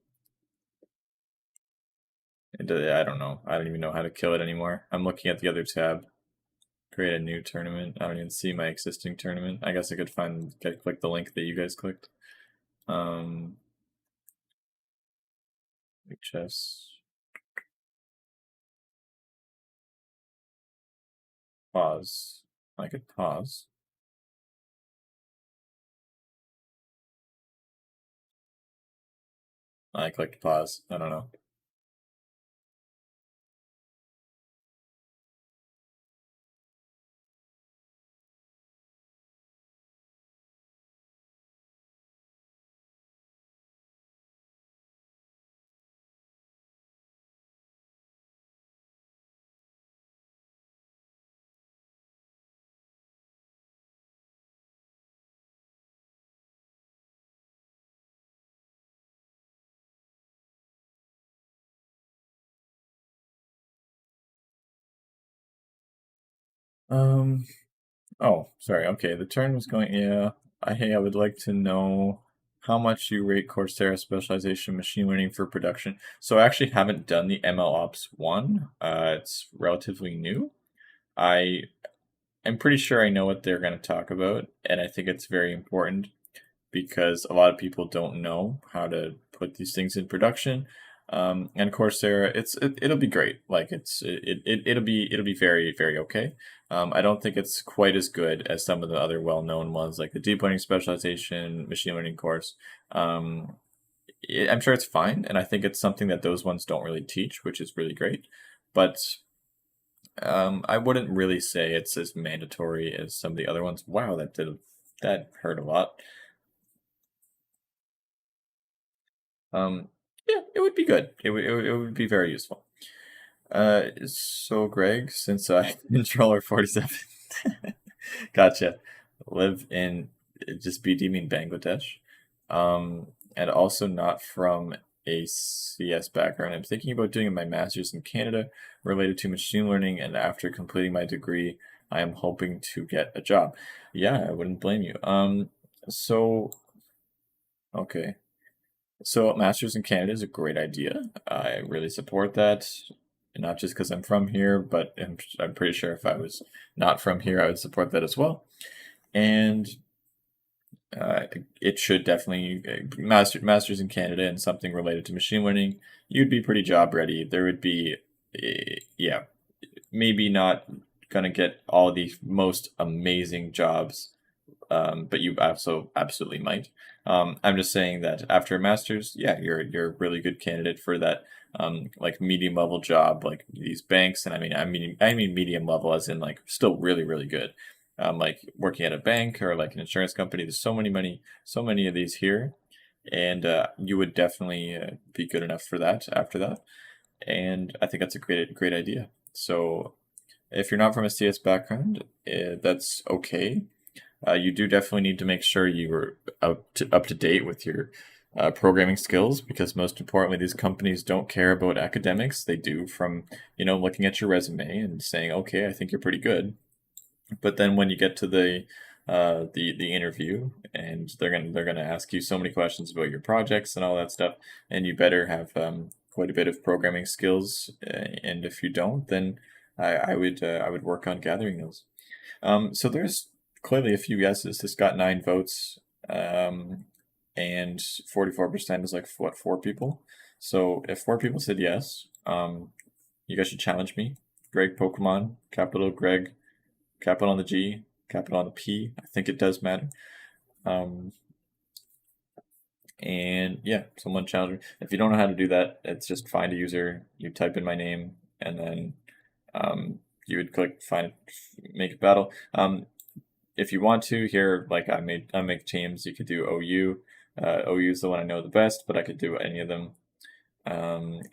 S1: I don't know. I don't even know how to kill it anymore. I'm looking at the other tab. Create a new tournament. I don't even see my existing tournament. I guess I could click the link that you guys clicked. Chess. Pause. I could pause. I clicked pause. I don't know. Um, oh, sorry. Okay, the turn was going, yeah. Hey, I would like to know how much you rate Coursera specialization machine learning for production. So I actually haven't done the MLOps one. It's relatively new. I'm pretty sure I know what they're going to talk about, and I think it's very important because a lot of people don't know how to put these things in production. And Coursera, it'll be great. Like it'll be very okay. I don't think it's quite as good as some of the other well-known ones, like the deep learning specialization, machine learning course. I'm sure it's fine, and I think it's something that those ones don't really teach, which is really great. But I wouldn't really say it's as mandatory as some of the other ones. Wow, that hurt a lot. Um, yeah, it would be good. It would be very useful. So Greg, since I controller 47, gotcha. Live in just BD mean Bangladesh, and also not from a CS background. I'm thinking about doing my master's in Canada related to machine learning, and after completing my degree, I am hoping to get a job. Yeah, I wouldn't blame you. So okay. So, Masters in Canada is a great idea. I really support that. Not just because I'm from here, but I'm pretty sure if I was not from here, I would support that as well. And uh, it should definitely Masters in Canada and something related to machine learning. You'd be pretty job ready. There would be, yeah, maybe not gonna get all the most amazing jobs, but you also absolutely might. I'm just saying that after a master's, yeah, you're a really good candidate for that, like medium level job, like these banks, and I mean medium level as in like still really good. Like working at a bank or like an insurance company. There's so many of these here, and you would definitely be good enough for that after that. And I think that's a great idea. So if you're not from a CS background, that's okay. You do definitely need to make sure you are up to date with your programming skills because most importantly, these companies don't care about academics. They do from looking at your resume and saying, okay, I think you're pretty good. But then when you get to the interview and they're gonna ask you so many questions about your projects and all that stuff, and you better have quite a bit of programming skills. And if you don't, then I would work on gathering those. So there's clearly a few yeses. This got 9 votes, and 44% is like what, 4 people. So if 4 people said yes, you guys should challenge me. Greg Pokemon, capital Greg, capital on the G, capital on the P. I think it does matter. Um, and yeah, someone challenge me. If you don't know how to do that, it's just find a user. You type in my name, and then you would click find make a battle. If you want to, here, like I make teams. You could do OU. OU is the one I know the best, but I could do any of them.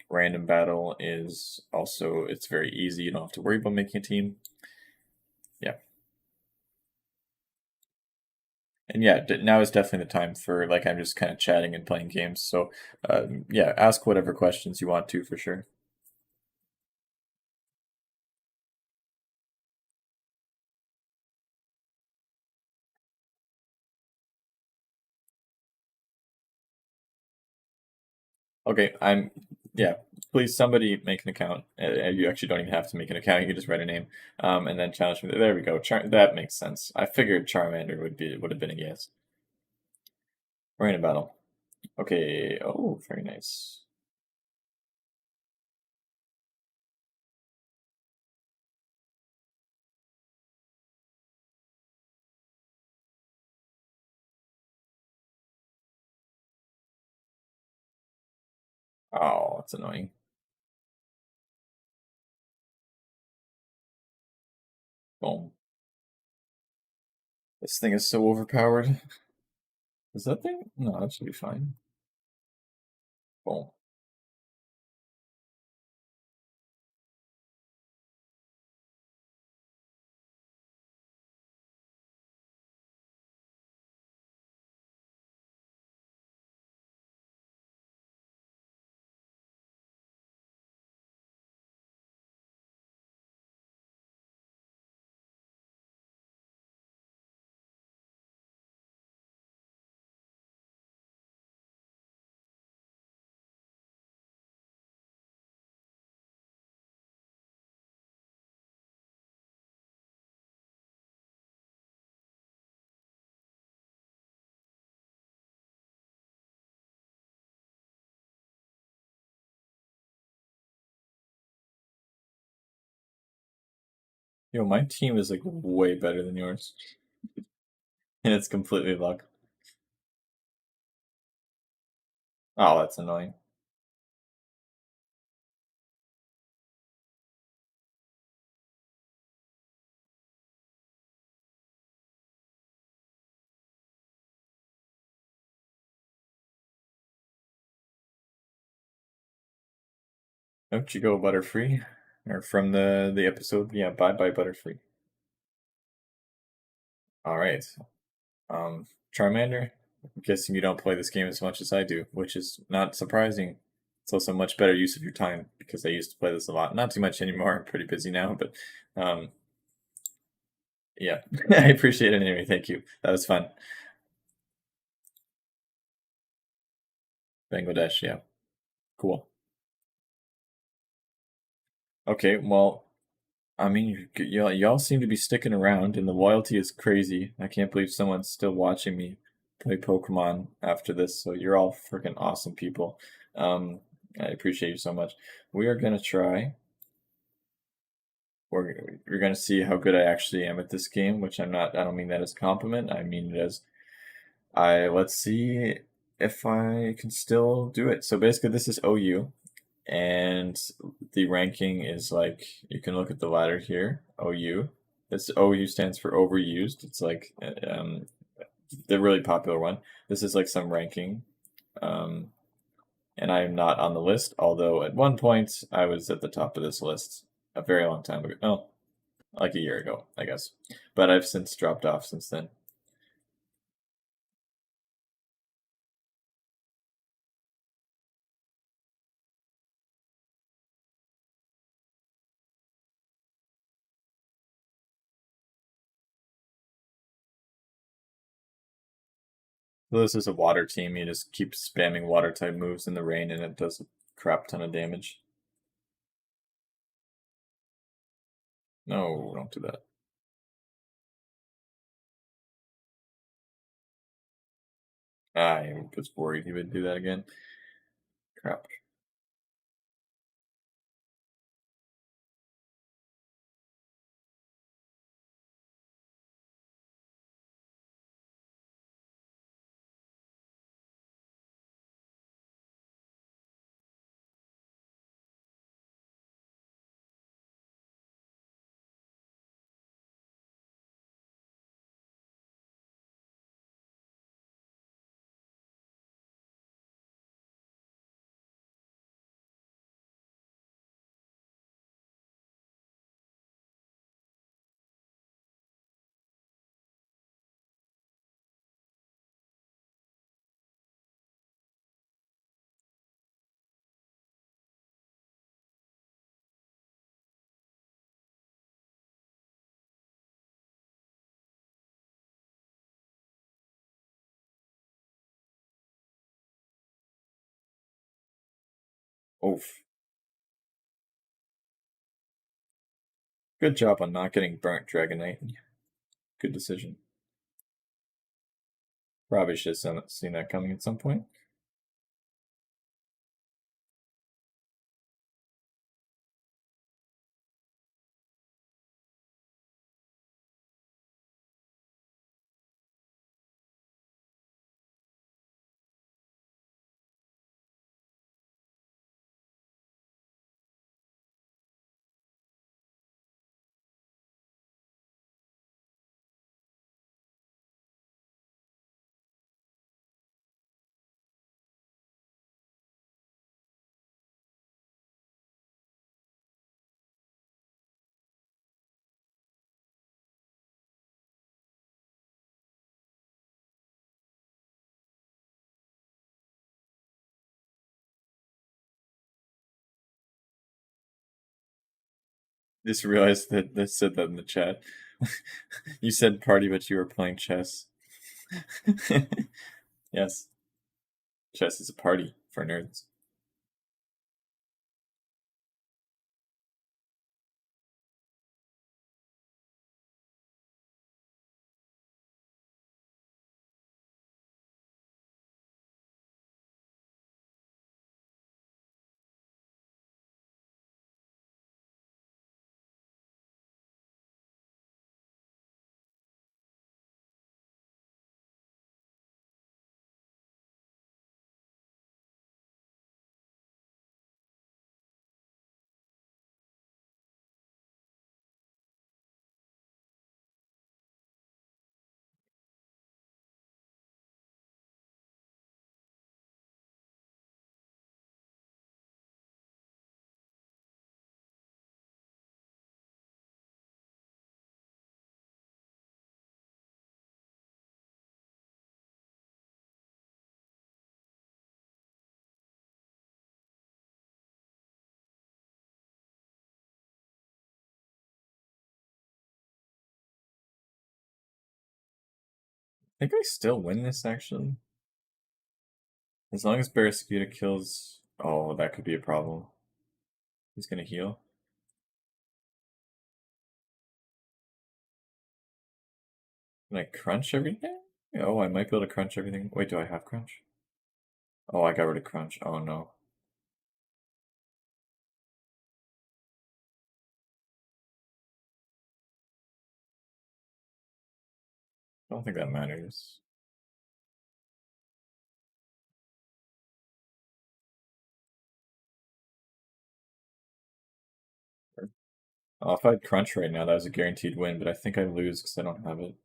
S1: Random battle is also, it's very easy. You don't have to worry about making a team. Yeah. And yeah, now is definitely the time for, like, I'm just kind of chatting and playing games. So yeah, ask whatever questions you want to for sure. Okay, yeah. Please, somebody make an account. You actually don't even have to make an account. You can just write a name, and then challenge me. There we go. That makes sense. I figured Charmander would have been a yes. We're in a battle. Okay. Oh, very nice. Oh, that's annoying. Boom. This thing is so overpowered. Is that thing? No, that should be fine. Boom. Yo, my team is like way better than yours, and it's completely luck. Oh, that's annoying. Don't you go Butterfree? Or from the episode? Yeah, bye bye Butterfree. All right. Charmander. I'm guessing you don't play this game as much as I do, which is not surprising. It's also much better use of your time because I used to play this a lot. Not too much anymore. I'm pretty busy now, but um, yeah, I appreciate it anyway. Thank you. That was fun. Bangladesh. Yeah, cool. Okay, well, I mean, y'all seem to be sticking around, and the loyalty is crazy. I can't believe someone's still watching me play Pokemon after this. So you're all freaking awesome people. Um, I appreciate you so much. We are gonna try. We're gonna see how good I actually am at this game, which I'm not. I don't mean that as a compliment. I mean it as I. Let's see if I can still do it. So basically, this is OU, and the ranking is like you can look at the ladder here. OU. This OU stands for overused. It's like the really popular one. This is like some ranking, um, and I am not on the list. Although at one point I was at the top of this list a very long time ago. Oh, like a year ago, I guess. But I've since dropped off since then. So this is a water team. You just keep spamming water type moves in the rain, and it does a crap ton of damage. No, don't do that. I was worried he would do that again. Crap. Oof. Good job on not getting burnt, Dragonite. Good decision. Probably should have seen that coming at some point. Just realized that they said that in the chat. You said party, but you were playing chess. Yes, chess is a party for nerds. I think I still win this actually. As long as Barraskewda kills. Oh, that could be a problem. He's gonna heal. Can I crunch everything? Oh, I might be able to crunch everything. Wait, do I have crunch? Oh, I got rid of crunch. Oh no. I don't think that matters. Oh, if I had crunch right now, that was a guaranteed win, but I think I lose because I don't have it.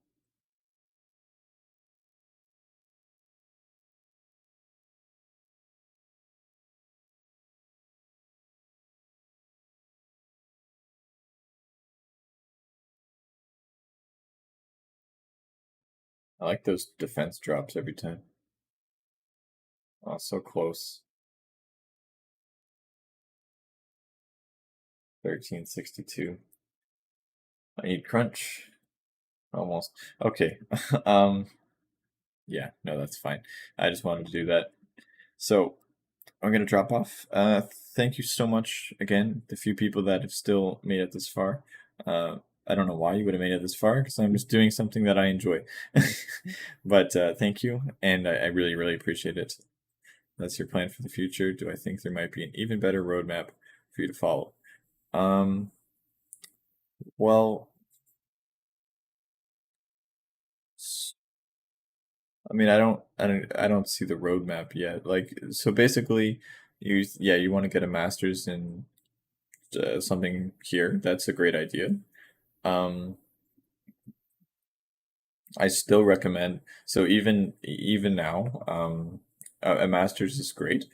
S1: I like those defense drops every time. Oh, so close. 1362. I need crunch. Almost. Okay. um, yeah, no, that's fine. I just wanted to do that. So I'm gonna drop off. Thank you so much again, the few people that have still made it this far. I don't know why you would have made it this far because I'm just doing something that I enjoy. But thank you, and I really, really appreciate it. That's your plan for the future. Do I think there might be an even better roadmap for you to follow? Um, well, I mean, I don't see the roadmap yet. Like, so basically, you want to get a master's in something here. That's a great idea. Um, I still recommend. So even now, a master's is great.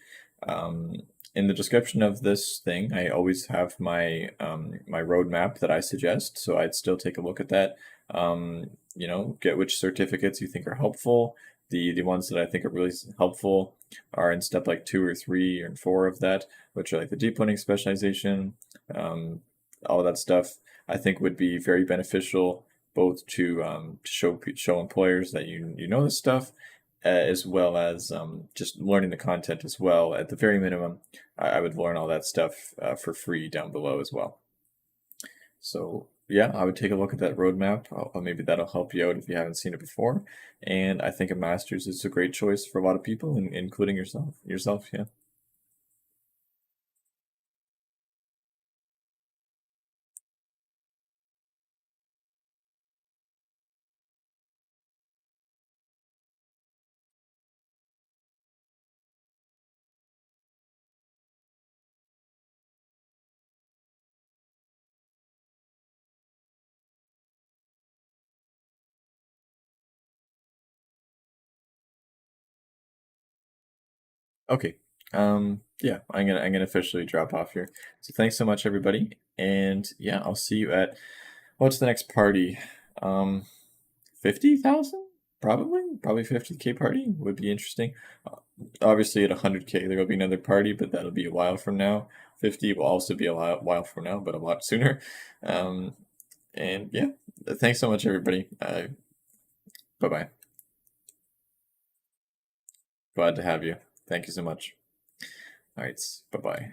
S1: Um, in the description of this thing, I always have my roadmap that I suggest. So I'd still take a look at that. Get which certificates you think are helpful. The ones that I think are really helpful are in step like 2 or 3 and 4 of that, which are like the deep learning specialization, all of that stuff. I think would be very beneficial both to show employers that you know this stuff, as well as just learning the content as well. At the very minimum, I would learn all that stuff for free down below as well. So yeah, I would take a look at that roadmap. Maybe that'll help you out if you haven't seen it before. And I think a master's is a great choice for a lot of people, including yourself. Yeah. Okay. Yeah, I'm gonna officially drop off here. So thanks so much, everybody. And yeah, I'll see you at what's the next party? 50,000? Probably 50K party would be interesting. Uh, Obviously, at 100K, there will be another party, but that'll be a while from now. 50 will also be a while from now, but a lot sooner. Um, and yeah, thanks so much, everybody. Bye bye. Glad to have you. Thank you so much. All right, bye bye.